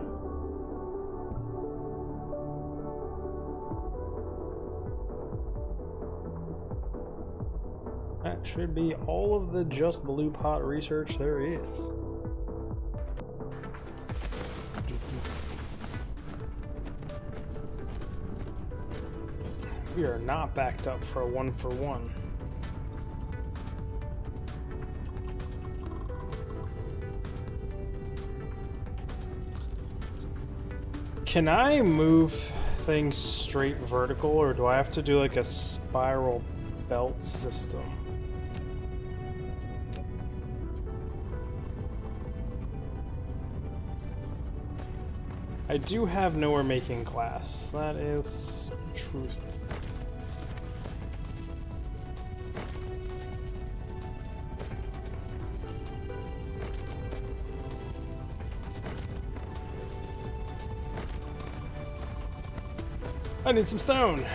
That should be all of the just blue pot research there is. We are not backed up for a 1-for-1. Can I move things straight vertical, or do I have to do like a spiral belt system? I do have nowhere making glass. That is true. I need some stone.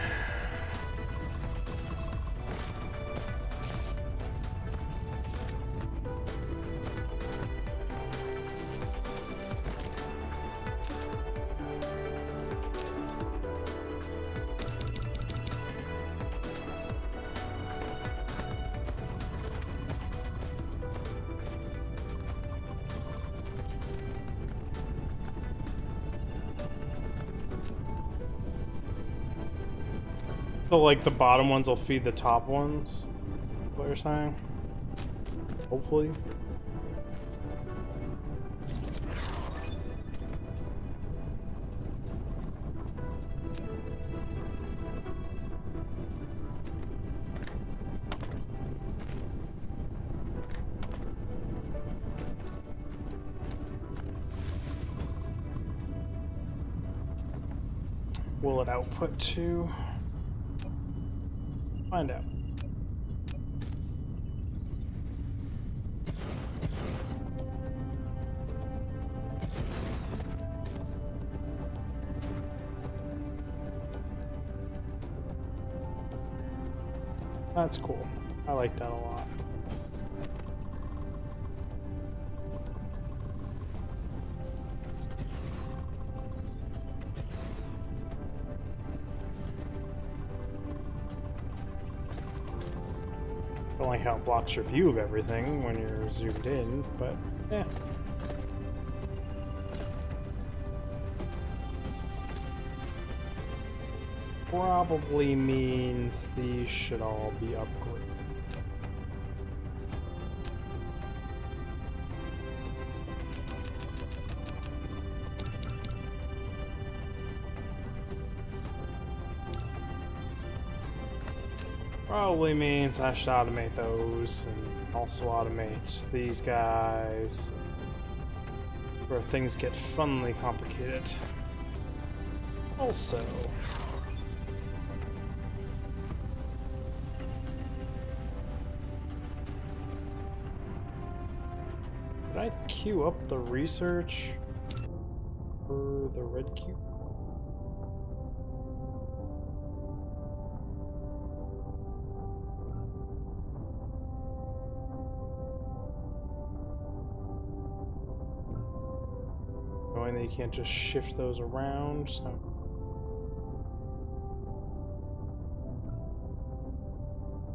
So like the bottom ones will feed the top ones? Is what you're saying? Hopefully. will it output to? Find out. That's cool. I like that a lot. I don't like how it blocks your view of everything when you're zoomed in, but yeah. Probably means these should all be upgraded. Probably means I should automate those and also automate these guys where things get funly complicated. Also, did I queue up the research for the red cube? Knowing that you can't just shift those around, so.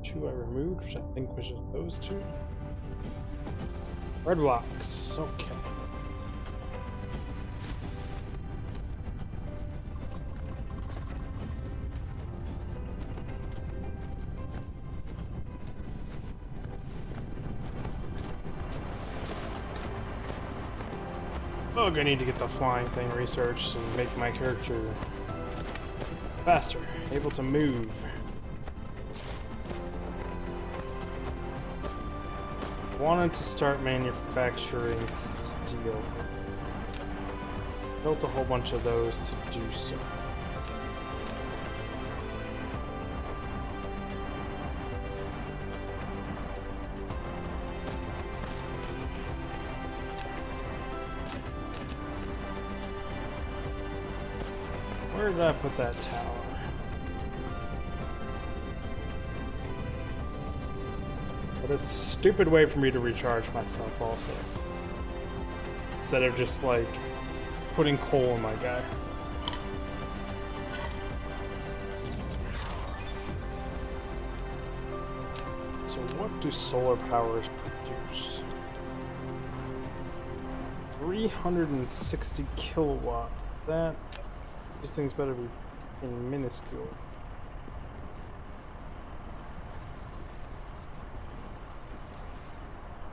Two I removed, which I think was just those two. Red blocks, okay. Ugh, I need to get the flying thing researched and make my character faster, able to move. Wanted to start manufacturing steel. Built a whole bunch of those to do so. Where did I put that tower? What a stupid way for me to recharge myself also. Instead of just like putting coal in my guy. So what do solar powers produce? 360 kilowatts. That, these things better be minuscule.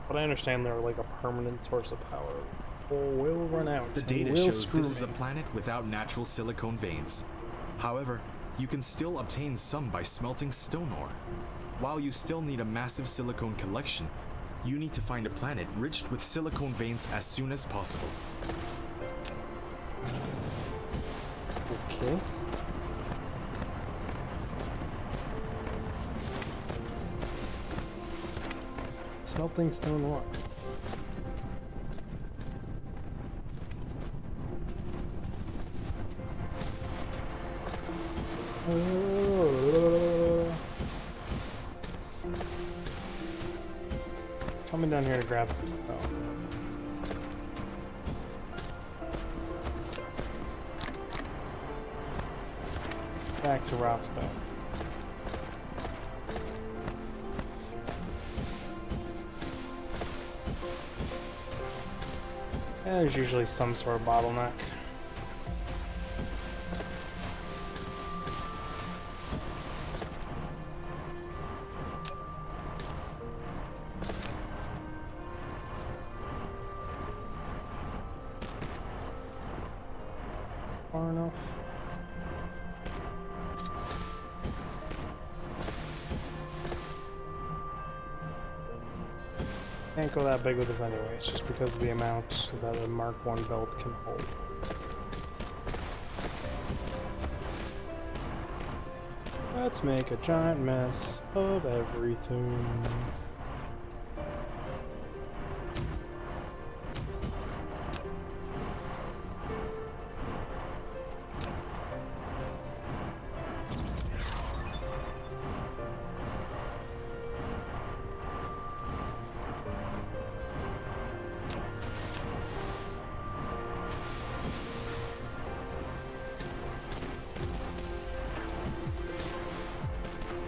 But I understand they're like a permanent source of power. Will run out. The data shows this is a planet without natural silicone veins. However, you can still obtain some by smelting stone ore. While you still need a massive silicone collection, you need to find a planet rich with silicone veins as soon as possible. Okay. Smelting stone ore. Coming down here to grab some stuff. Back to raw stuff. There's usually some sort of bottleneck. Far enough. Can't go that big with this anyways, just because of the amount that a Mark 1 belt can hold. Let's make a giant mess of everything.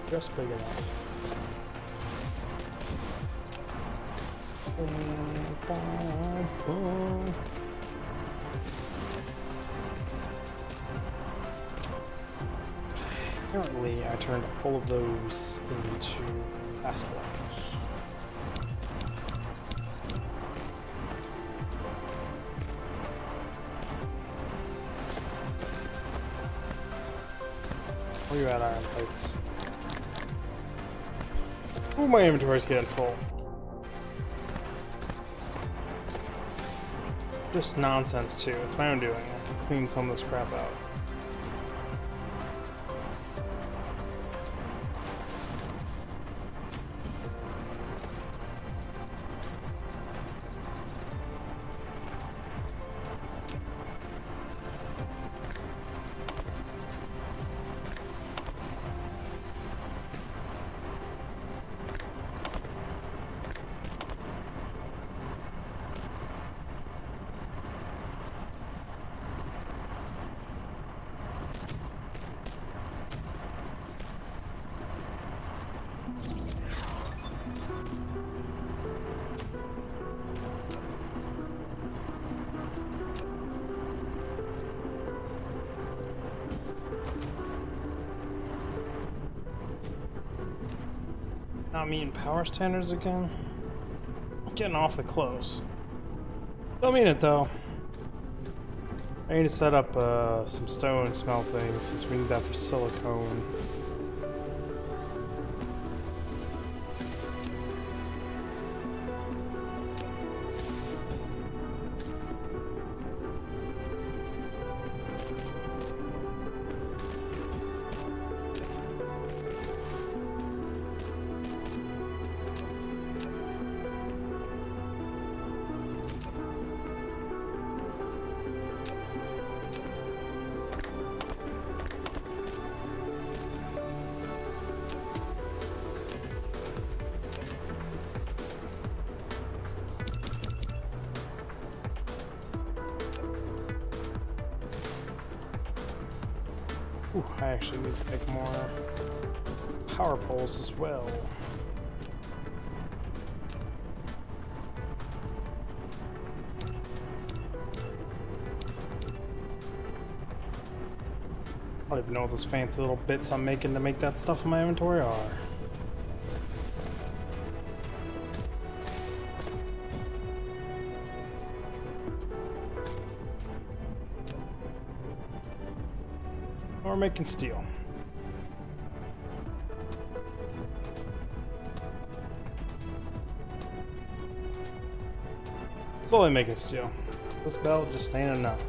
Just big enough. Apparently, I turned all of those into fast ones. Where you at, iron plates? Ooh, my inventory's getting full. Just nonsense too. It's my own doing. I can clean some of this crap out. Not meeting power standards again? Getting awfully close. Don't mean it though. I need to set up some stone smelting since we need that for silicone. Ooh, I actually need to make more power poles as well. I don't even know what those fancy little bits I'm making to make that stuff in my inventory are. We're making steel. Slowly making steel. This belt just ain't enough.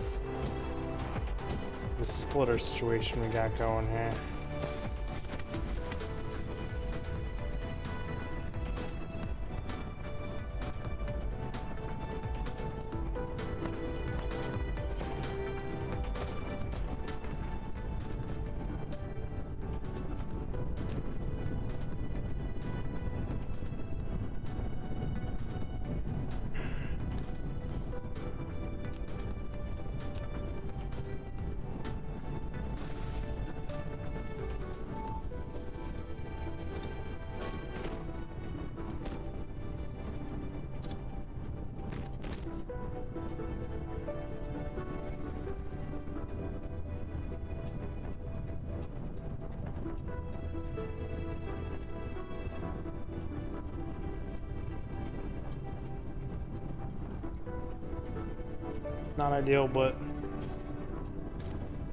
It's the splitter situation we got going here. Not ideal, but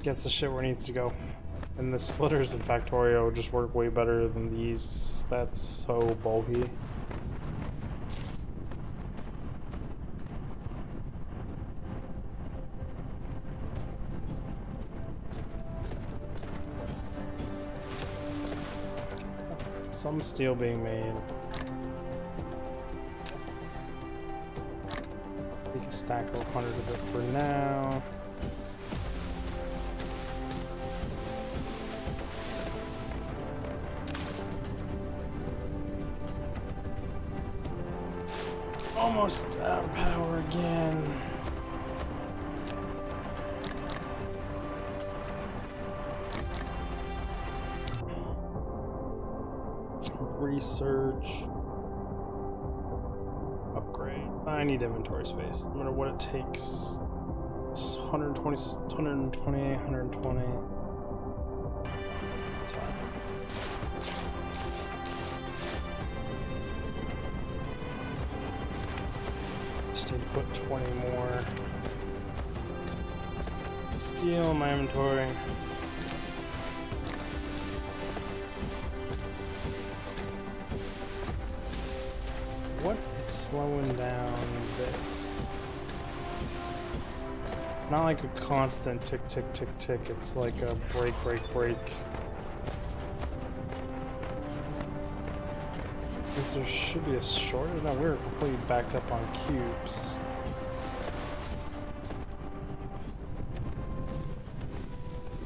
gets the shit where it needs to go. And the splitters in Factorio just work way better than these. That's so bulky. some steel being made. Take a stack of 100 of it for now. Almost out of power again. Research. Upgrade. I need inventory space. No matter what it takes. It's 120, 120, 120. It's fine. Just need to put 20 more steel in my inventory. What is slowing down this? Not like a constant tick, tick, tick, tick. It's like a break, break, break. Because there should be a shortage. No, we're completely backed up on cubes.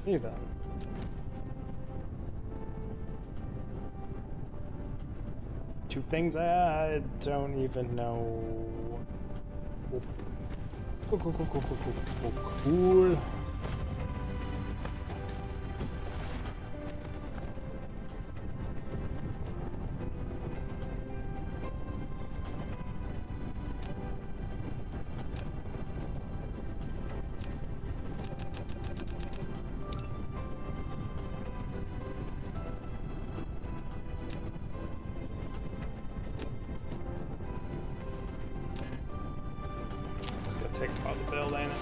Hey then. Two things I don't even know. Cool. Take part of the build, ain't it?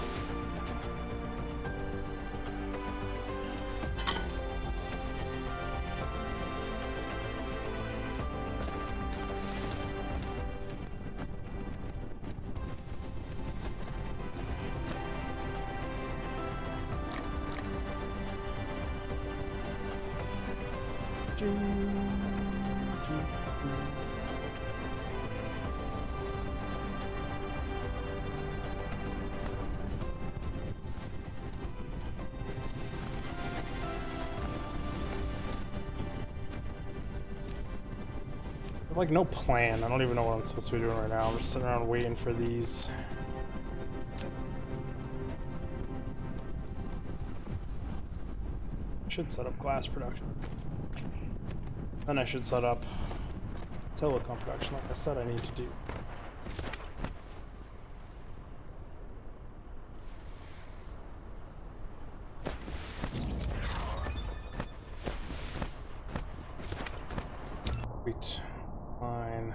Like no plan. I don't even know what I'm supposed to be doing right now. I'm just sitting around waiting for these. Should set up glass production. Then I should set up silicone production like I said I need to do. Sweet. Fine.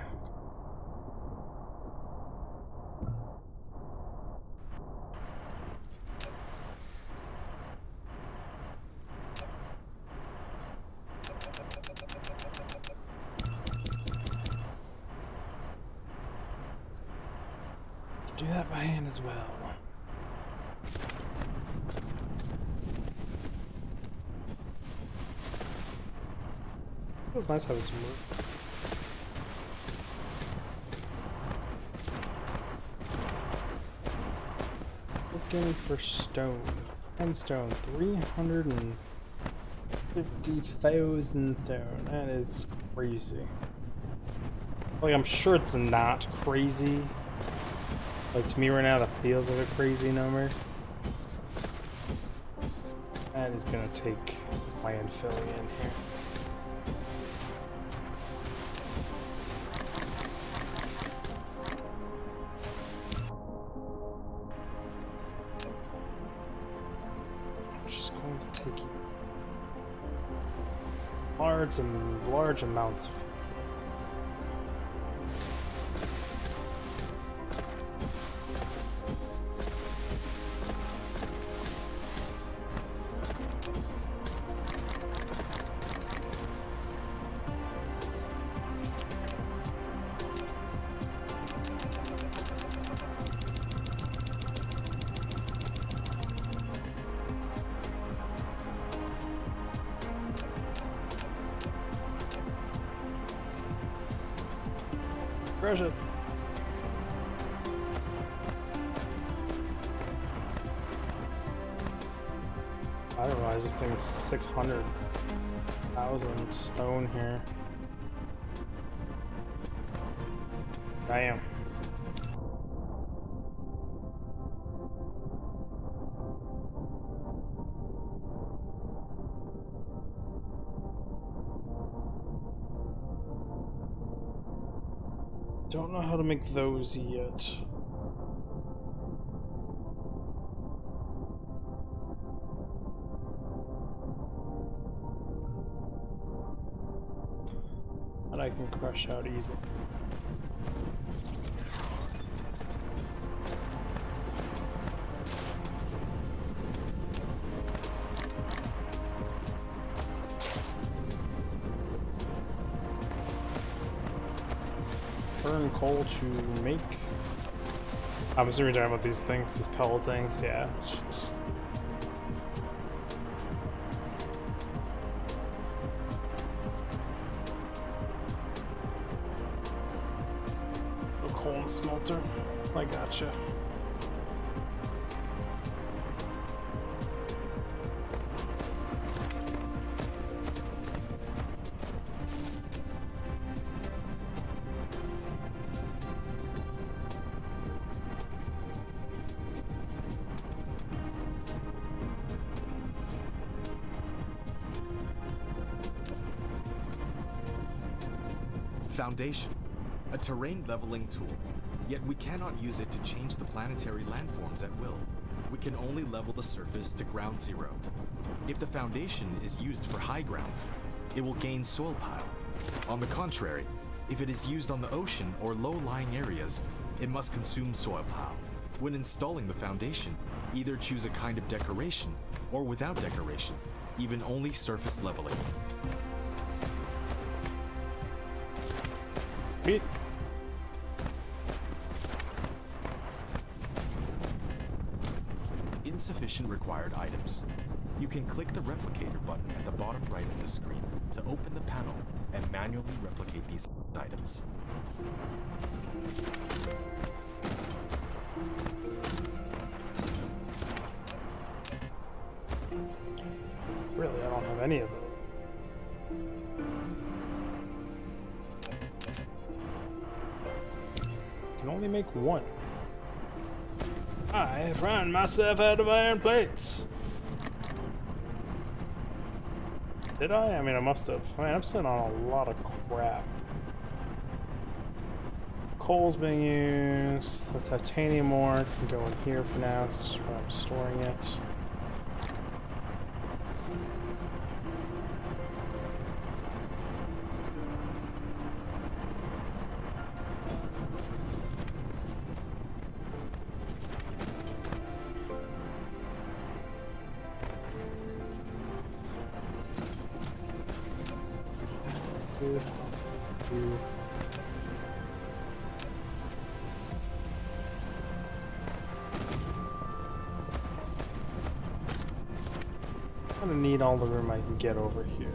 Do that by hand as well. Feels nice having some work. Looking for stone. 10 stone. 350,000 stone. That is crazy. Like, I'm sure it's not crazy. Like, to me right now, that feels like a crazy number. That is gonna take some land filling in here. Just going to take large amounts of Crush it. I didn't realize this thing's 600,000 stone here. Damn. Don't know how to make those yet. And I can crush out easily. Burn coal to make. I'm assuming you're talking about these things, these pellet things, yeah. It's just... coal and smelter. I gotcha. Foundation, a terrain leveling tool, yet we cannot use it to change the planetary landforms at will. We can only level the surface to ground zero. If the foundation is used for high grounds, it will gain soil pile. On the contrary, if it is used on the ocean or low-lying areas, it must consume soil pile. When installing the foundation, either choose a kind of decoration or without decoration, even only surface leveling. Sweet. Insufficient required items. You can click the replicator button at the bottom right of the screen to open the panel and manually replicate these items. Really, I don't have any of those. Can only make one. I found myself out of iron plates. Did I? I mean, I must have. I mean, I'm sitting on a lot of crap. Coal's being used. The titanium ore can go in here for now. It's where I'm storing it. I'm gonna need all the room I can get over here.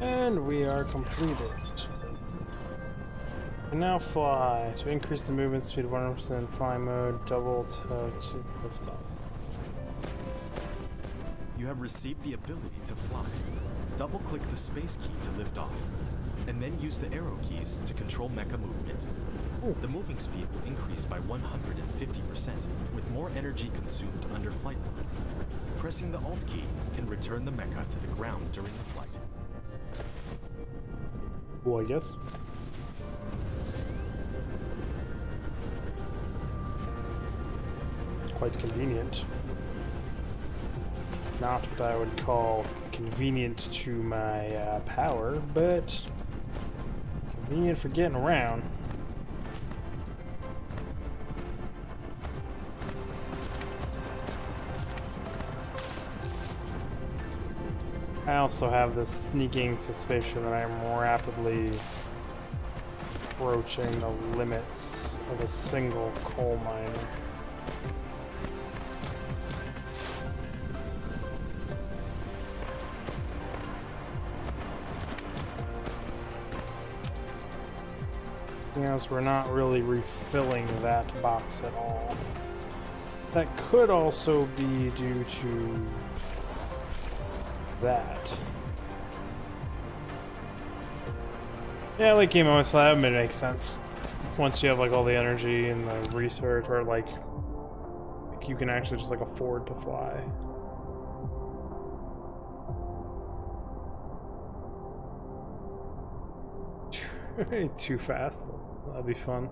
And we are completed. And now fly. To increase the movement speed of 100% flying mode, double to lift off. You have received the ability to fly. Double-click the space key to lift off, and then use the arrow keys to control mecha movement. Ooh. The moving speed will increase by 150%, with more energy consumed under flight mode. Pressing the Alt key can return the mecha to the ground during the flight. Well, I guess. Quite convenient. Not what I would call convenient to my power, but convenient for getting around. I also have this sneaking suspicion that I'm rapidly approaching the limits of a single coal miner. Yes, we're not really refilling that box at all. That could also be due to that. Yeah, like game moments for that, it makes sense. Once you have like all the energy and the research, or like you can actually just like afford to fly. Too fast. That'd be fun.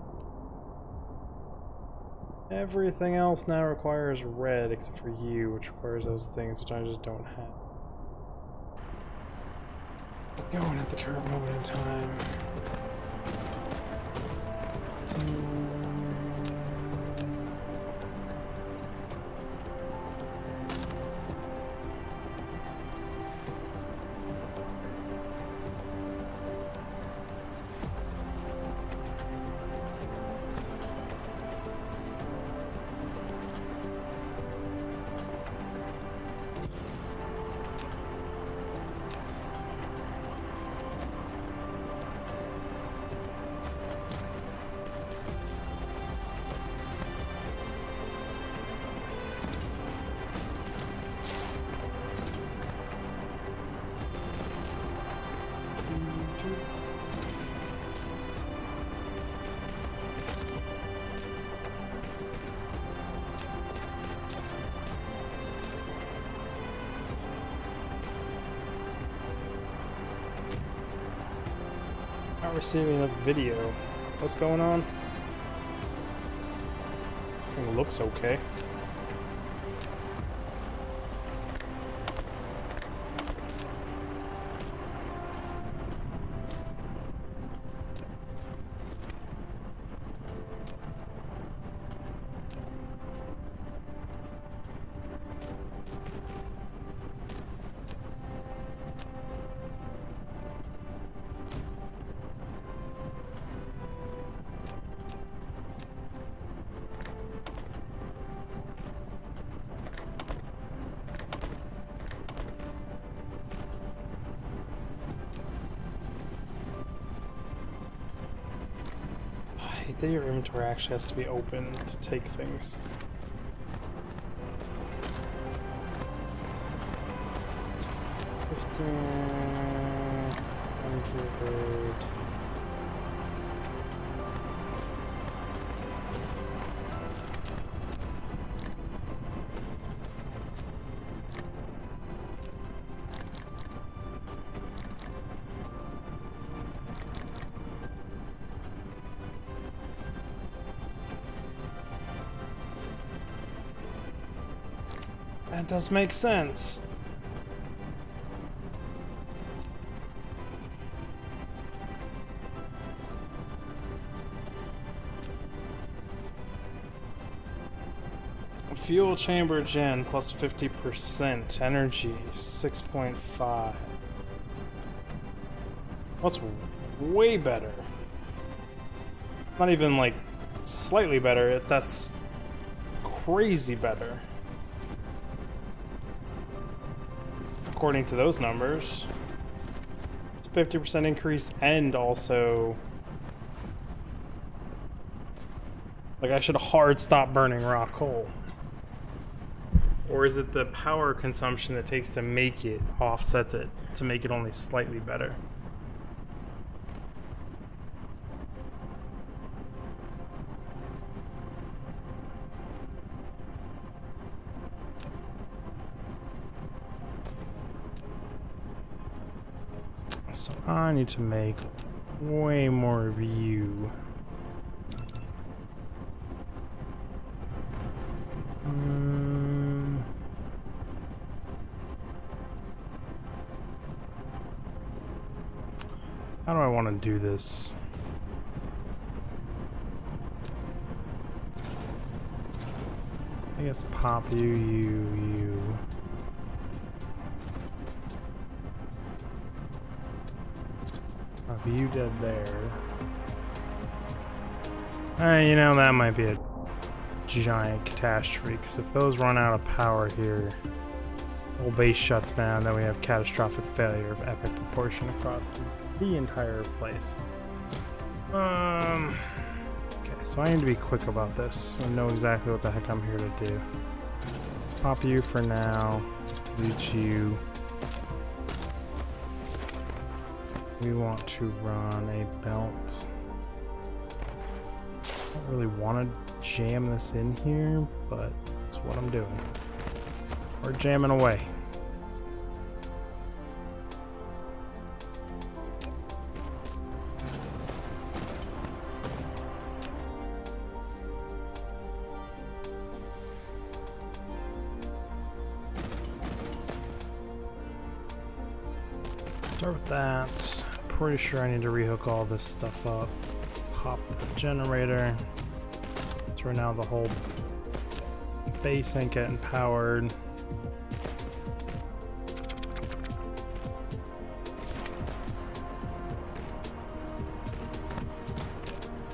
Everything else now requires red except for you, which requires those things which I just don't have. Going at the current moment in time. Not receiving enough video. What's going on? It looks okay. I hate that your inventory actually has to be open to take things. That does make sense. Fuel chamber gen plus 50%. Energy 6.5. What's way better? Not even like slightly better, that's crazy better. According to those numbers, it's 50% increase, and also, like, I should hard stop burning raw coal. Or is it the power consumption it takes to make it offsets it to make it only slightly better? So I need to make way more of you. How do I want to do this? I guess pop you. Pop you dead there. You know, that might be a giant catastrophe, because if those run out of power here, whole base shuts down, then we have catastrophic failure of epic proportion across the entire place. Okay, so I need to be quick about this and know exactly what the heck I'm here to do. Pop you for now, reach you. We want to run a belt. I don't really want to jam this in here, but that's what I'm doing. We're jamming away. Start with that. Pretty sure I need to rehook all this stuff up. Pop the generator. So right now the whole base ain't getting powered.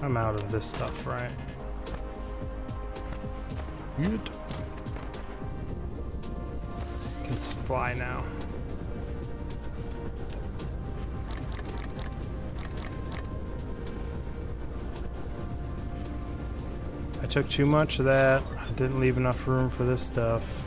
I'm out of this stuff, right? Good. Can fly now. I took too much of that. I didn't leave enough room for this stuff.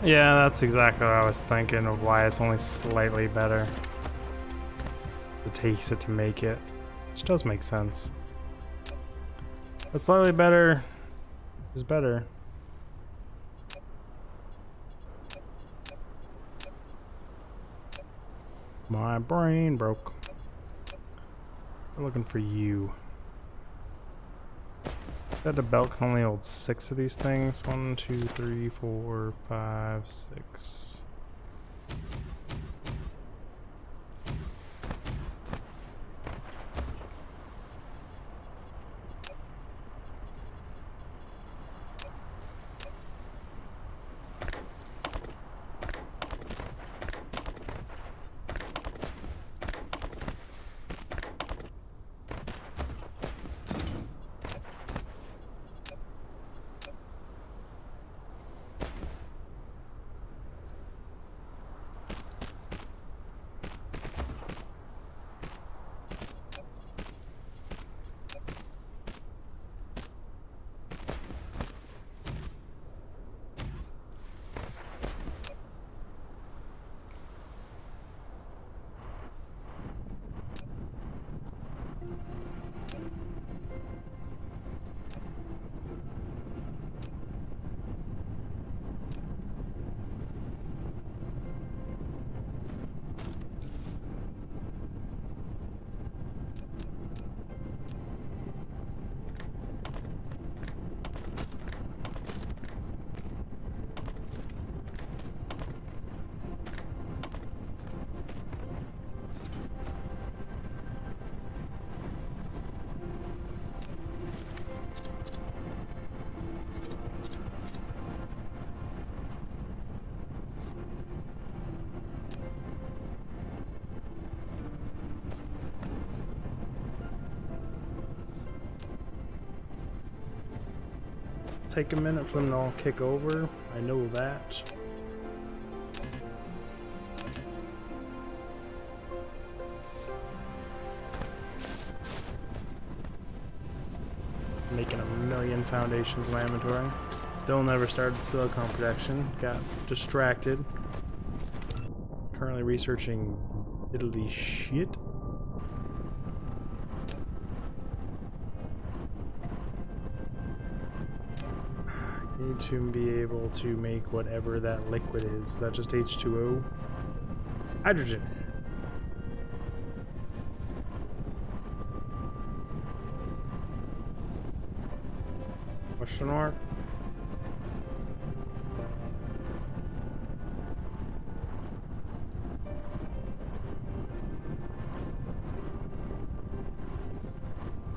Yeah, that's exactly what I was thinking of why it's only slightly better. It takes it to make it, which does make sense. But slightly better is better. My brain broke. We're looking for you. The belt can only hold 6 of these things. 1, 2, 3, 4, 5, 6. Take a minute for them to all kick over. I know that. Making a million foundations in my inventory. Still never started silicone production. Got distracted. Currently researching Italy shit. Need to be able to make whatever that liquid is. Is that just H2O? Hydrogen. Question mark.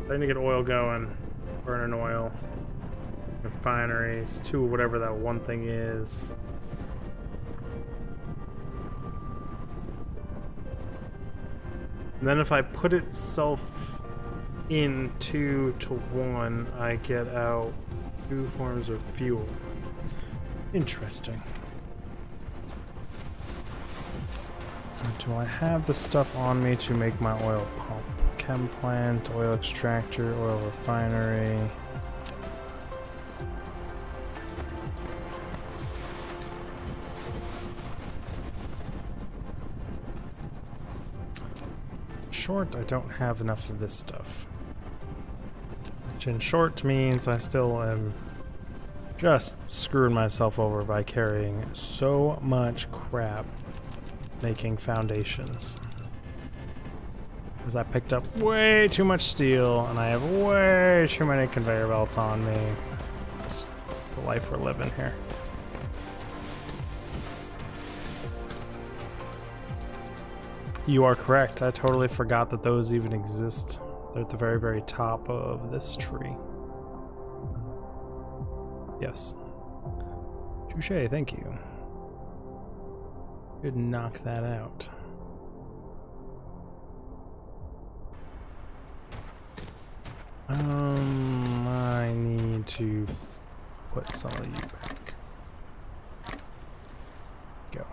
I need to get oil going. Burning oil. Refineries. To whatever that one thing is. And then if I put itself in 2 to 1, I get out 2 forms of fuel. Interesting. So do I have the stuff on me to make my oil pump? Chem plant, oil extractor, oil refinery. Short, I don't have enough of this stuff. Which in short means I still am just screwing myself over by carrying so much crap making foundations. Because I picked up way too much steel and I have way too many conveyor belts on me. It's the life we're living here. You are correct. I totally forgot that those even exist. They're at the very, very top of this tree. Yes. Touché, thank you. Could knock that out. I need to put some of you back. Go.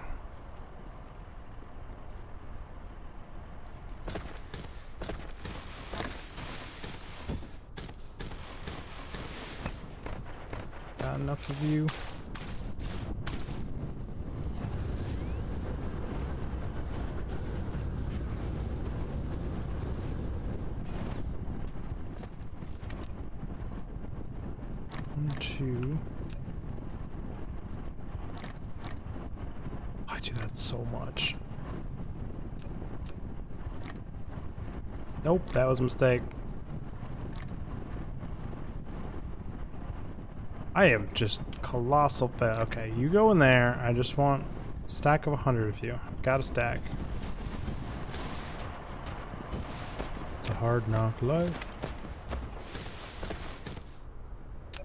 Got enough of you. Two. I do that so much. Nope, that was a mistake. I am just colossal fat. Okay, you go in there. I just want a stack of 100 of you. Got a stack. It's a hard knock life.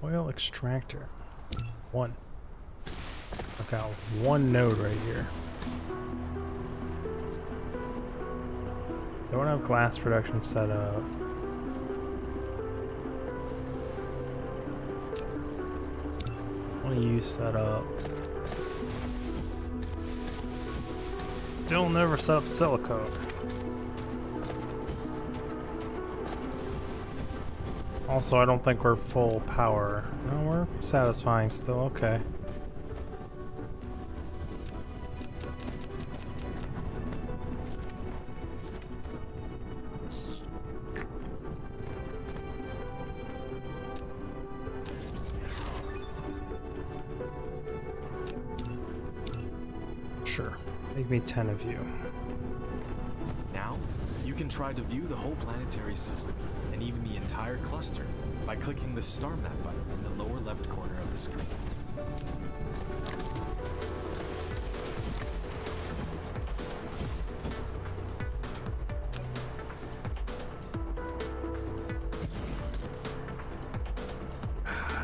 Oil extractor. 1. I've got 1 node right here. Don't have glass production set up. Want to use set up. Still never set up silicone. Also, I don't think we're full power. No, we're satisfying still, okay. Sure, make me 10 of you. Now, you can try to view the whole planetary system, and even the entire cluster, by clicking the star map button in the lower left corner of the screen.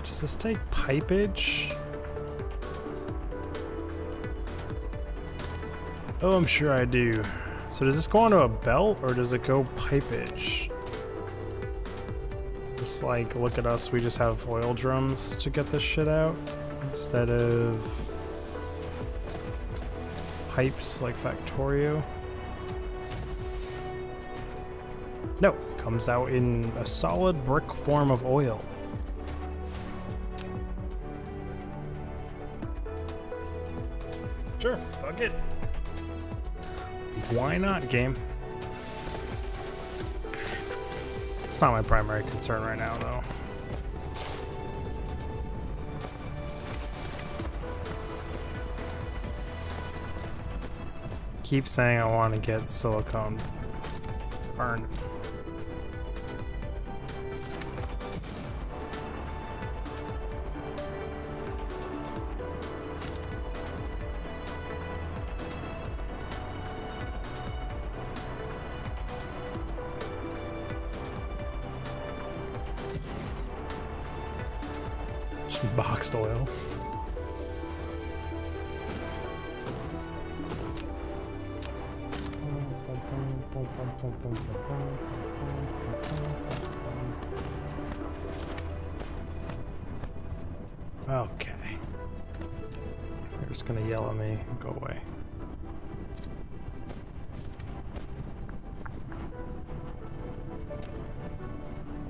Does this take pipage? Oh, I'm sure I do. So does this go onto a belt or does it go pipage? Just like, look at us, we just have oil drums to get this shit out instead of pipes like Factorio. No, comes out in a solid brick form of oil. Sure, fuck it. Why not, game? It's not my primary concern right now, though. Keep saying I want to get silicone burned. Just boxed oil. Okay. They're just gonna yell at me and go away.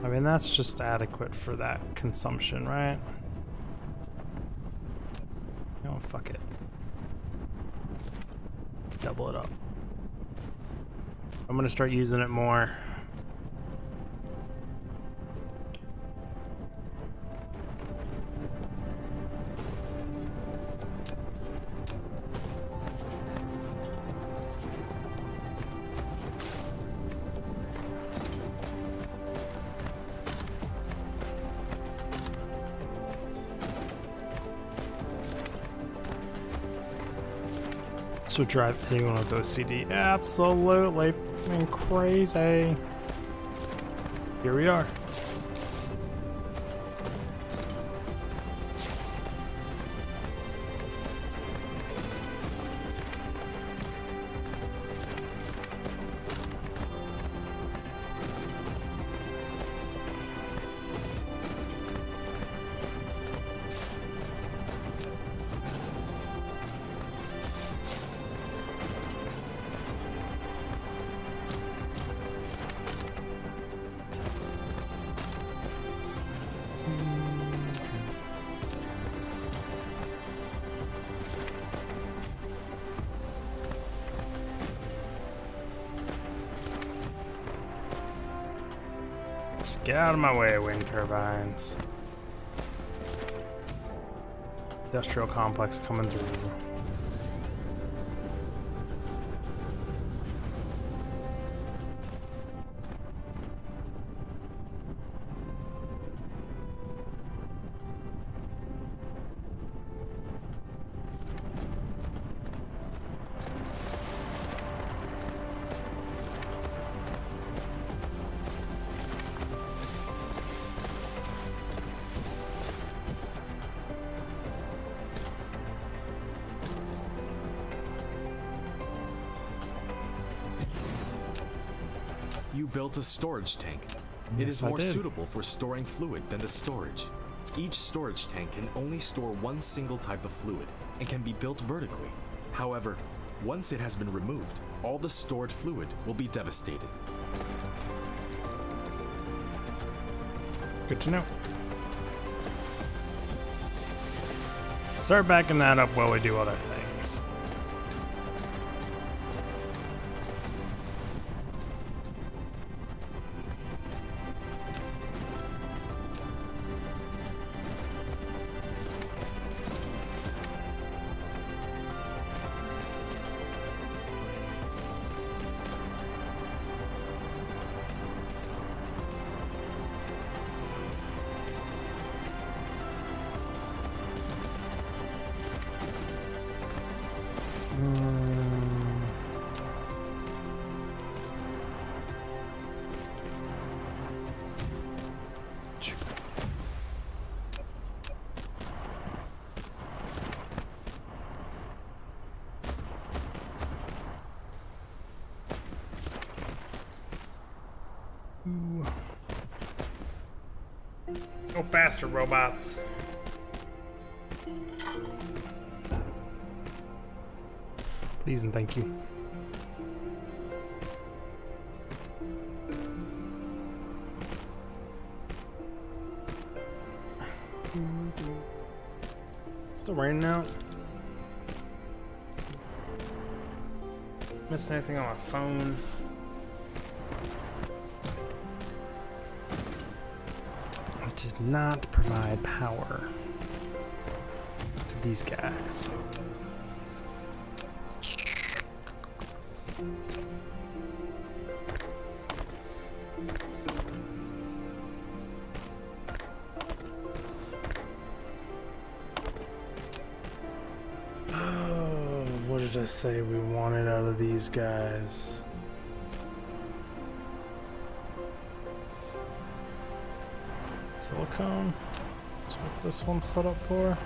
I mean, that's just adequate for that consumption, right? Oh, fuck it. Double it up. I'm gonna start using it more. This would drive anyone with OCD absolutely crazy. Here we are. Get out of my way, wind turbines. Industrial complex coming through. You built a storage tank. It Yes, is I more did. suitable for storing fluid than the storage. Each storage tank can only store one single type of fluid and can be built vertically. However, once it has been removed, all the stored fluid will be devastated. Good to know. Start backing that up while we do other things. Go faster, robots. Please and thank you. Still raining out. Missing anything on my phone? Did not provide power to these guys. Oh, what did I say we wanted out of these guys? Silicone. So what this one's set up for.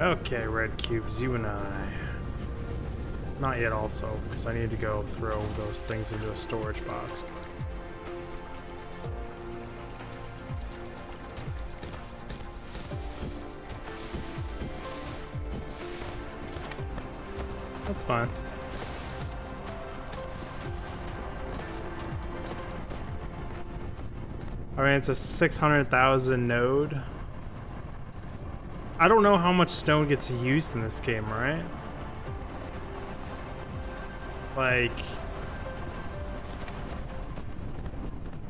Okay, red cubes, you and I. Not yet also, because I need to go throw those things into a storage box. That's fine. I mean, it's a 600,000 node. I don't know how much stone gets used in this game, right? Like,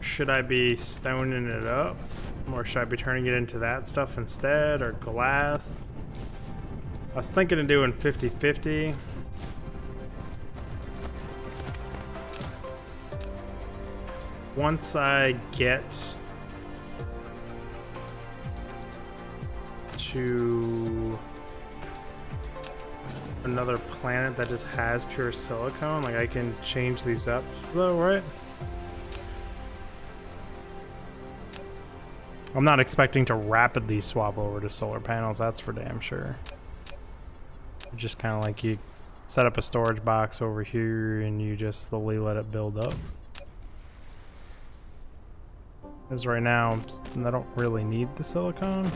should I be stoning it up? Or should I be turning it into that stuff instead? Or glass? I was thinking of doing 50-50. Once I get to another planet that just has pure silicone, like I can change these up though, right? I'm not expecting to rapidly swap over to solar panels, that's for damn sure. Just kind of like you set up a storage box over here and you just slowly let it build up. Because right now I don't really need the silicone.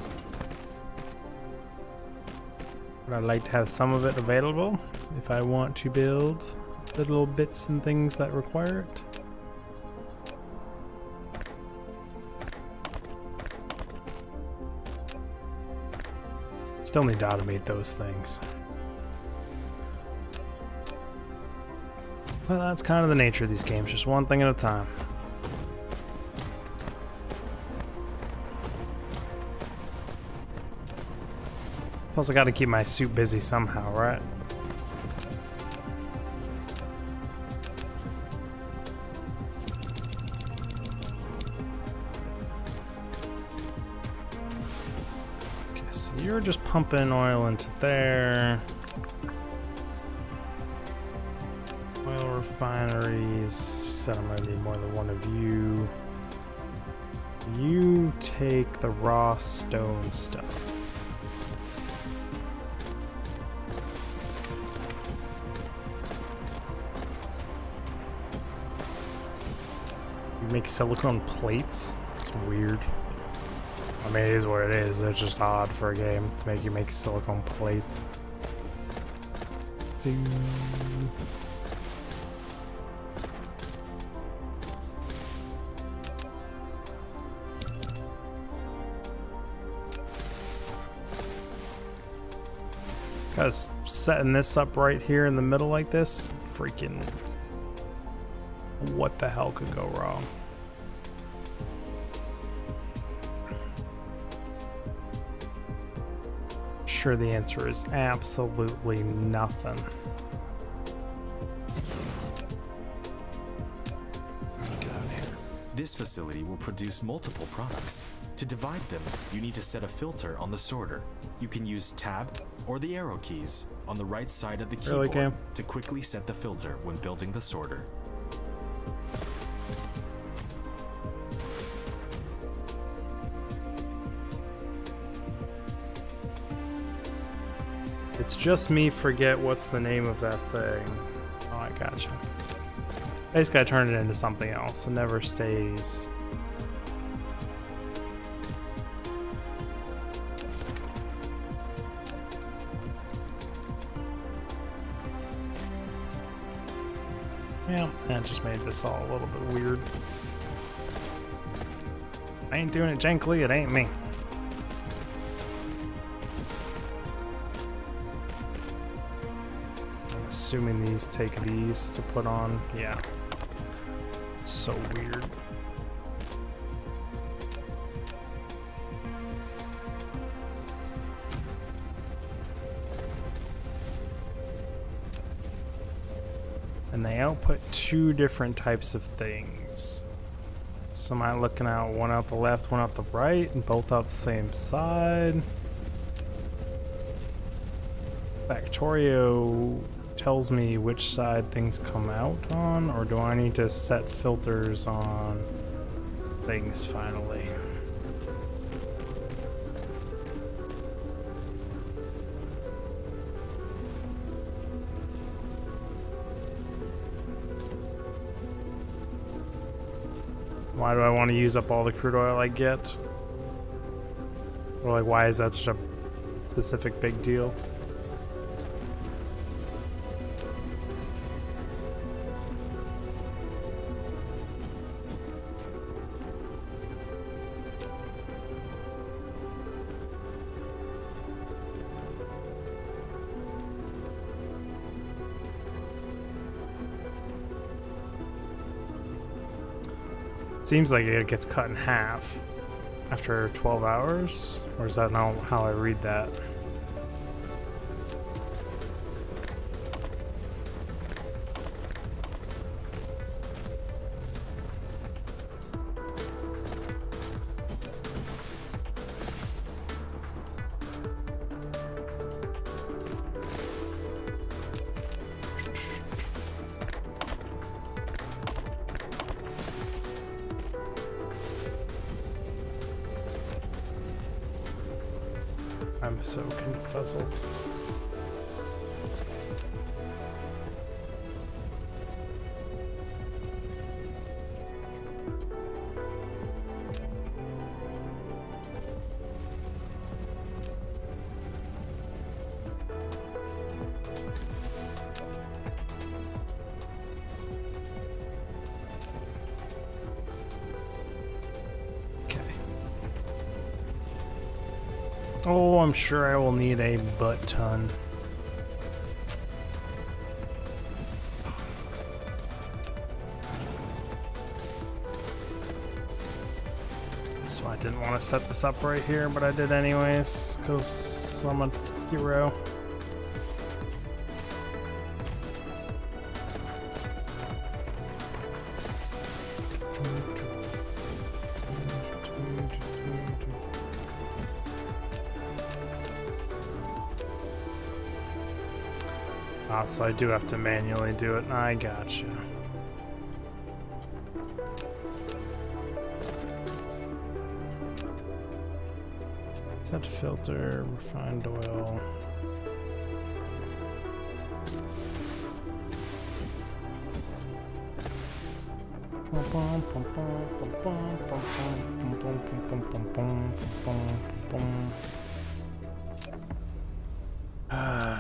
But I'd like to have some of it available if I want to build little bits and things that require it. Still need to automate those things. Well, that's kind of the nature of these games, just one thing at a time. Plus, I gotta keep my suit busy somehow, right? Okay, so you're just pumping oil into there. Oil refineries. Said I'm gonna need more than one of you. You take the raw stone stuff. Make silicone plates? It's weird. I mean, it is what it is. It's just odd for a game to make you make silicone plates. Ding. Guys, setting this up right here in the middle like this, freaking what the hell could go wrong? Sure, the answer is absolutely nothing. Get out of here. This facility will produce multiple products. To divide them, you need to set a filter on the sorter. You can use Tab or the arrow keys on the right side of the keyboard to quickly set the filter when building the sorter. It's just me forget what's the name of that thing. Oh, I gotcha. I just gotta turn it into something else. It never stays. Yeah, that just made this all a little bit weird. I ain't doing it jankily, it ain't me. I'm assuming these take these to put on. Yeah. It's so weird. And they output two different types of things. So am I looking at one out the left, one out the right, and both out the same side? Factorio tells me which side things come out on, or do I need to set filters on things finally? Why do I want to use up all the crude oil I get? Or like, why is that such a specific big deal? Seems like it gets cut in half after 12 hours, or is that not how I read that? I'm so confuzzled. Oh, I'm sure I will need a butt ton. So I didn't want to set this up right here, but I did anyways, because I'm a hero. So I do have to manually do it. I gotcha. Set filter, refined oil.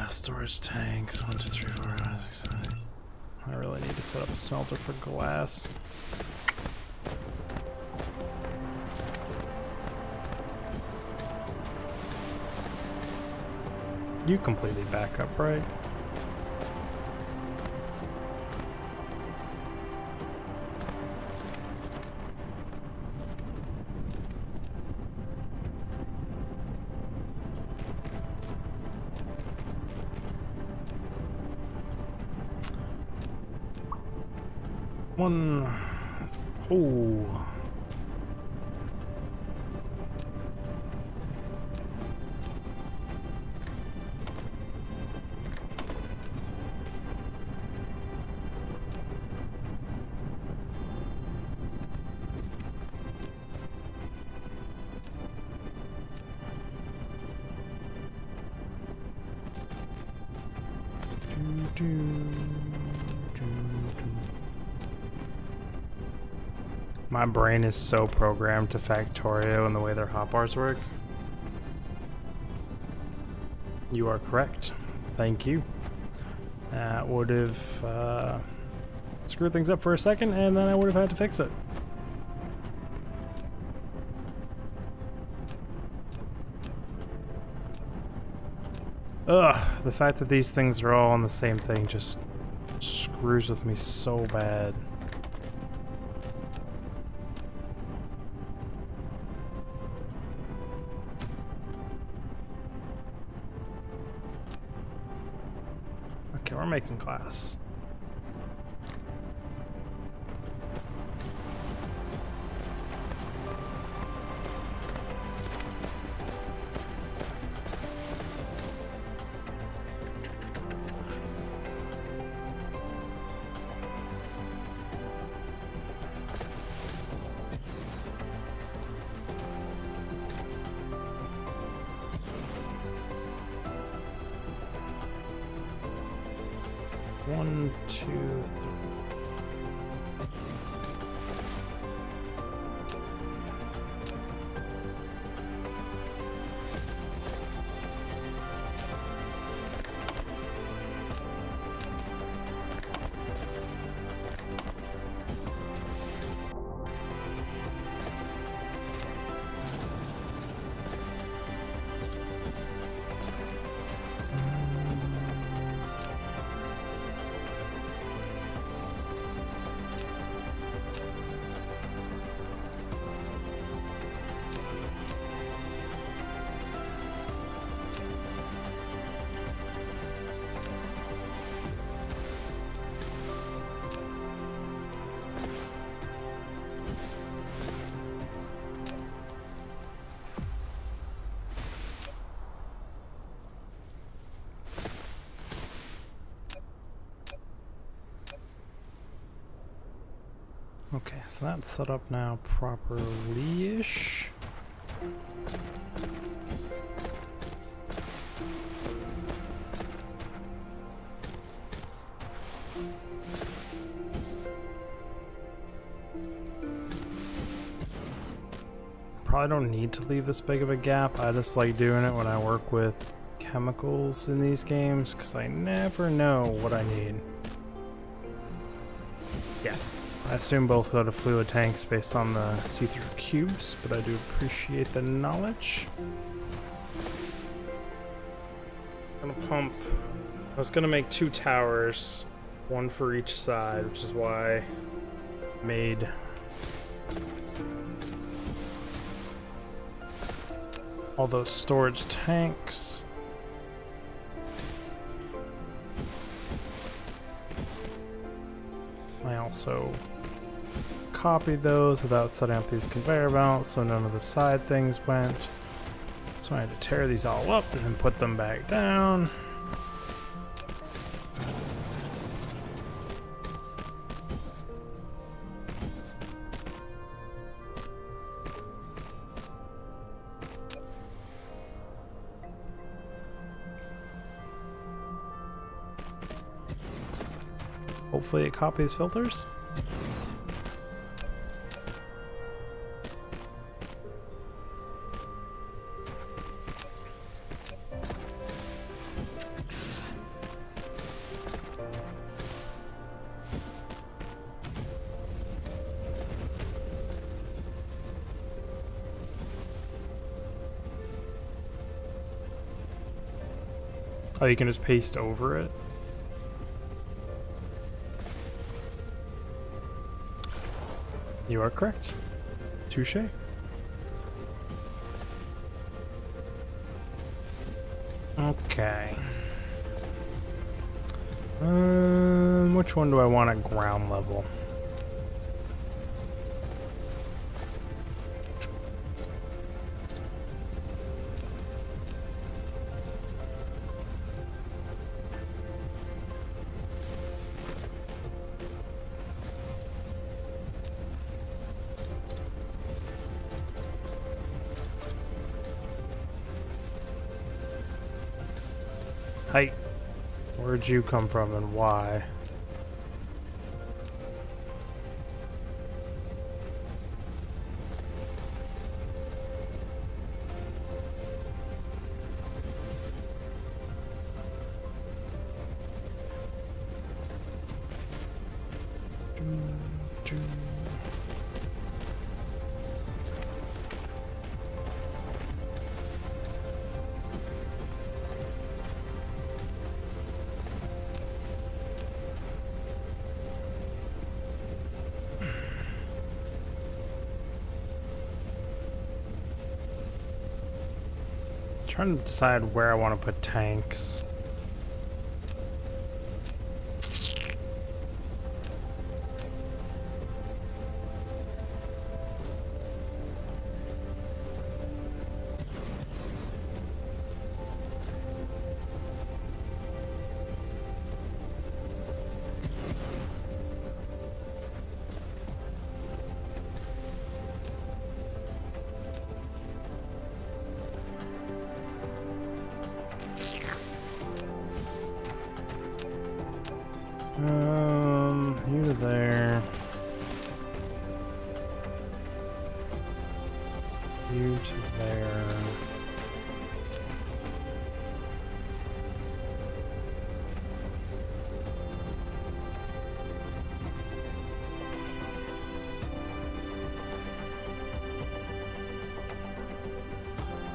Storage tanks, 1, 2, 3, 4, 5, 6, 7, 8. I really need to set up a smelter for glass. You completely back up, right? One. Oh. My brain is so programmed to Factorio and the way their hotbars work. You are correct. Thank you. That would have screw things up for a second, and then I would have had to fix it. Ugh, the fact that these things are all on the same thing just screws with me so bad. Okay, we're making glass. One, two, three. Okay, so that's set up now properly-ish. Probably don't need to leave this big of a gap. I just like doing it when I work with chemicals in these games because I never know what I need. Yes, I assume both go to fluid tanks based on the see-through cubes, but I do appreciate the knowledge. I'm gonna pump. I was gonna make 2 towers, one for each side, which is why I made all those storage tanks. I also copied those without setting up these conveyor belts, so none of the side things went. So I had to tear these all up and then put them back down. Hopefully it copies filters. Oh, you can just paste over it? You are correct. Touche. Okay. Which one do I want at ground level? Hey, where'd you come from and why? Trying to decide where I want to put tanks. You there. You to there.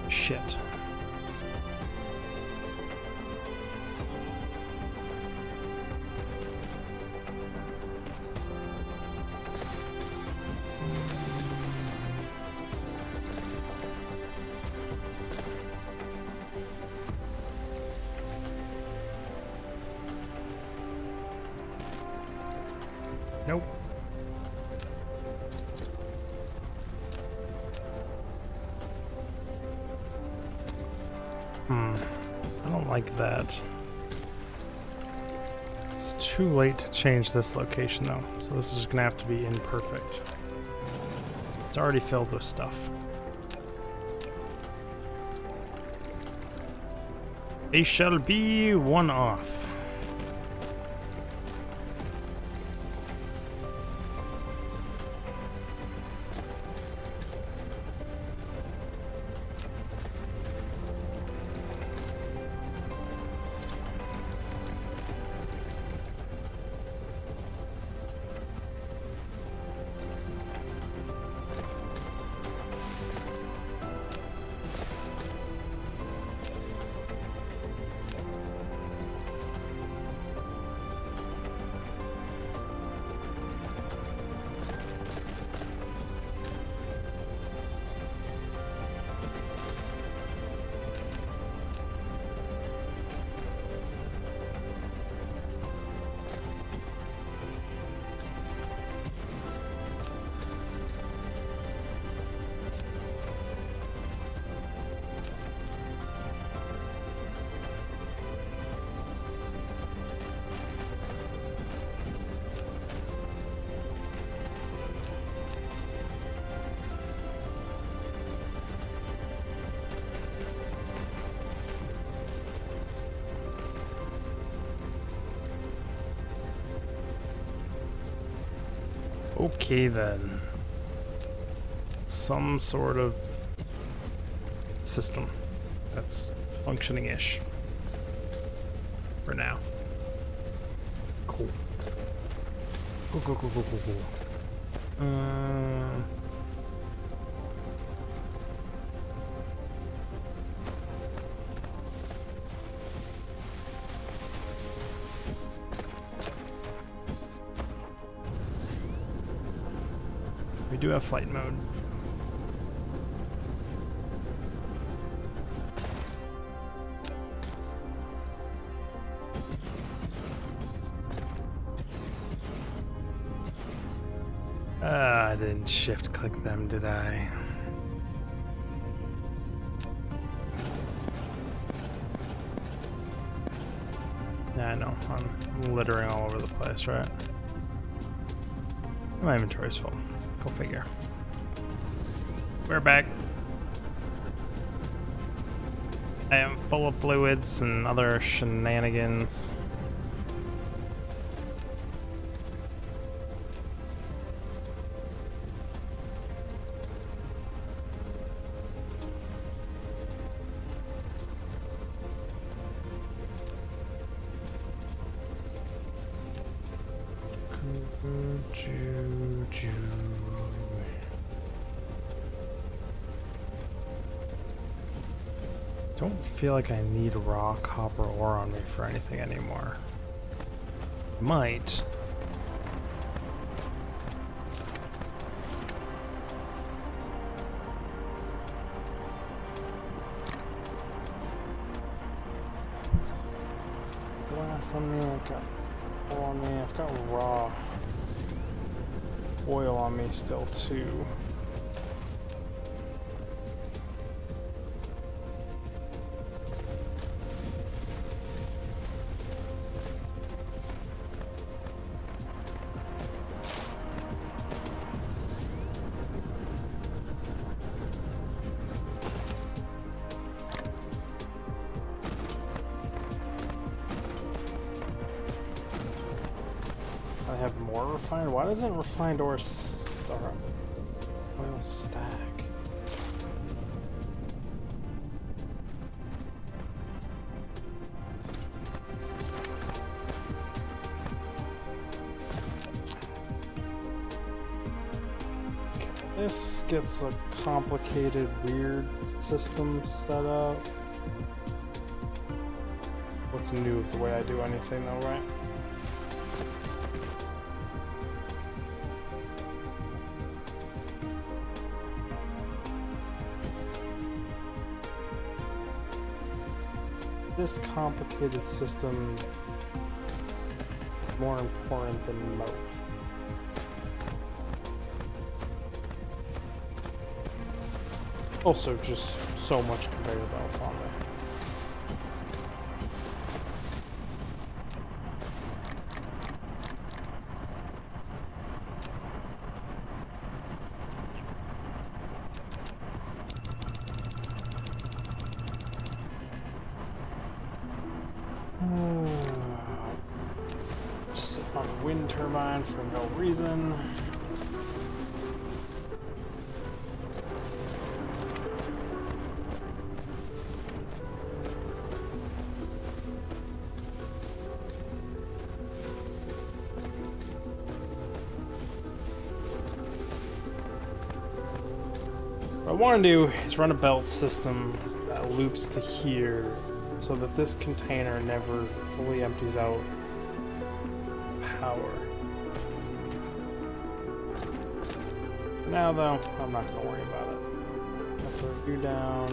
Shit. Nope. I don't like that. It's too late to change this location though, so this is gonna have to be imperfect. It's already filled with stuff. They shall be one off. Okay then. Some sort of system that's functioning-ish for now. Cool. Cool. We do have flight mode. I didn't shift click them, did I? Yeah, I know. I'm littering all over the place, right? My inventory's full. Go figure. We're back. I am full of fluids and other shenanigans. Don't feel like I need raw copper ore on me for anything anymore. Might. Glass on me, I've got oil on me, I've got raw oil on me still too. I have more refined. Why doesn't refined ore oil stack? Okay, this gets a complicated, weird system set up. What's new with the way I do anything though, right? This complicated system is more important than most. Also, just so much conveyor belts on there. Sit on a wind turbine for no reason. What I want to do is run a belt system that loops to here so that this container never fully empties out power. Now though, I'm not going to worry about it. I'll put you down.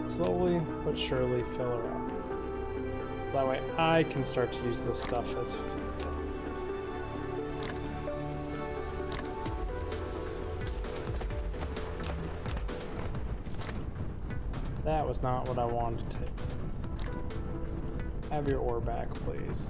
Just slowly but surely fill her up. That way I can start to use this stuff as fuel. That was not what I wanted to take. Have your ore back, please.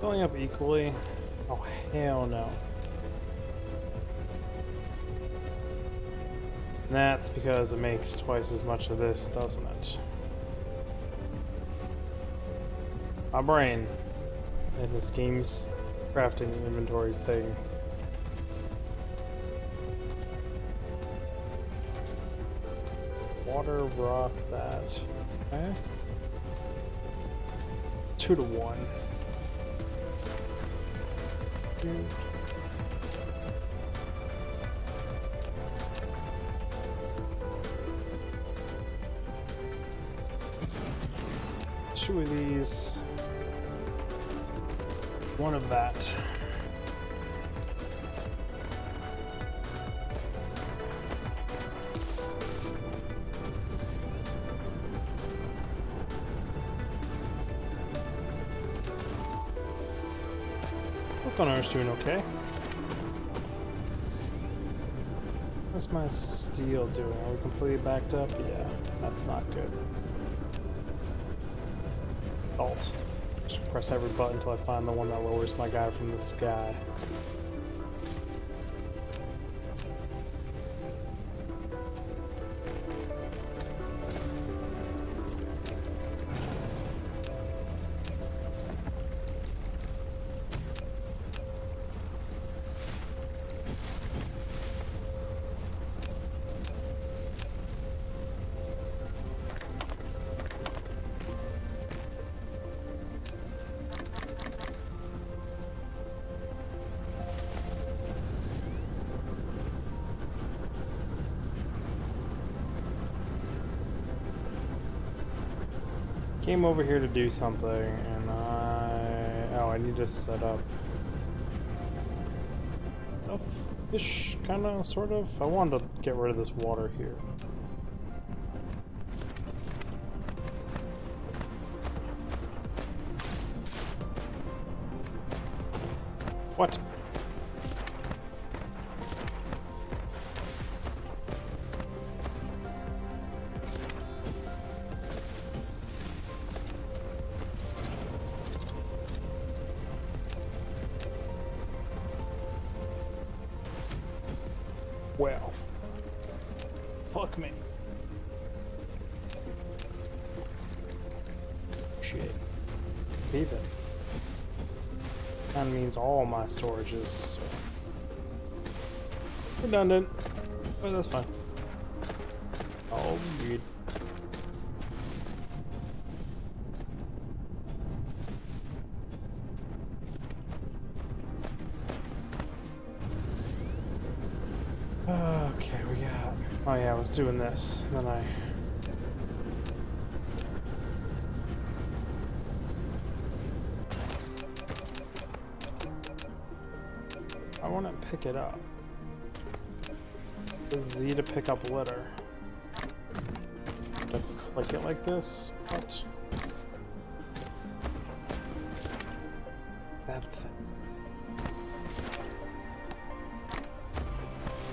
Filling up equally? Oh, hell no. And that's because it makes twice as much of this, doesn't it? My brain in this game's crafting inventory thing. Water, rock, that. Okay. 2 to 1. Huge. Two of these, one of that. Coconuts doing okay. What's my steel doing? Are we completely backed up? Yeah, that's not good. Alt. Just press every button until I find the one that lowers my guy from the sky. Came over here to do something, and I need to set up a fish, kind of, sort of. I wanted to get rid of this water here. What? Well, fuck me. Shit. Leave it. That means all my storage is redundant, but that's fine. Oh, weird. Okay, we got. Oh yeah, I was doing this. Then I want to pick it up. The Z to pick up litter. To click it like this? What? Is that a thing?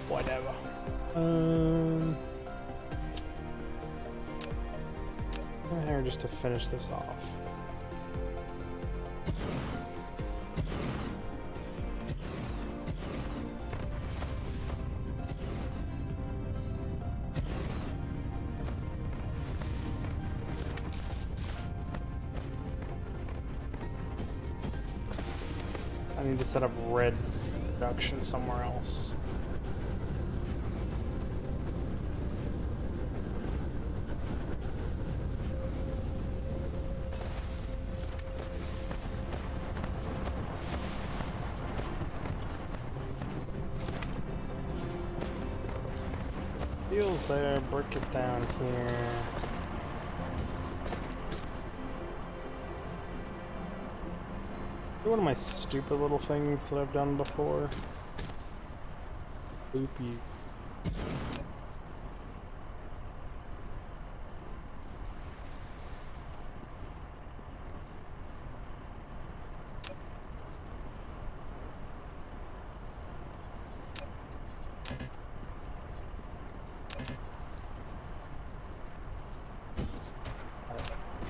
Whatever. Come here just to finish this off. I need to set up red production somewhere else. Steel's there, brick is down here. One of my stupid little things that I've done before. Boop you.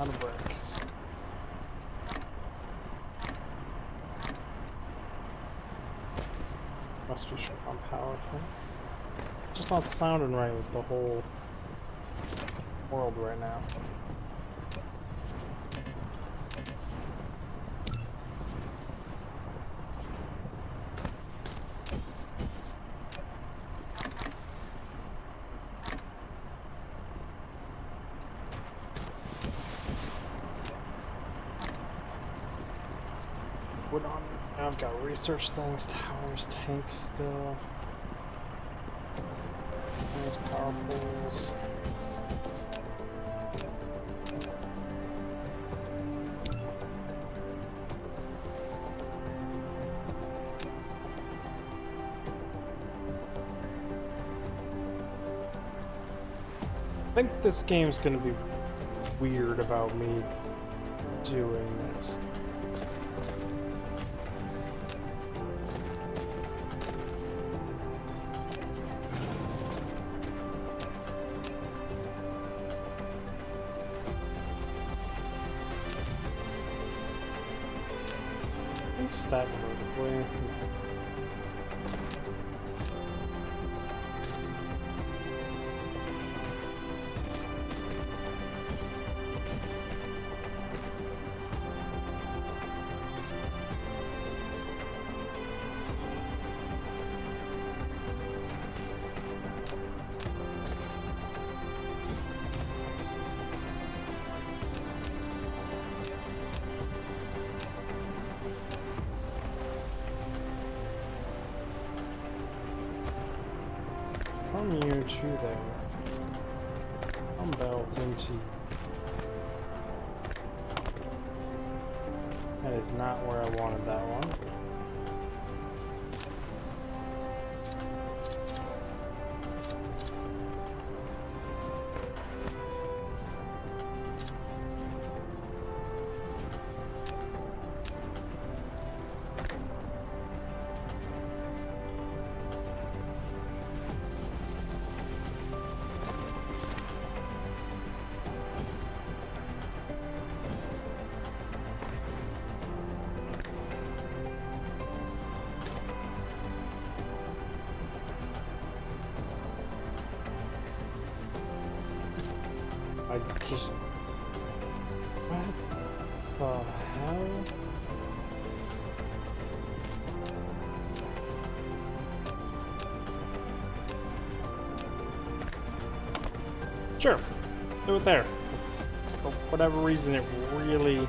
Out of bricks. Must be short on power. It's just not sounding right with the whole world right now. Wood on. I've got research things, towers, tanks still. There's power poles. I think this game's gonna be weird about me doing this. Stack vertically. From you to there. From belt into you. That is not where I wanted that one. I just... What the hell? Sure, do it there. For whatever reason, it really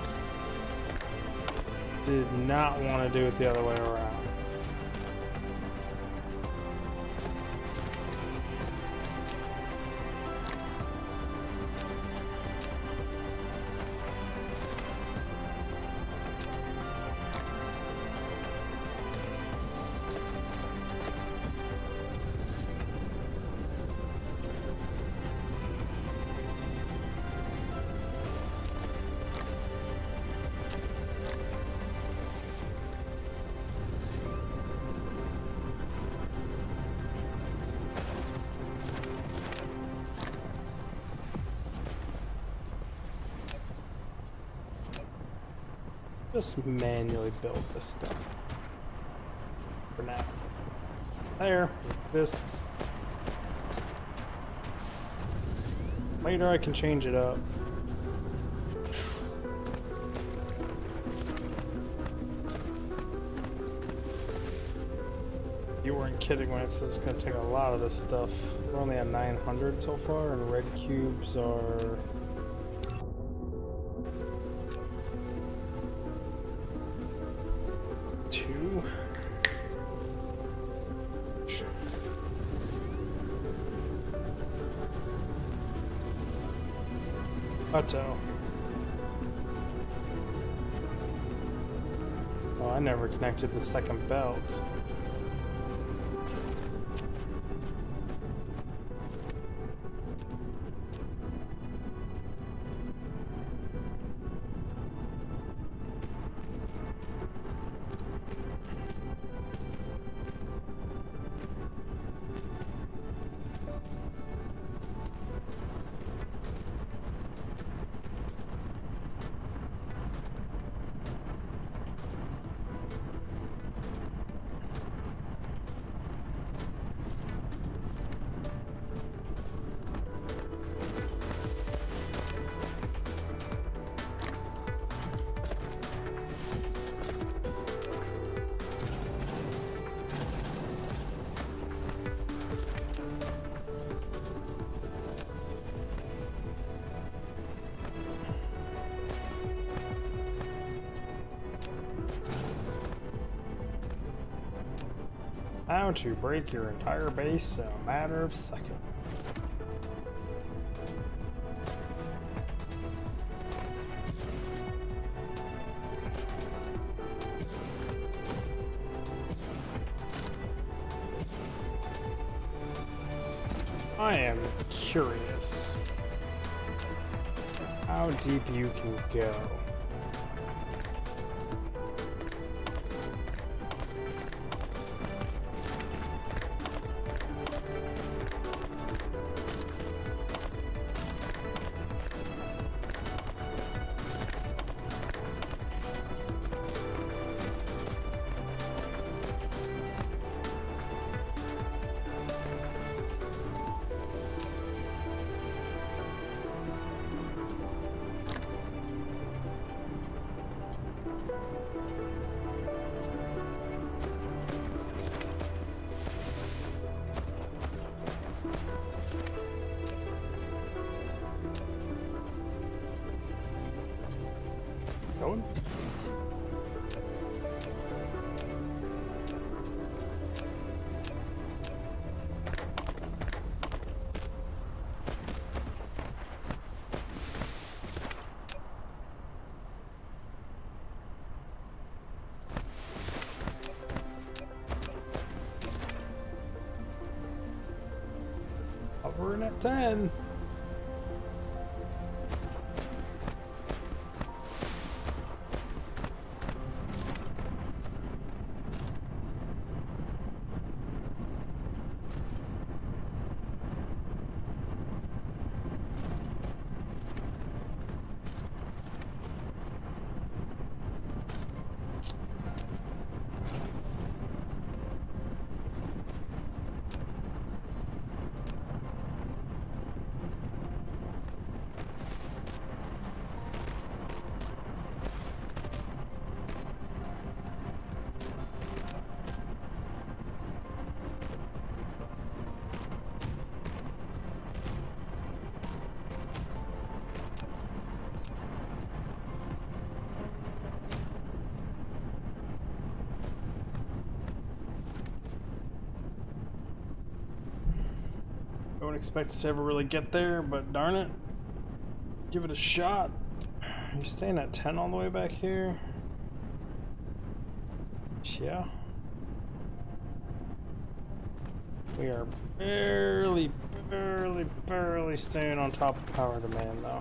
did not want to do it the other way around. Just manually build this stuff for now. There, fists. Later I can change it up. You weren't kidding when it says it's gonna take a lot of this stuff. We're only at 900 so far, and red cubes are... Auto. Oh, I never connected the second belt. How to break your entire base in a matter of seconds. I am curious how deep you can go. Hovering at 10. I wouldn't expect us to ever really get there, but darn it. Give it a shot. You're staying at 10 all the way back here? Yeah. We are barely staying on top of power demand though.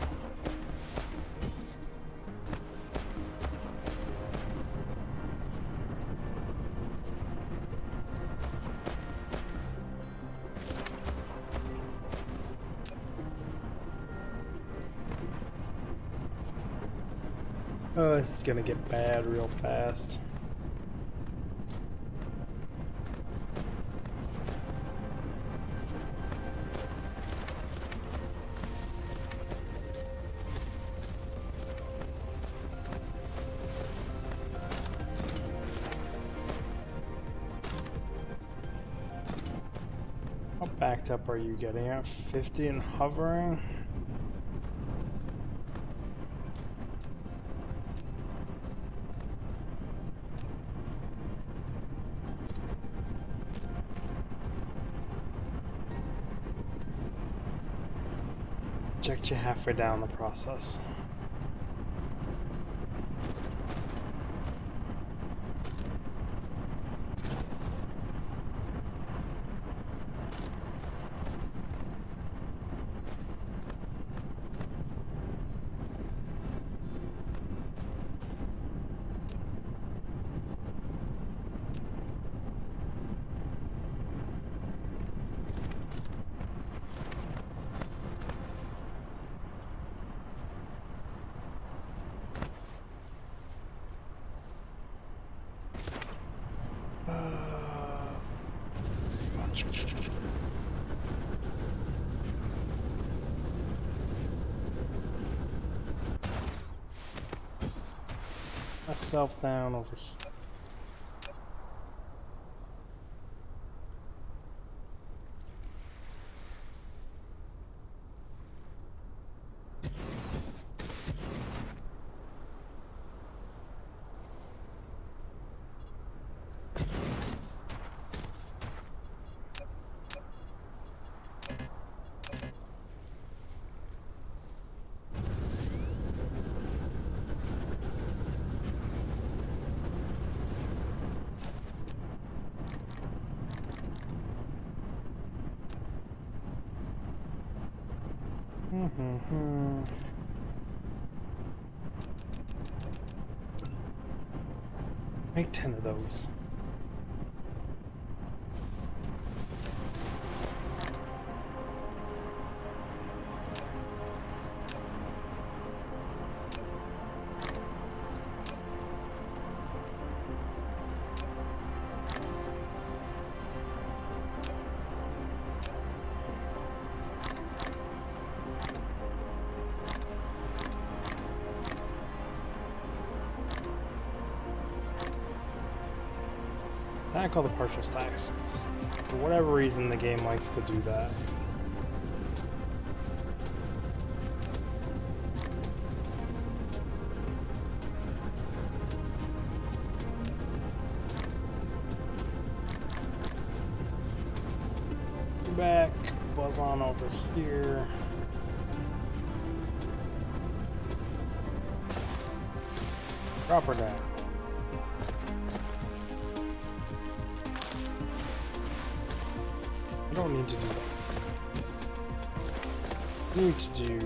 Oh, it's gonna get bad real fast. How backed up are you getting at? 50 and hovering? Checked you halfway down the process. Myself down over here. Make 10 of those. Stack all the partial stacks. For whatever reason, the game likes to do that. Back, buzz on over here. Drop her down. I don't need to do that. Need to do.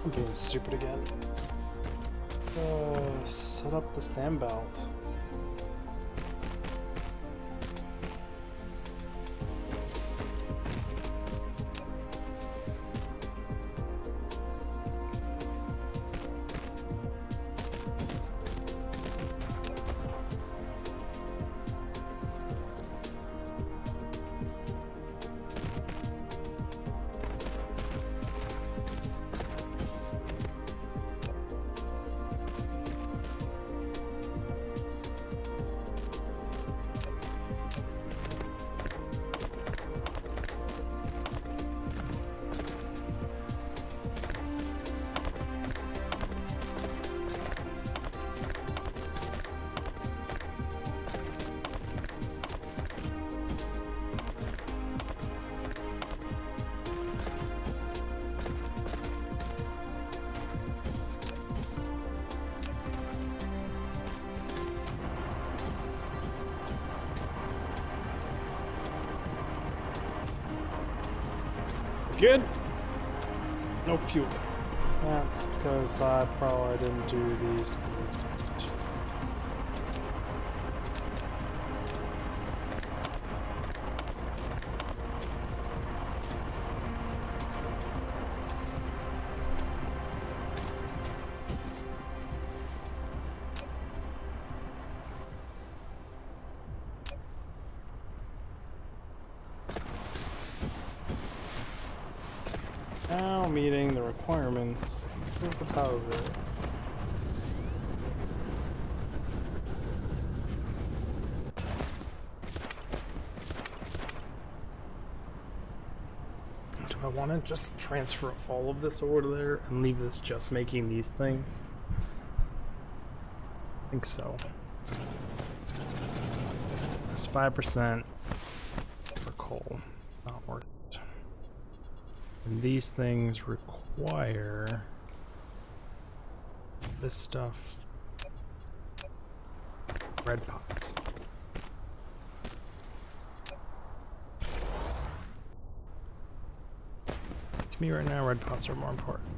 I'm being stupid again. Set up the stem belt. Good. No fuel. That's because I probably didn't do these things. Now meeting the requirements. What's out of it? Do I want to just transfer all of this over there and leave this just making these things? I think so. It's 5% for coal. Not worth it. And these things require this stuff. Red pots. To me right now, red pots are more important.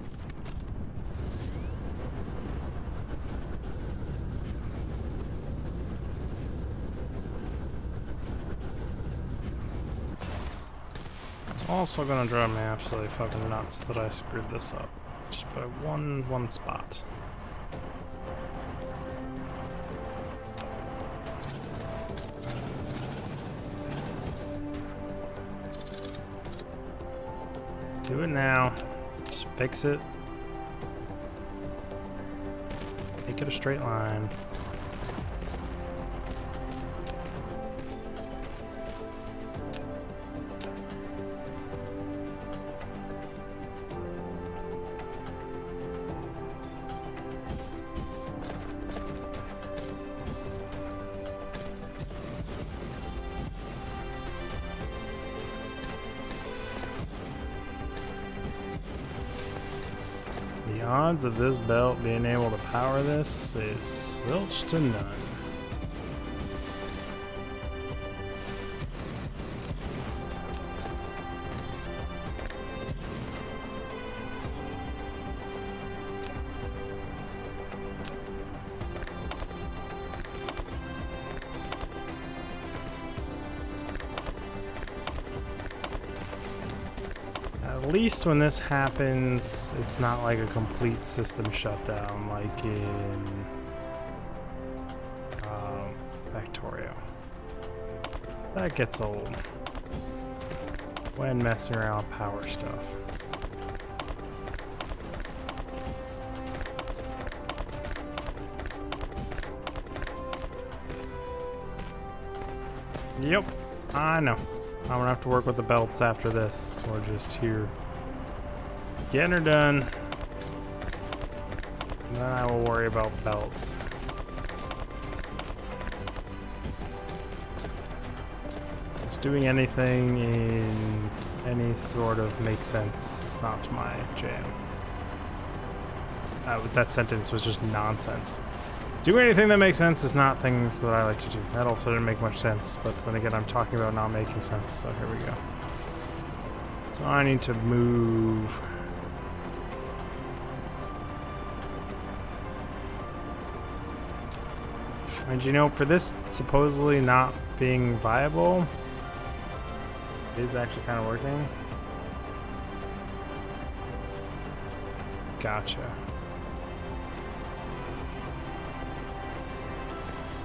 Also gonna drive me absolutely fucking nuts that I screwed this up. Just by one spot. Do it now. Just fix it. Make it a straight line. The odds of this belt being able to power this is zilch to none. At least when this happens, it's not like a complete system shutdown like in Factorio. That gets old when messing around with power stuff. Yep, I know. I'm gonna have to work with the belts after this. We're just here getting her done. And then I will worry about belts. Just doing anything in any sort of make sense is not my jam. That sentence was just nonsense. Do anything that makes sense is not things that I like to do. That also didn't make much sense, but then again, I'm talking about not making sense, so here we go. So I need to move. And you know, for this supposedly not being viable, it is actually kind of working. Gotcha.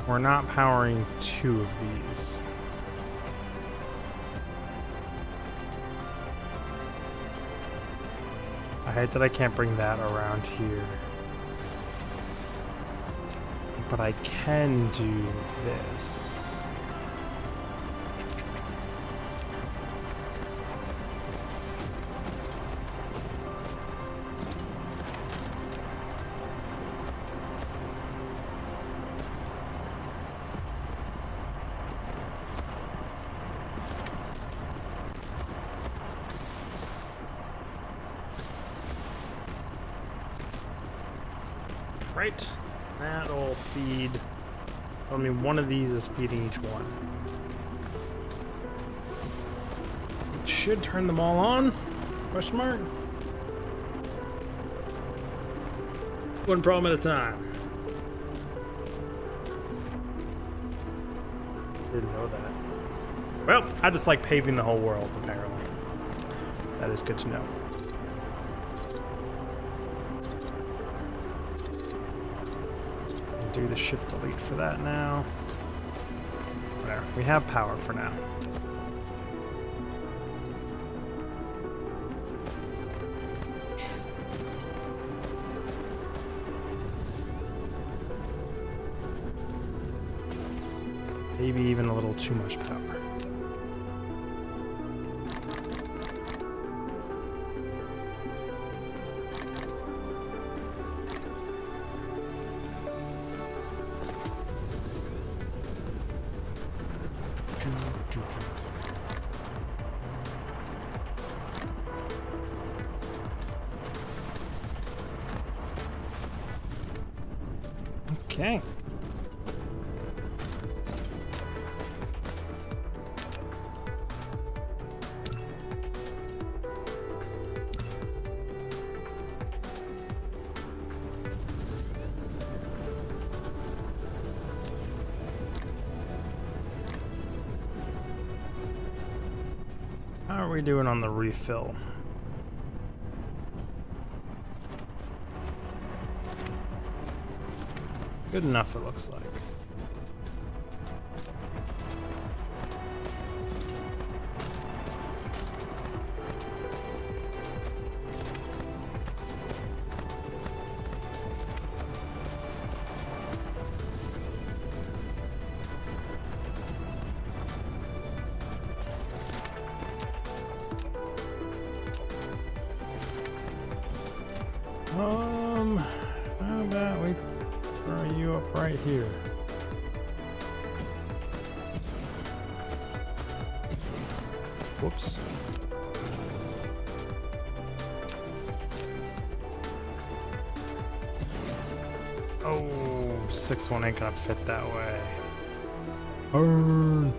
We're not powering 2 of these. I hate that I can't bring that around here. But I can do this. Right. That'll feed. I mean, one of these is feeding each one. It should turn them all on? Question mark? One problem at a time. Didn't know that. Well, I just like paving the whole world, apparently. That is good to know. Do the shift delete for that now. There, we have power for now. Maybe even a little too much power. Okay. How are we doing on the refill? Good enough, it looks like. How about we throw you up right here? Whoops. Oh, 6-1 ain't gonna fit that way. Burn.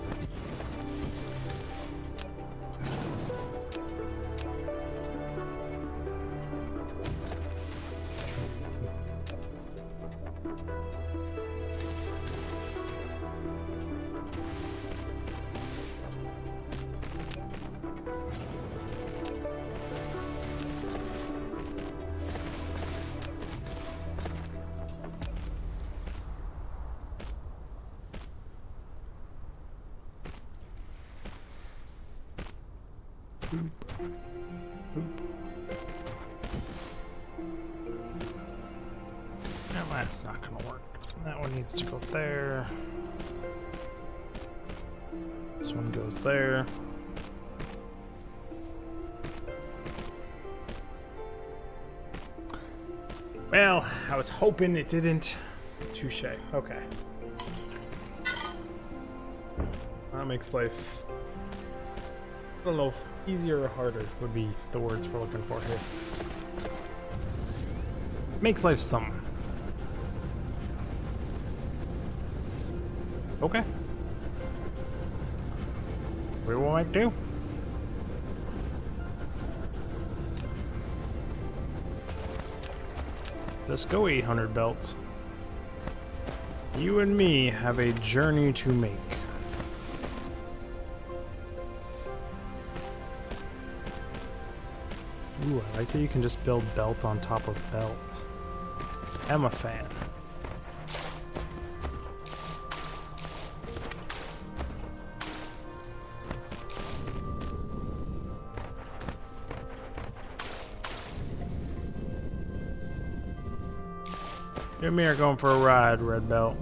No, that's not gonna work. That one needs to go there. This one goes there. Well, I was hoping it didn't. Touche. Okay. That makes life I don't know if easier or harder would be the words we're looking for here. Makes life something. Okay. We will make do. Let's go 800 belts. You and me have a journey to make. Ooh, I like that you can just build belt on top of belt. I'm a fan. You and me are going for a ride, Red Belt.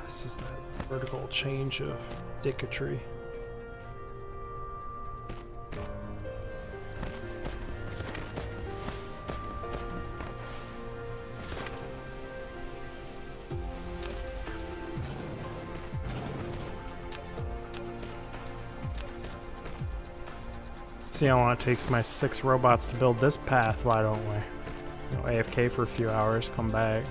This is that vertical change of dicketry. See how long it takes my 6 robots to build this path, why don't we? You know, AFK for a few hours, come back.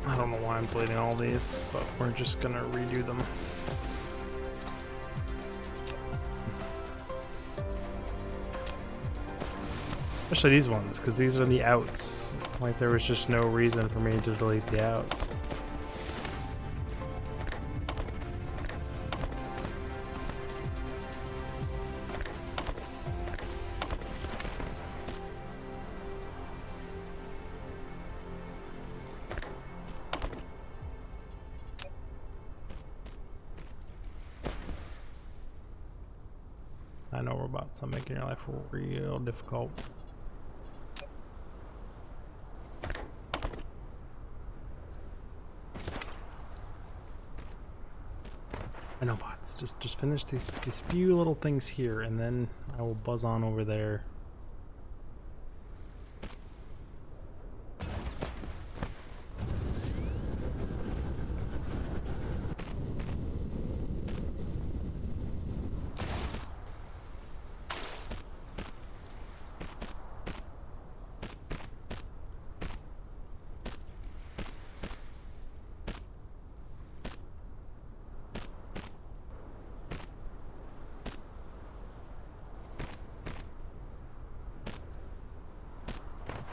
I don't know why I'm bleeding all these, but we're just gonna redo them. Especially these ones, because these are the outs. Like there was just no reason for me to delete the outs. I know robots, I'm making your life real difficult. I know bots, just finish these few little things here and then I will buzz on over there.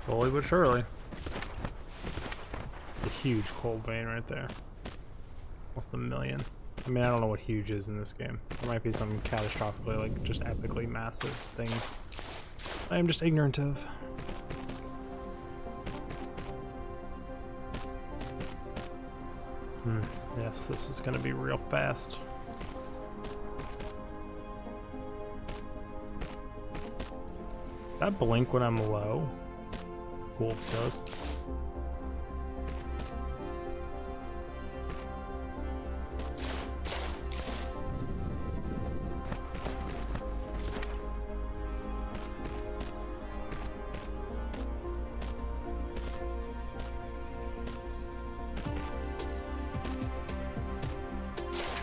Slowly but surely. A huge cold vein right there. Almost 1 million. I mean, I don't know what huge is in this game. There might be some catastrophically, like, just epically massive things I am just ignorant of. Yes, this is gonna be real fast. That blink when I'm low? Wolf does.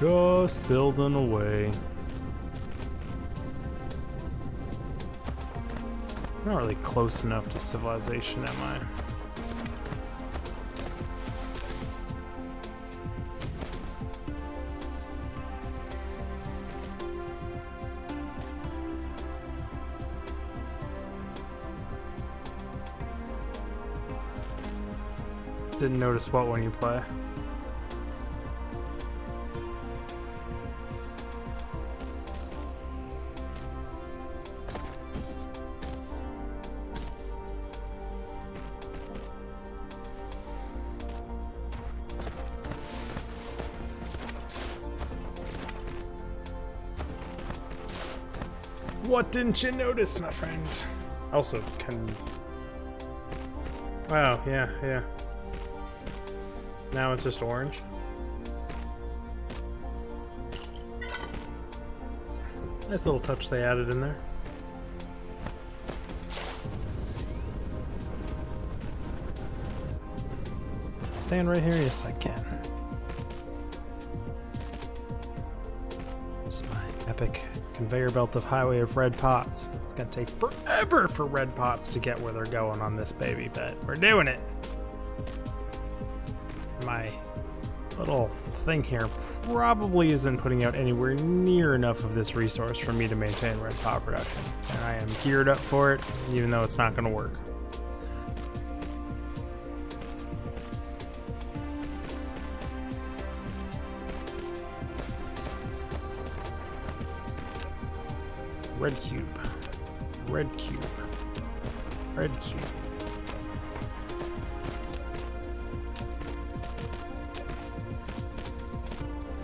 Just building away. I'm not really close enough to civilization, am I? Didn't notice what when you play. What didn't you notice, my friend? Also, can. Oh, yeah. Now it's just orange. Nice little touch they added in there. Stand right here? Yes, I can. This is my epic conveyor belt of highway of red pots. It's gonna take forever for red pots to get where they're going on this baby, but we're doing it. My little thing here probably isn't putting out anywhere near enough of this resource for me to maintain red pot production, and I am geared up for it, even though it's not gonna work. Red cube. Red cube. Red cube.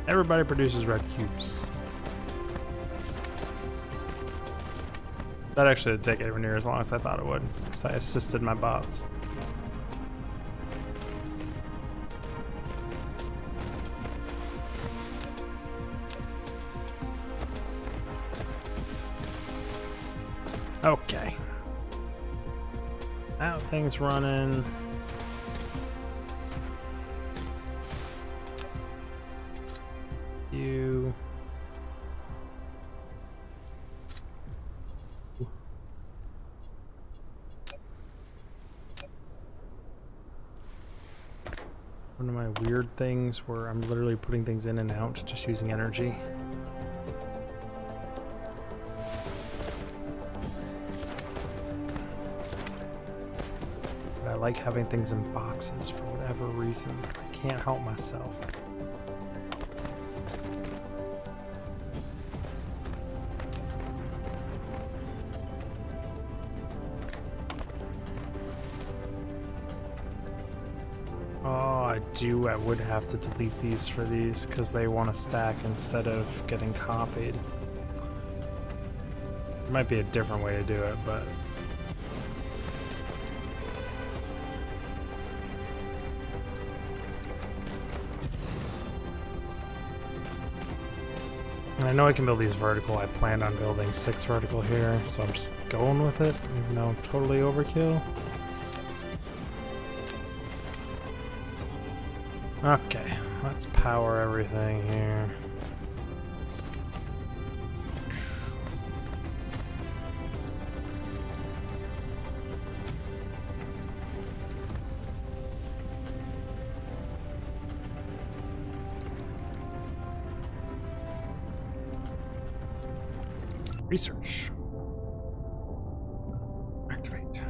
Everybody produces red cubes. That actually didn't take anywhere near as long as I thought it would, so I assisted my bots. Okay. Now things running. You. One of my weird things where I'm literally putting things in and out just using energy. I like having things in boxes for whatever reason. I can't help myself. Oh, I would have to delete these for these because they want to stack instead of getting copied. There might be a different way to do it, but I know I can build these vertical. I planned on building 6 vertical here, so I'm just going with it, even though I'm totally overkill. Okay, let's power everything here. Research. Activate.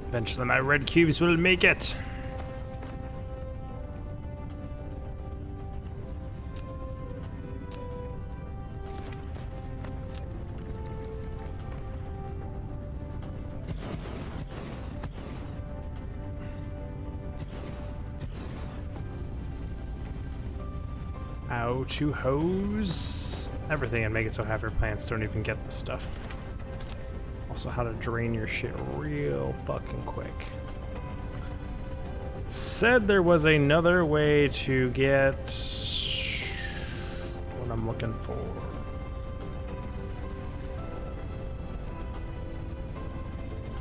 Eventually my red cubes will make it. How to hose everything and make it so half your plants don't even get this stuff. Also, how to drain your shit real fucking quick. It said there was another way to get what I'm looking for.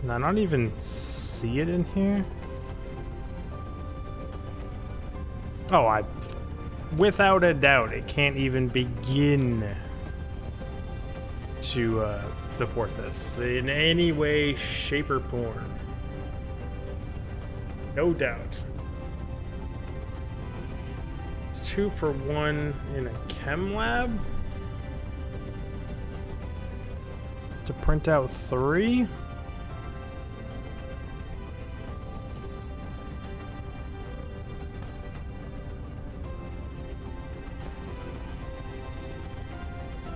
And I don't even see it in here. Oh, without a doubt, it can't even begin to support this in any way, shape, or form. No doubt. It's 2 for 1 in a chem lab. To print out 3.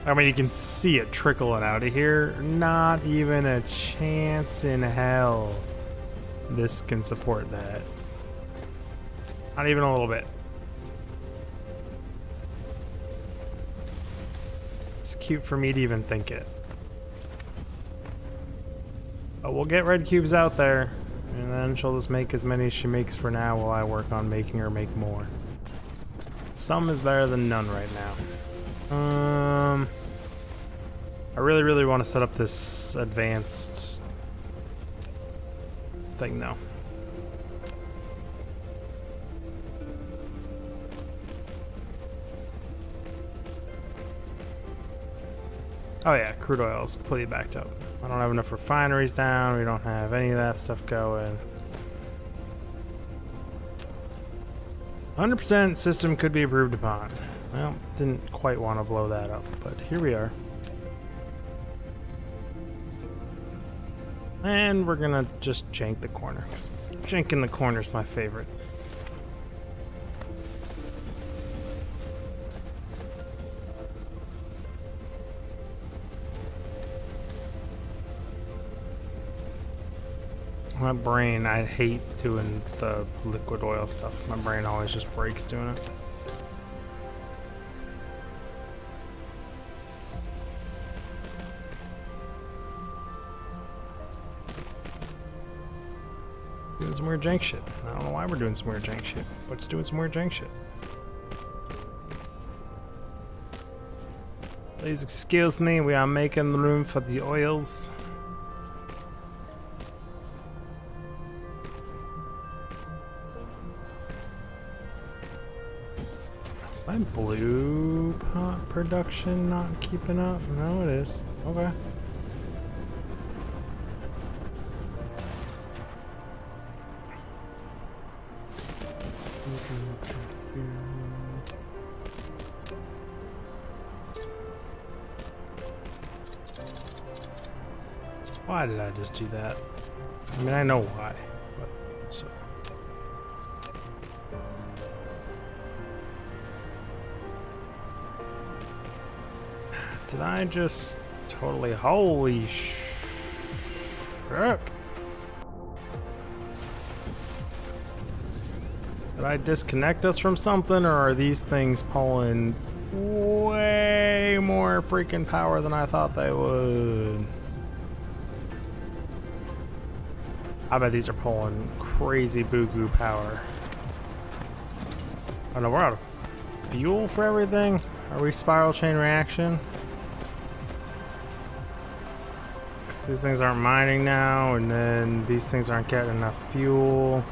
I mean, you can see it trickling out of here. Not even a chance in hell this can support that. Not even a little bit. It's cute for me to even think it. But we'll get red cubes out there, and then she'll just make as many as she makes for now while I work on making her make more. Some is better than none right now. I really want to set up this advanced thing though. Oh yeah, crude oil is completely backed up. I don't have enough refineries down. We don't have any of that stuff going. 100% system could be improved upon. Well, didn't quite want to blow that up, but here we are. And we're gonna just jank the corner. 'Cause janking the corner is my favorite. My brain, I hate doing the liquid oil stuff. My brain always just breaks doing it. Doing some weird jank shit. I don't know why we're doing some weird jank shit, but it's doing some weird jank shit. Please excuse me, we are making room for the oils. Is my blue pot production not keeping up? No, it is. Okay. Why did I just do that? I mean, I know why, but so. Did I just totally holy shit? Did I disconnect us from something, or are these things pulling way more freaking power than I thought they would? I bet these are pulling crazy boo-goo power. Oh no, we're out of fuel for everything? Are we spiral chain reaction? Because these things aren't mining now, and then these things aren't getting enough fuel.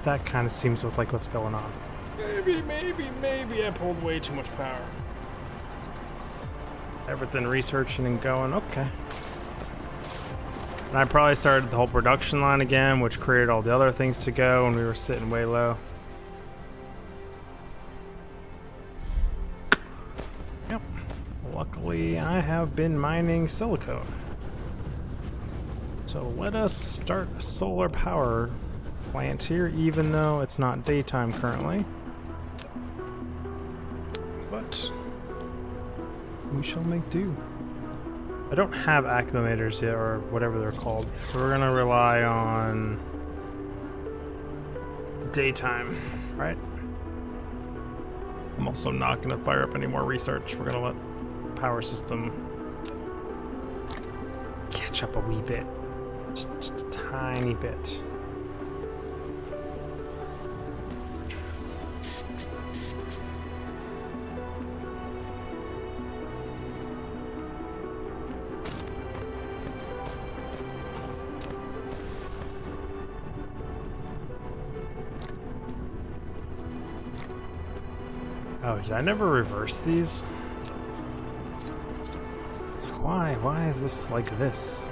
That kind of seems with like what's going on. Maybe I pulled way too much power. Everything researching and going, okay. And I probably started the whole production line again, which created all the other things to go, and we were sitting way low. Yep. Luckily, I have been mining silicone. So let us start a solar power plant here, even though it's not daytime currently. But we shall make do. I don't have acclimators yet, or whatever they're called, so we're gonna rely on daytime, right? I'm also not gonna fire up any more research. We're gonna let the power system catch up a wee bit. Just a tiny bit. Oh, did I never reverse these? It's like, why? Why is this like this?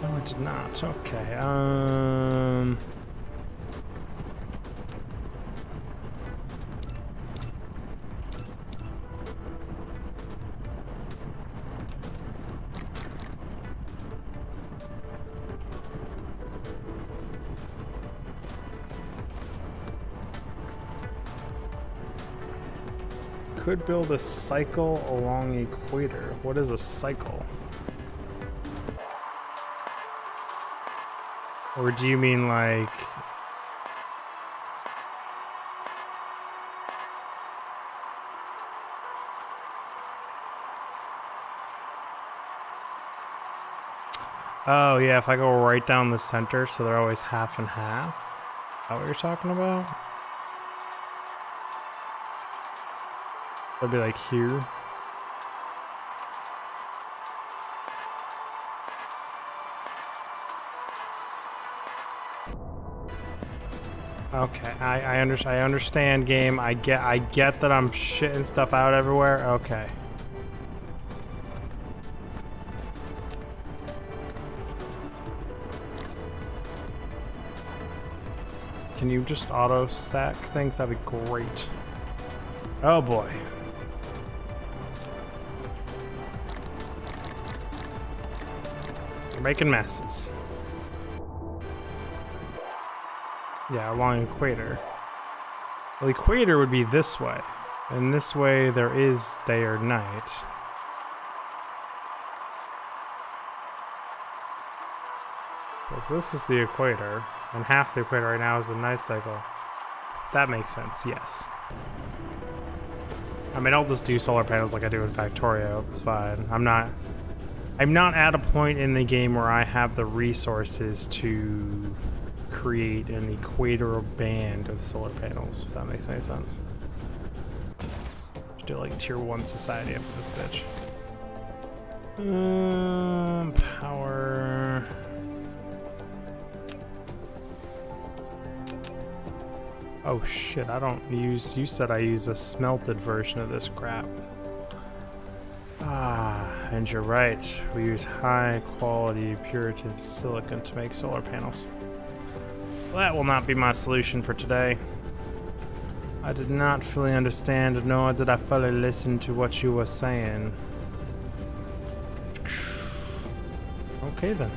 No, it did not. Okay, could build a cycle along equator. What is a cycle? Or do you mean like... Oh yeah, if I go right down the center, so they're always half and half. Is that what you're talking about? It'll be like here. Okay, I understand, game. I get that I'm shitting stuff out everywhere. Okay. Can you just auto stack things? That'd be great. Oh boy. You're making messes. Yeah, along equator. Well, equator would be this way. And this way there is day or night. Because this is the equator, and half the equator right now is the night cycle. That makes sense, yes. I mean, I'll just do solar panels like I do in Factorio, it's fine. I'm not at a point in the game where I have the resources to create an equatorial band of solar panels, if that makes any sense. Just do like tier 1 society up this bitch. Power... Oh shit, I don't use... You said I use a smelted version of this crap. Ah, and you're right. We use high quality Puritan silicon to make solar panels. Well, that will not be my solution for today. I did not fully understand, nor did I fully listen to what you were saying. Okay then.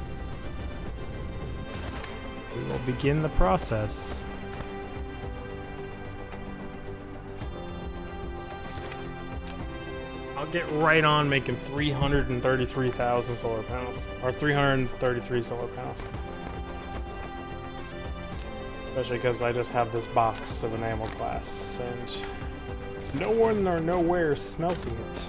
We will begin the process. I'll get right on making 333,000 solar panels. Or 333 solar panels. Especially because I just have this box of enamel glass and no one or nowhere smelting it.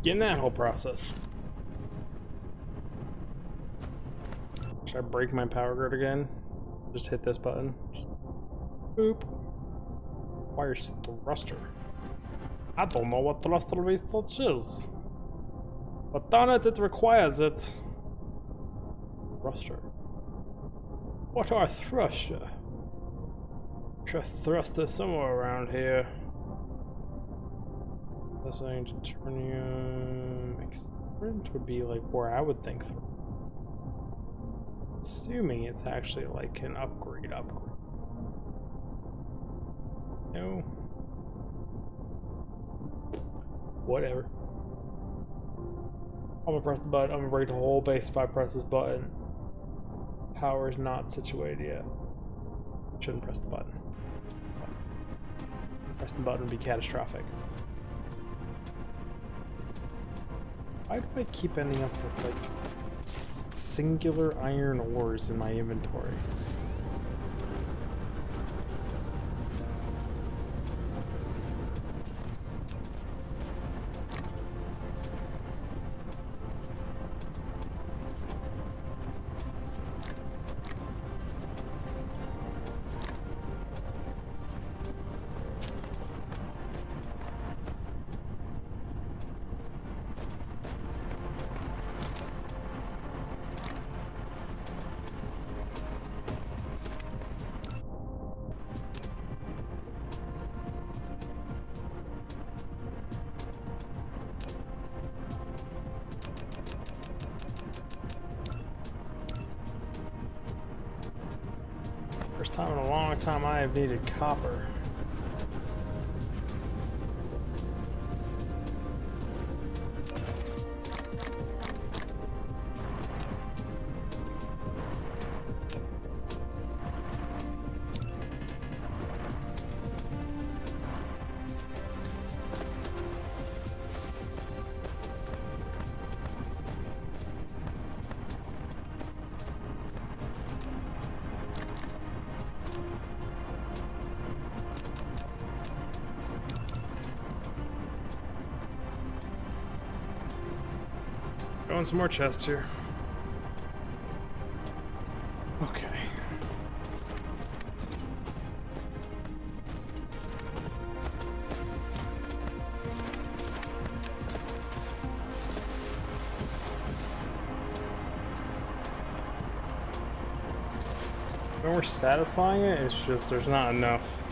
Getting that whole process. Should I break my power grid again? Just hit this button. Boop. Where's thruster? I don't know what thruster research is. But darn it, it requires it. Thruster. What are thruster? Sure, thruster somewhere around here. Listening to Turnium experiment would be like where I would think through. Assuming it's actually like an upgrade. No. Whatever. I'm gonna press the button. I'm gonna break the whole base if I press this button. Power is not situated yet. Shouldn't press the button. Press the button would be catastrophic. Why do I keep ending up with like singular iron ores in my inventory? First time in a long time I have needed copper. Throwing some more chests here. Okay. When we're satisfying it, it's just there's not enough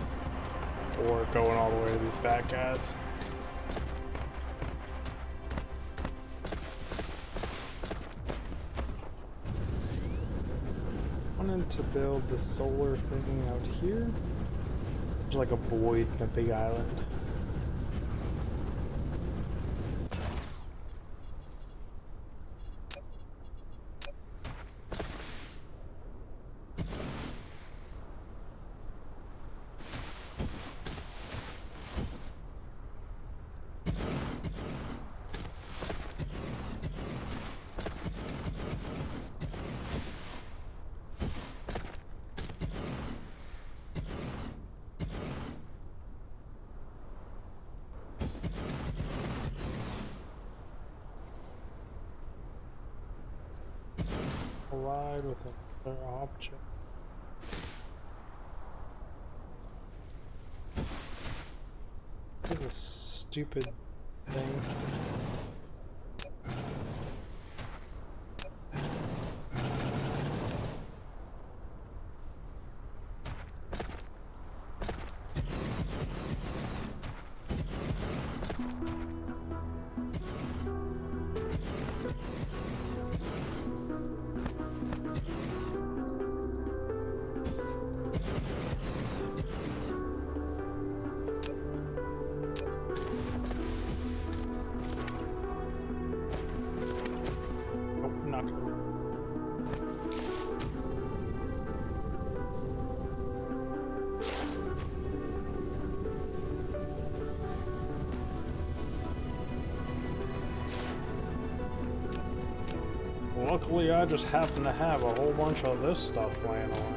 for going all the way to these bad guys. To build the solar thing out here. There's like a void in a big island. Collide with another object. This is a stupid thing. Luckily, I just happen to have a whole bunch of this stuff laying on.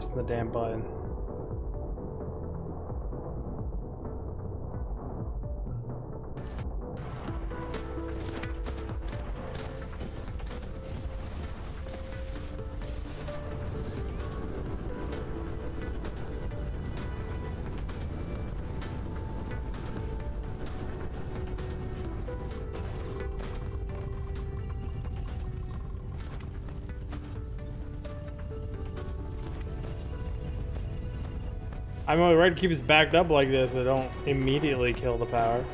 Pressing the damn button. I'm only right to keep us backed up like this so don't immediately kill the power.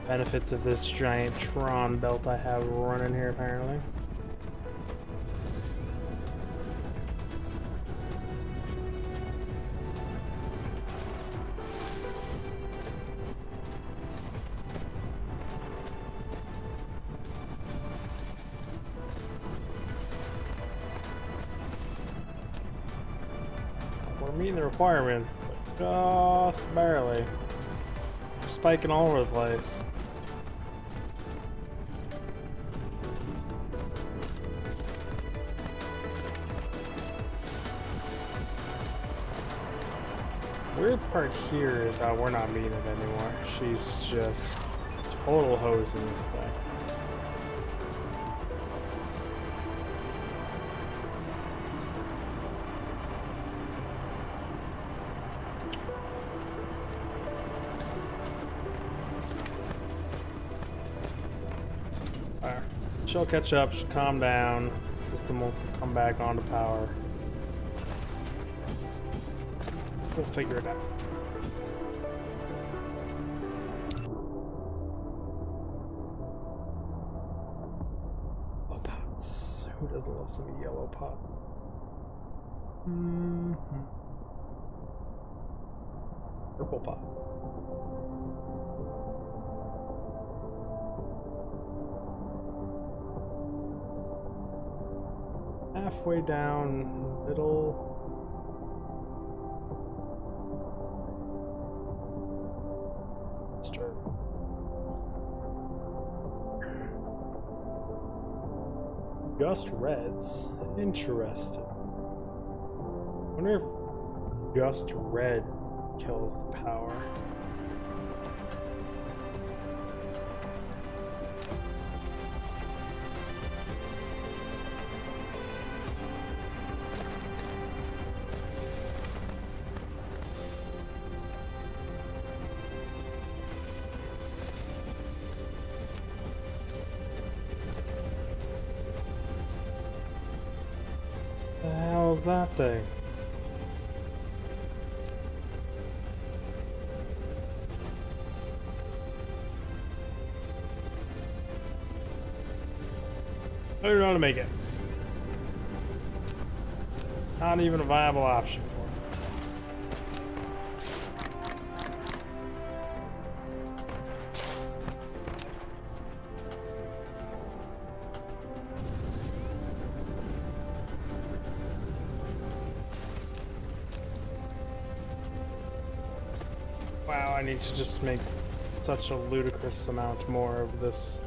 Benefits of this giant Tron belt I have running here apparently. We're meeting the requirements, but just barely. We're spiking all over the place. Weird part here is how we're not meeting it anymore. She's just total hosing this thing. Alright. She'll catch up, she'll calm down. System will come back onto power. We'll figure it out. Yellow pots. Who doesn't love some yellow pot? Purple pots. Halfway down, middle. Just reds. Interesting. Wonder if just red kills the power. The hell's that thing? I don't know how to make it. Not even a viable option for it. Wow, I need to just make such a ludicrous amount more of this.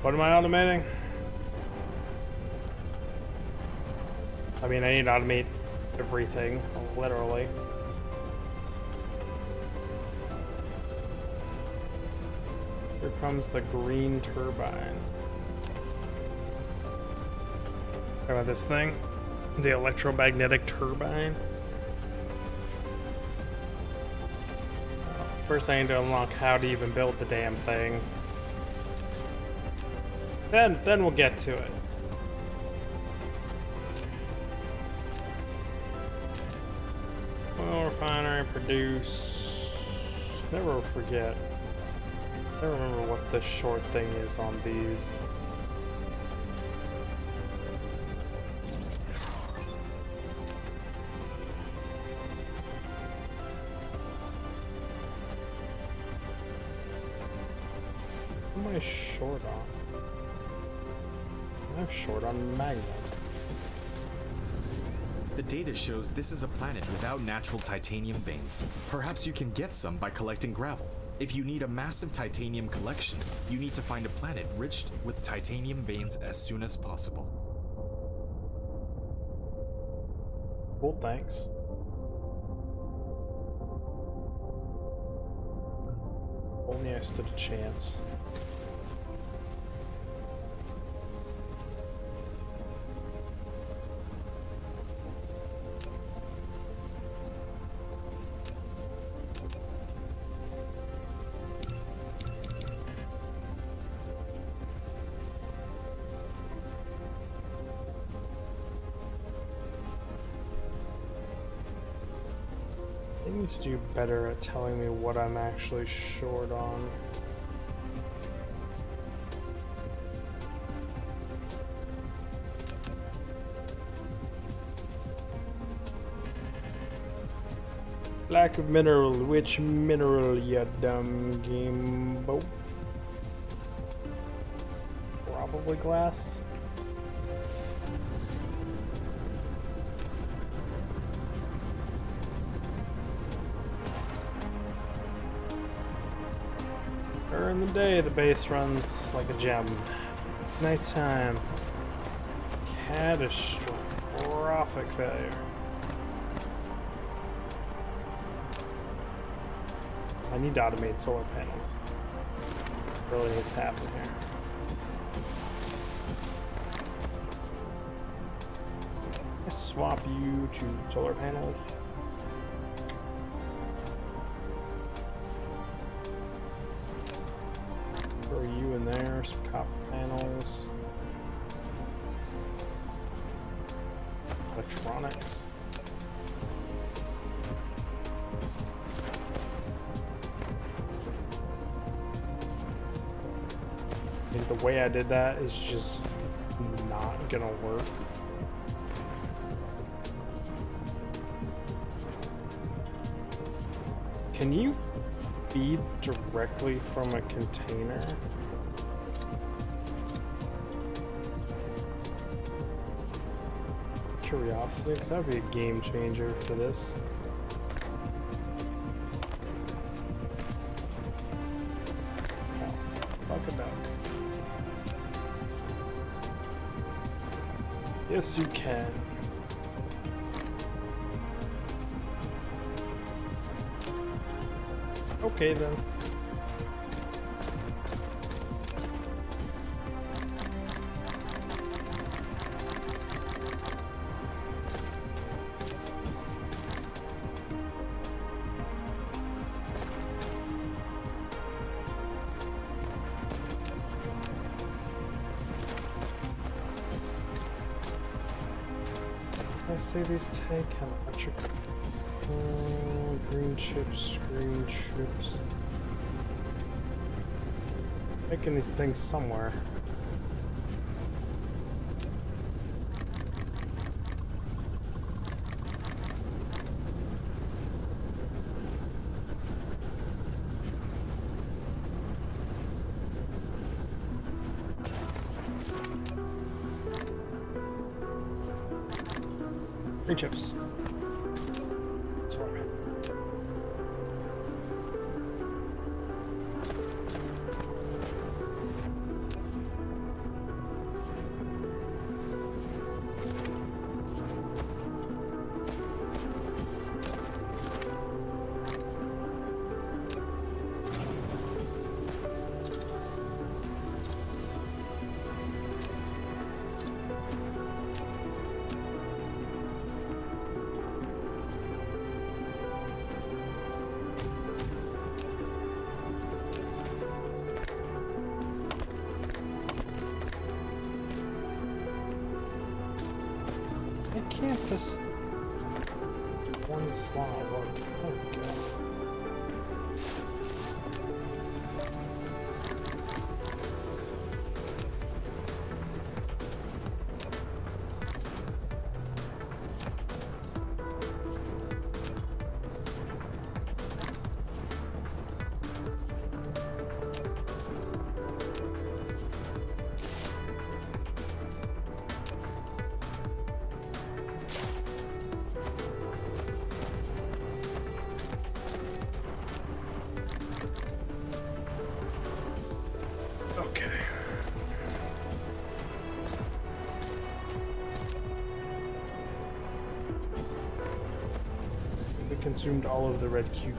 What am I automating? I mean, I need to automate everything, literally. Here comes the green turbine. How about this thing? The electromagnetic turbine. First I need to unlock how to even build the damn thing. Then we'll get to it. Oil refinery, produce. Never forget. I don't remember what the short thing is on these. What am I short on? I'm short on magnet. The data shows this is a planet without natural titanium veins. Perhaps you can get some by collecting gravel. If you need a massive titanium collection, you need to find a planet rich with titanium veins as soon as possible. Cool, thanks. Only I stood a chance. It needs to do better at telling me what I'm actually short on. Lack of mineral. Which mineral, you dumb gamebo? Probably glass. During the day, the base runs like a gem. Nighttime, catastrophic failure. I need to automate solar panels. Really needs to happen here. I swap you to solar panels. Throw you in there, some copper panels. Electronics. I think the way I did that is just not gonna work. Can you feed directly from a container? Curiosity, because that would be a game changer for this. Oh, fuck a duck. Yes, you can. Okay then. I say these take electric. Green chips, green chips. Making these things somewhere. Green chips. Sorry. Can't this one slot work? There we go. consumed all of the red cube.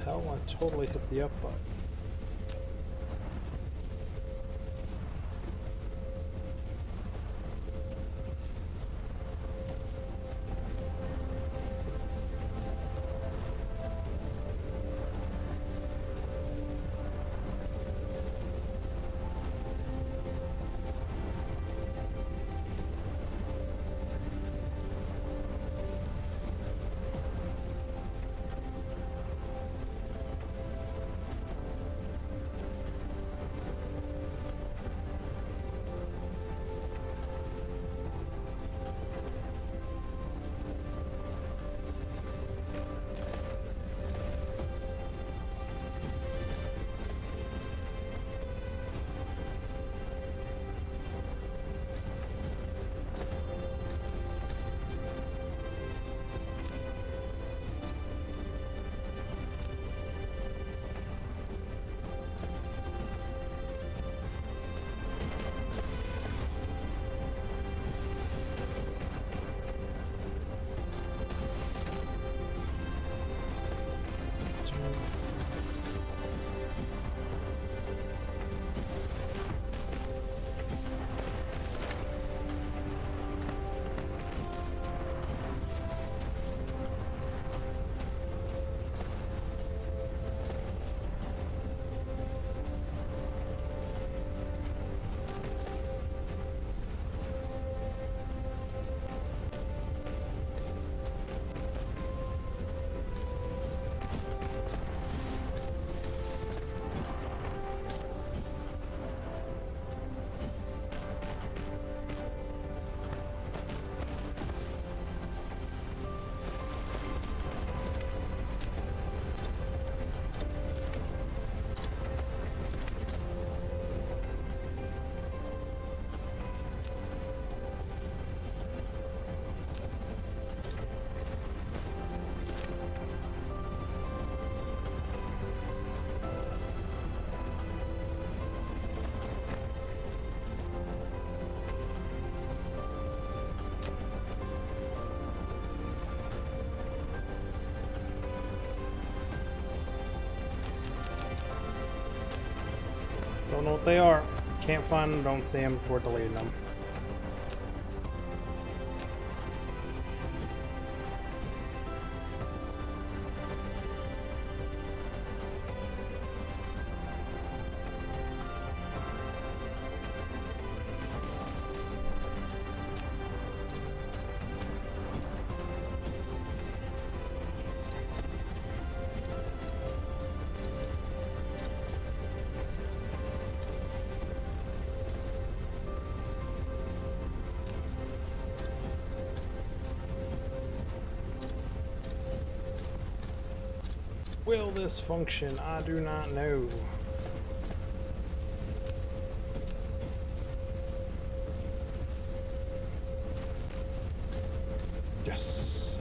Hell, I totally hit the up button. Don't know what they are. Can't find them, don't see them before deleting them. Will this function? I do not know. Yes.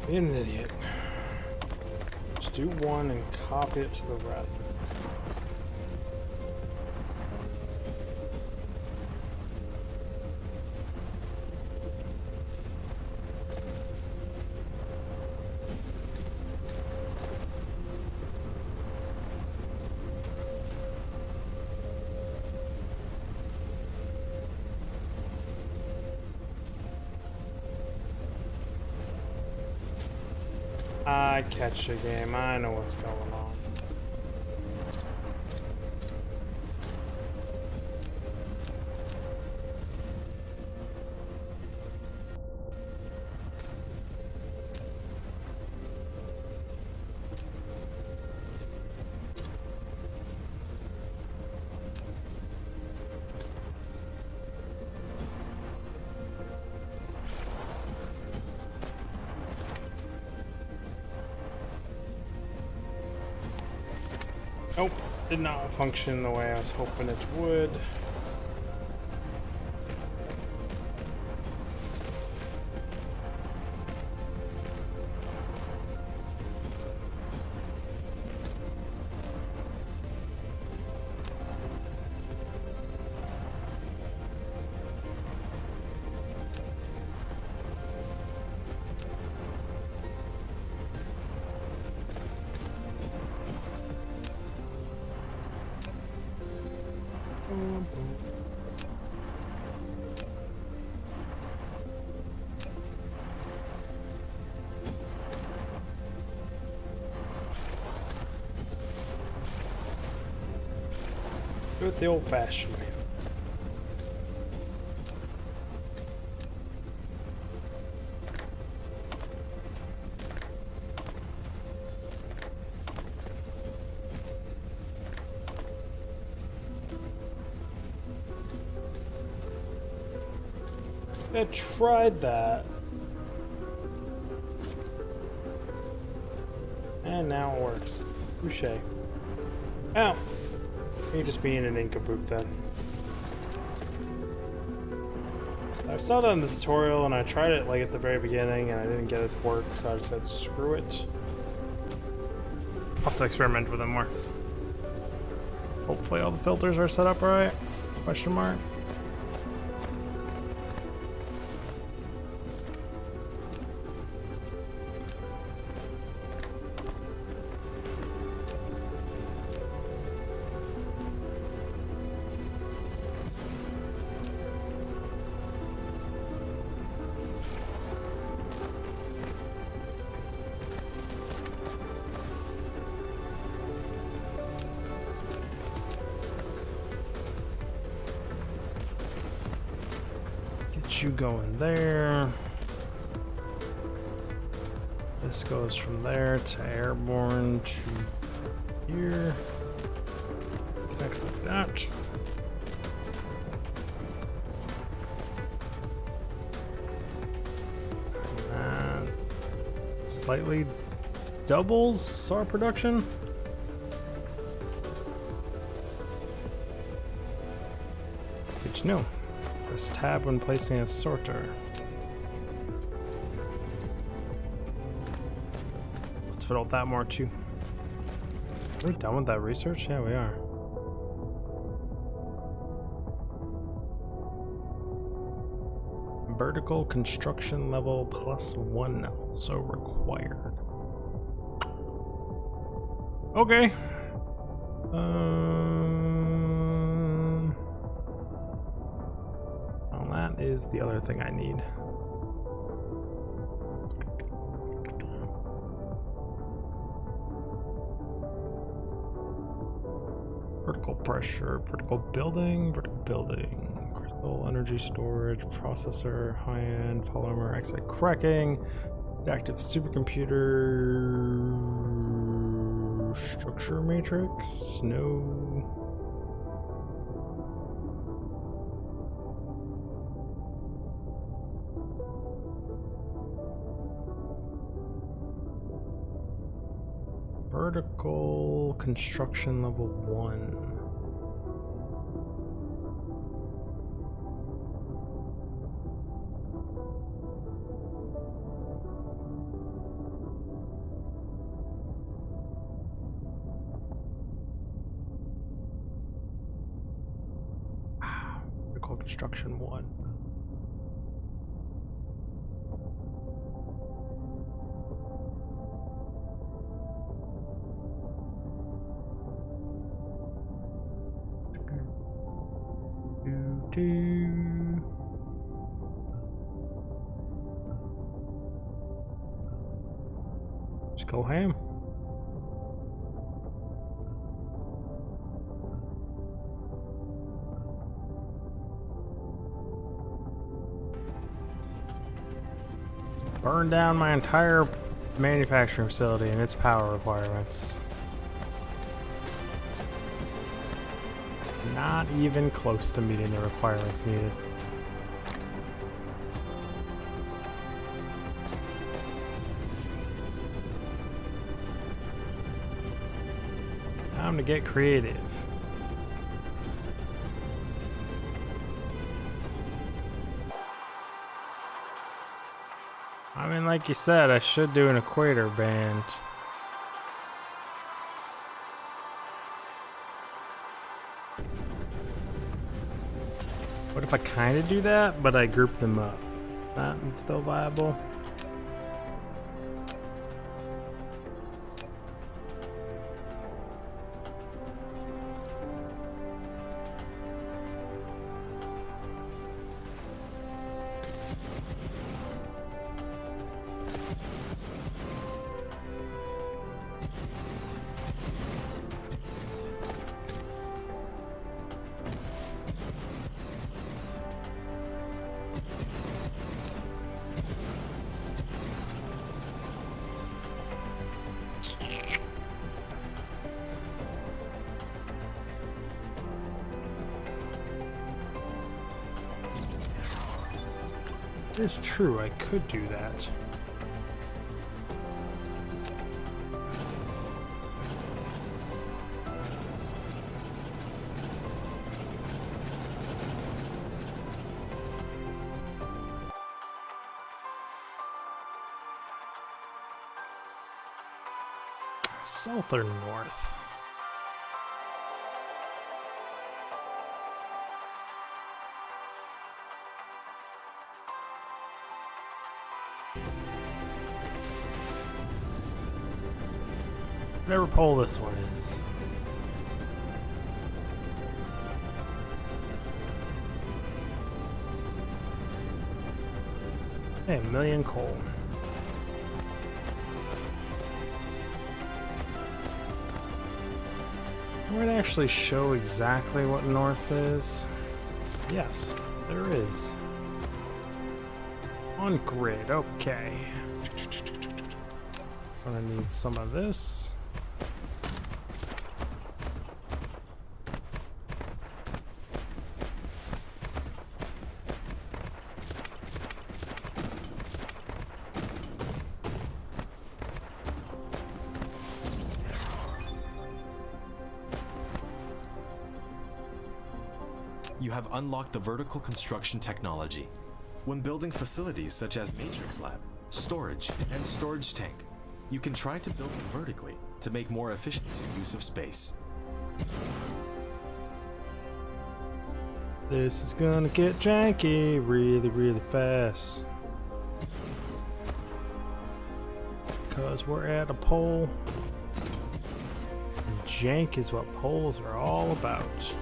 Being an idiot. Just do one and copy it to the rep. I catch the game. I know what's going on. Nope, did not function the way I was hoping it would. Do it the old-fashioned way. I tried that. And now it works. Touche. Ow! You're just being an nincompoop then. I saw that in the tutorial and I tried it like at the very beginning and I didn't get it to work, so I just said screw it. I'll have to experiment with it more. Hopefully all the filters are set up right? Question mark. You going there. This goes from there to airborne to here. Connects like that. And slightly doubles our production. Which no. Press tab when placing a sorter. Let's fill out that more too. Are we done with that research? Yeah, we are. Vertical construction level +1 also required. Okay. That is the other thing I need. Vertical pressure, vertical building, crystal energy storage, processor, high-end, polymer, X-ray cracking, active supercomputer, structure matrix, no. Vertical construction level 1. Construction 1. Just go ham. Burn down my entire manufacturing facility and its power requirements. Not even close to meeting the requirements needed. Time to get creative. I mean, like you said, I should do an equator band. What if I kind of do that, but I group them up? That still viable? It's true, I could do that. South or north? Whatever pole this one is. Hey, a million coal. Would it actually show exactly what north is? Yes, there is. On grid, okay. Gonna need some of this. You have unlocked the vertical construction technology. When building facilities such as Matrix Lab, storage, and storage tank, you can try to build them vertically to make more efficient use of space. This is gonna get janky really, really fast. Because we're at a pole. And jank is what poles are all about.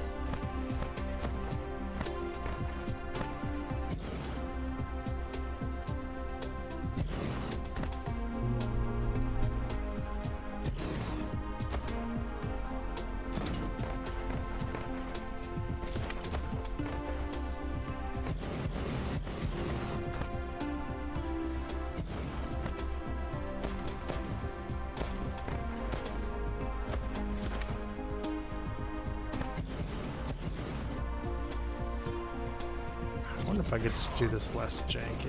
I wonder if I could just do this less janky.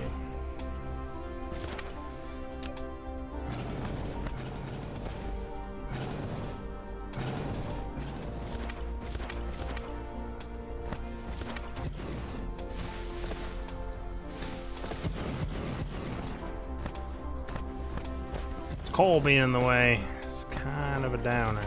Coal being in the way is kind of a downer.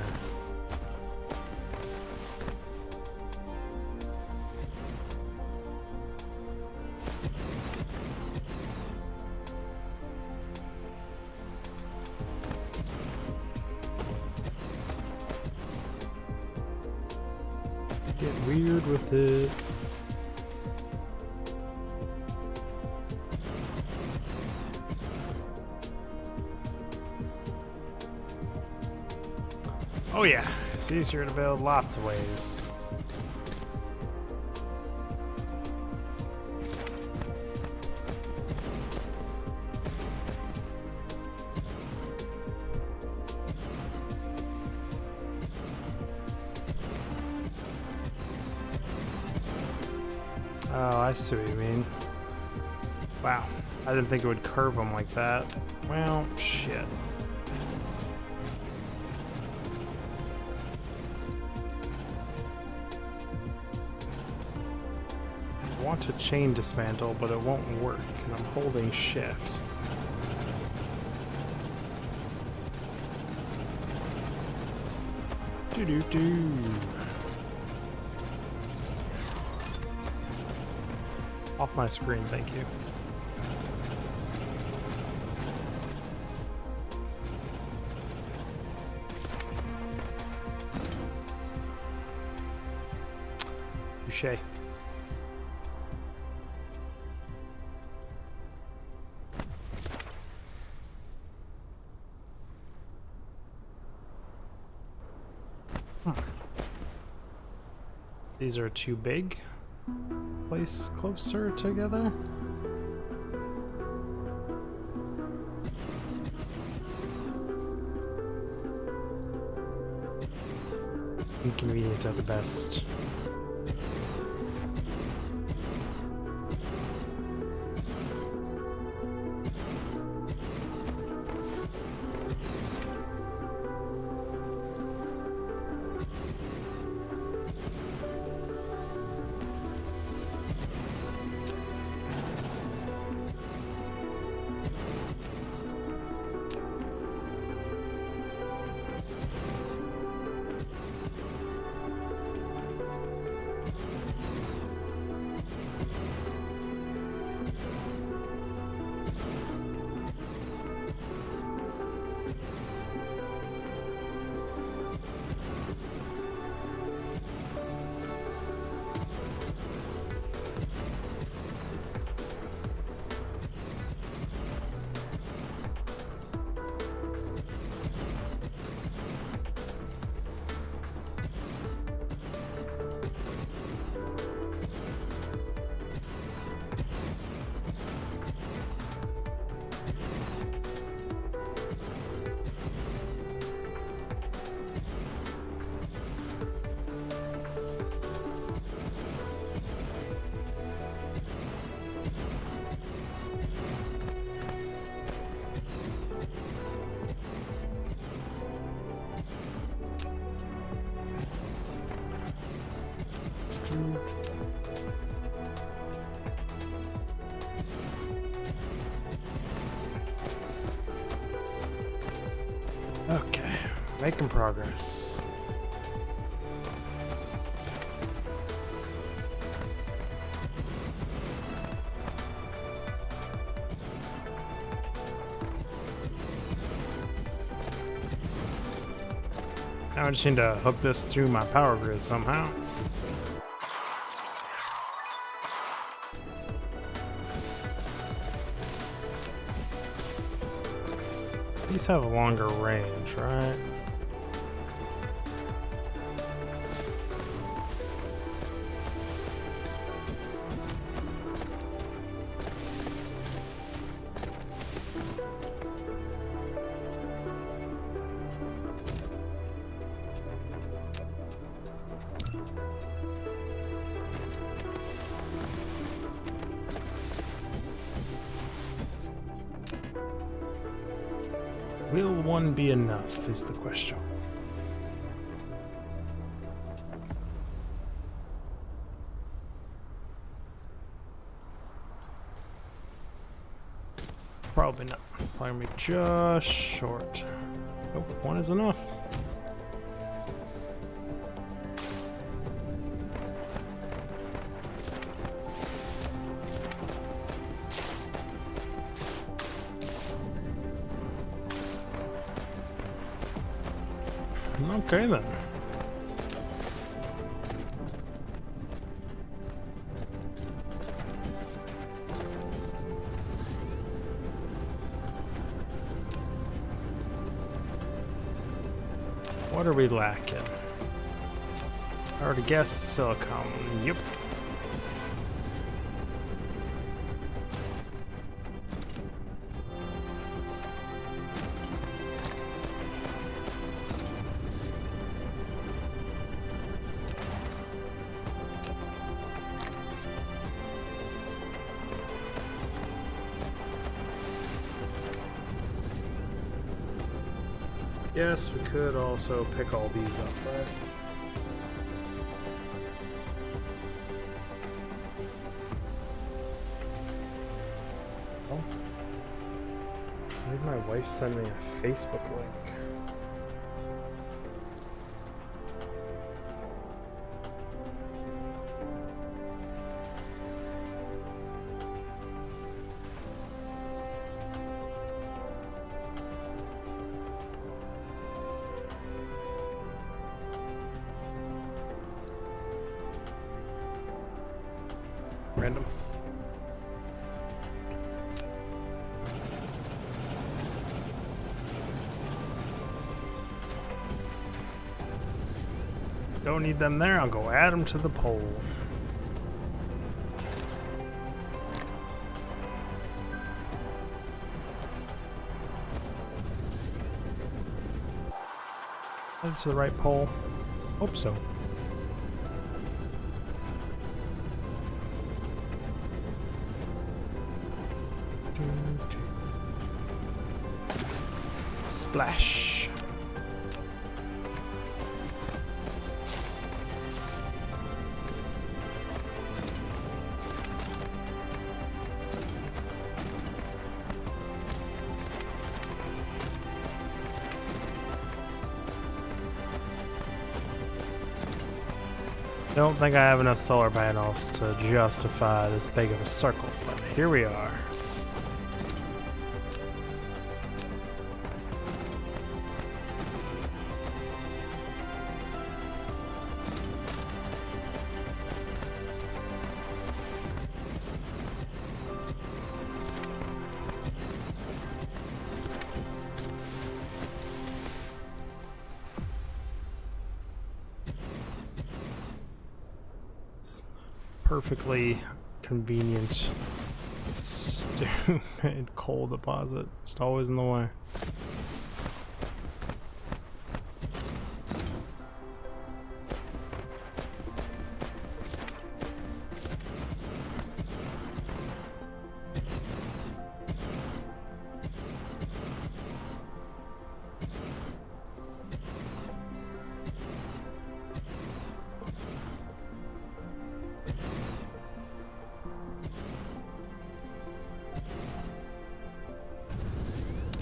weird with it. Oh yeah, it's easier to build lots of ways. Oh, I see what you mean. Wow, I didn't think it would curve them like that. Well, shit. I want to chain dismantle, but it won't work, and I'm holding shift. Doo-doo-doo. Off my screen, thank you. Touché. These are too big. Place closer together. Inconvenient at the best. Okay, making progress. Now I just need to hook this through my power grid somehow. These have a longer range, right? Will one be enough is the question. Probably not. Probably gonna be just short. Oh, one is enough. Okay then. What are we lacking? I already guessed silicone. Yep. Yes, we could also pick all these up, right? Oh. Maybe my wife sent me a Facebook link. Random. Don't need them there, I'll go add them to the pole. Add to the right pole. Hope so. Splash. Don't think I have enough solar panels to justify this big of a circle, but here we are. Perfectly convenient, stupid coal deposit. It's always in the way.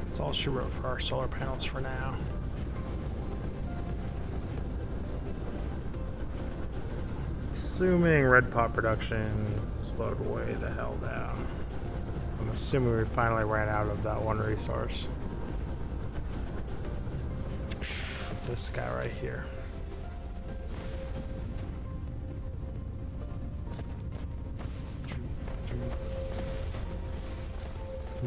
That's all she wrote for our solar panels for now. Assuming red pot production slowed way the hell down. I'm assuming we finally ran out of that one resource. This guy right here.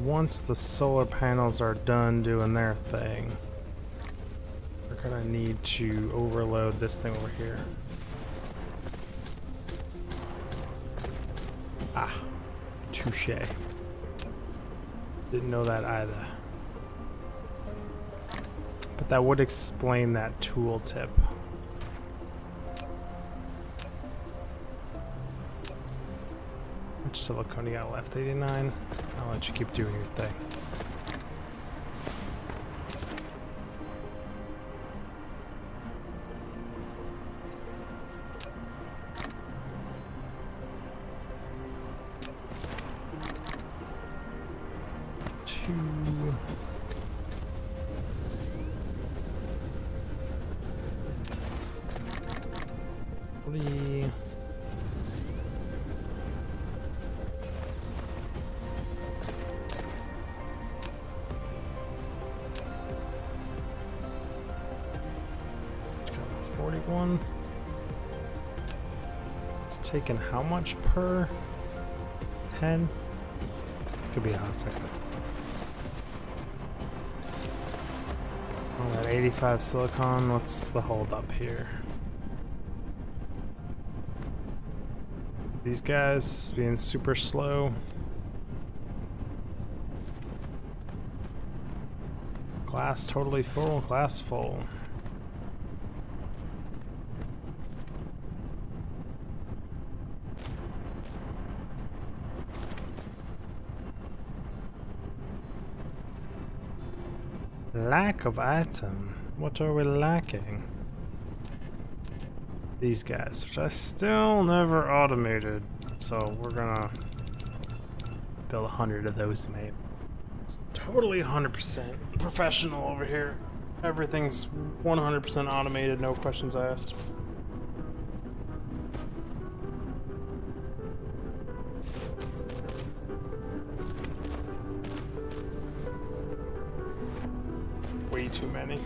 Once the solar panels are done doing their thing, we're gonna need to overload this thing over here. Ah, touche. Didn't know that either. But that would explain that tool tip. Which silicone you got left? 89? I'll let you keep doing your thing. Three. One. It's taken how much per 10? Could be a hot second. Alright, 85 silicon. What's the hold up here? These guys being super slow. Glass totally full, glass full. Lack of item. What are we lacking? These guys, which I still never automated. So we're gonna build 100 of those maybe. It's totally 100% professional over here. Everything's 100% automated, no questions asked. Way too many.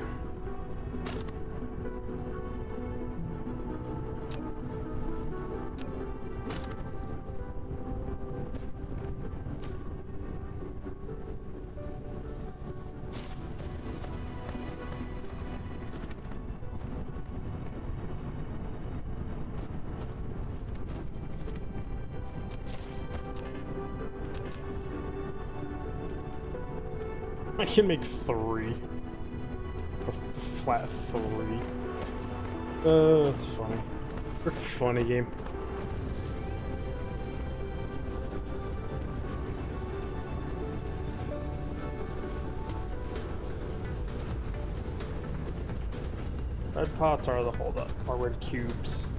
I can make 3. A flat 3. That's funny. Pretty funny game. Red pots are the holdup, or red cubes.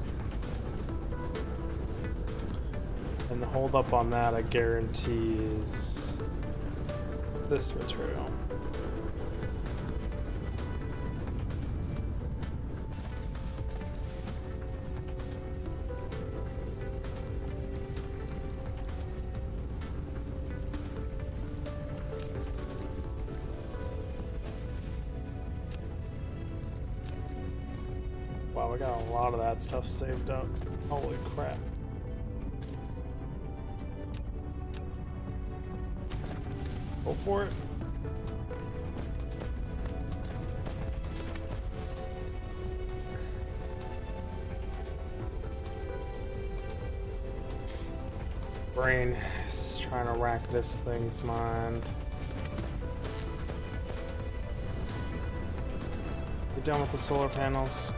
And the holdup on that, I guarantee, is this material. Wow, we got a lot of that stuff saved up. Holy crap. Go for it. Brain is trying to rack this thing's mind. You done with the solar panels?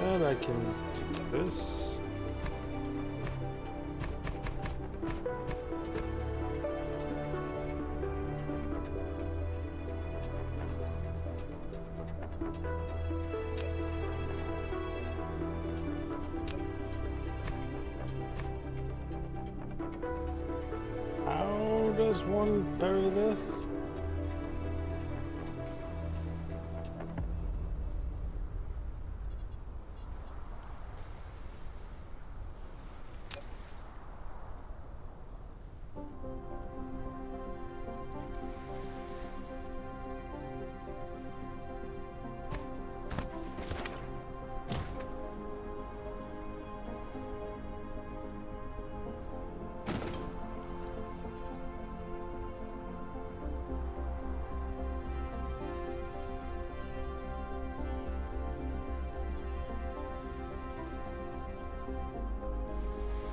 And I can do this. How does one bury this?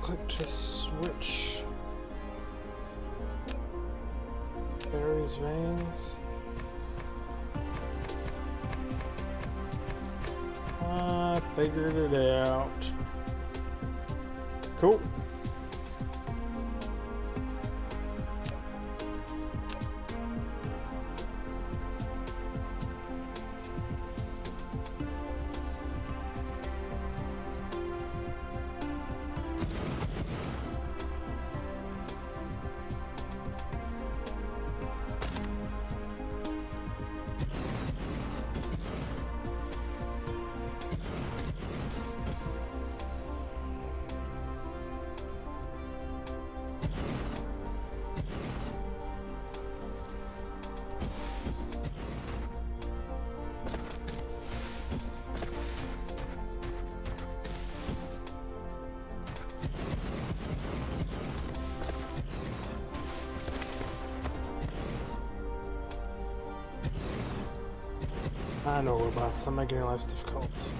Click to switch. Berries, veins. I figured it out. Cool. I know robots. I'm making your lives difficult.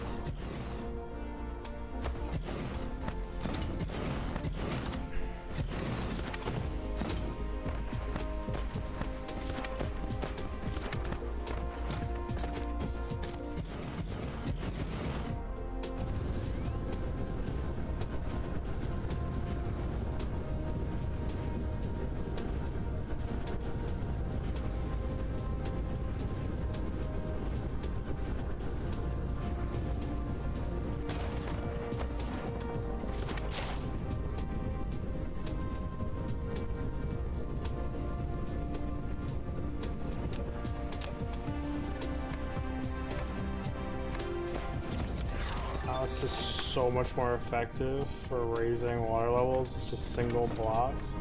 This is so much more effective for raising water levels. It's just single blocks.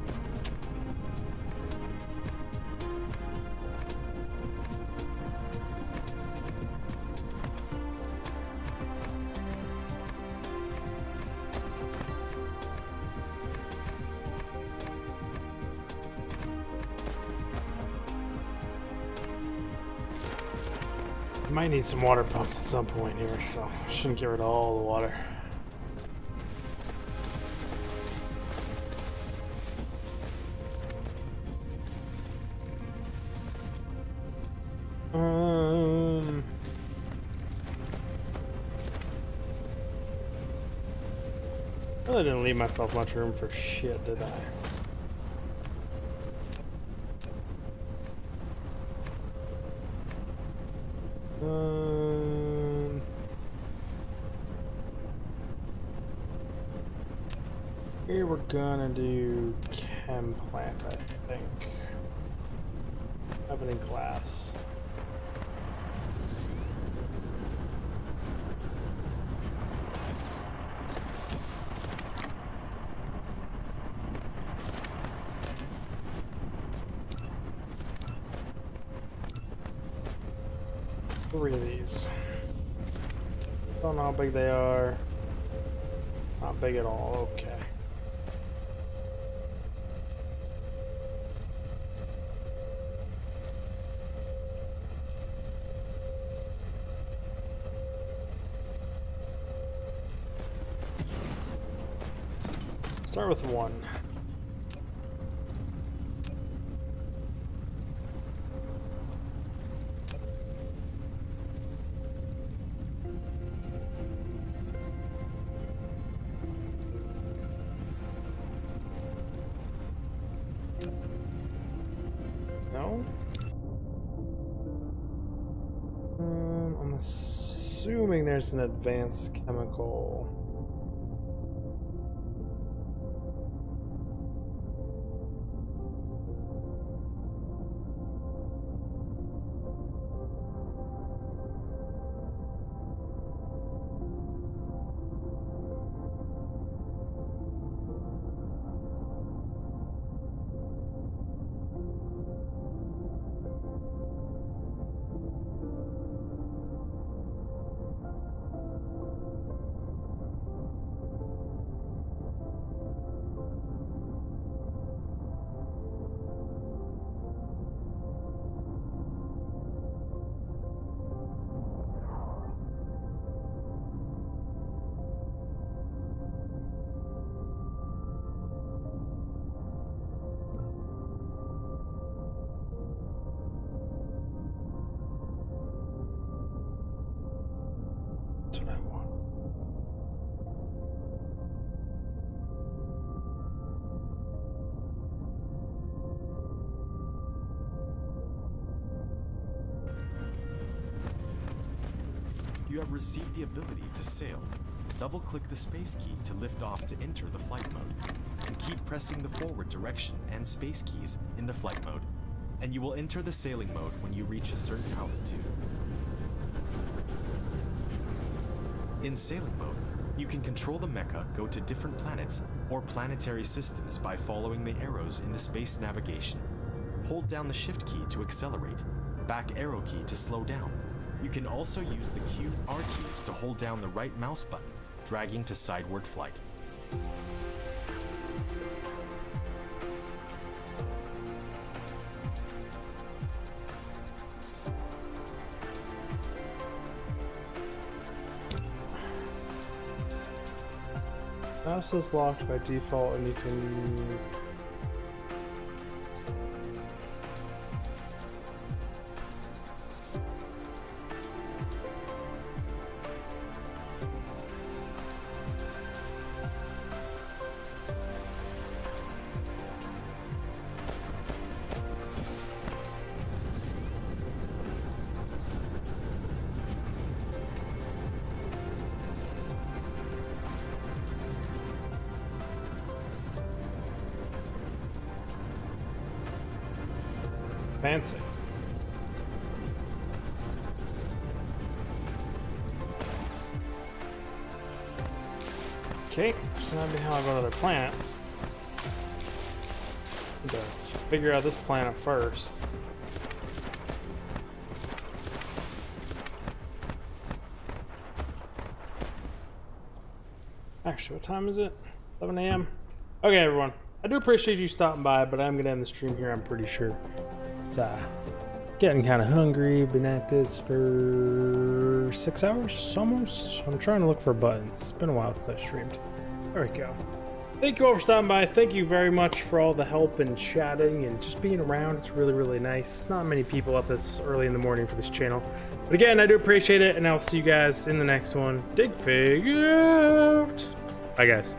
Might need some water pumps at some point here, so I shouldn't get rid of all the water. Really didn't leave myself much room for shit, did I? Here we're gonna do chem plant, I think. Have any glass? Three of these. Don't know how big they are. Not big at all, okay. Start with one. No? I'm assuming there's an advanced chemical. That's what I want. You have received the ability to sail. Double-click the space key to lift off to enter the flight mode, and keep pressing the forward direction and space keys in the flight mode, and you will enter the sailing mode when you reach a certain altitude. In sailing mode, you can control the mecha go to different planets or planetary systems by following the arrows in the space navigation. Hold down the shift key to accelerate, back arrow key to slow down. You can also use the Q, R keys to hold down the right mouse button, dragging to sideward flight. House is locked by default and you can... Fancy. Okay, so that'd be how I go to other planets. Need to figure out this planet first. Actually, what time is it? 11 a.m. Okay, everyone. I do appreciate you stopping by, but I'm gonna end the stream here, I'm pretty sure. It's getting kind of hungry. Been at this for 6 hours almost. I'm trying to look for buttons. It's been a while since I streamed. There we go. Thank you all for stopping by. Thank you very much for all the help and chatting and just being around. It's really, really nice. Not many people up this early in the morning for this channel. But again, I do appreciate it, and I'll see you guys in the next one. Dig Fig out. Bye, guys.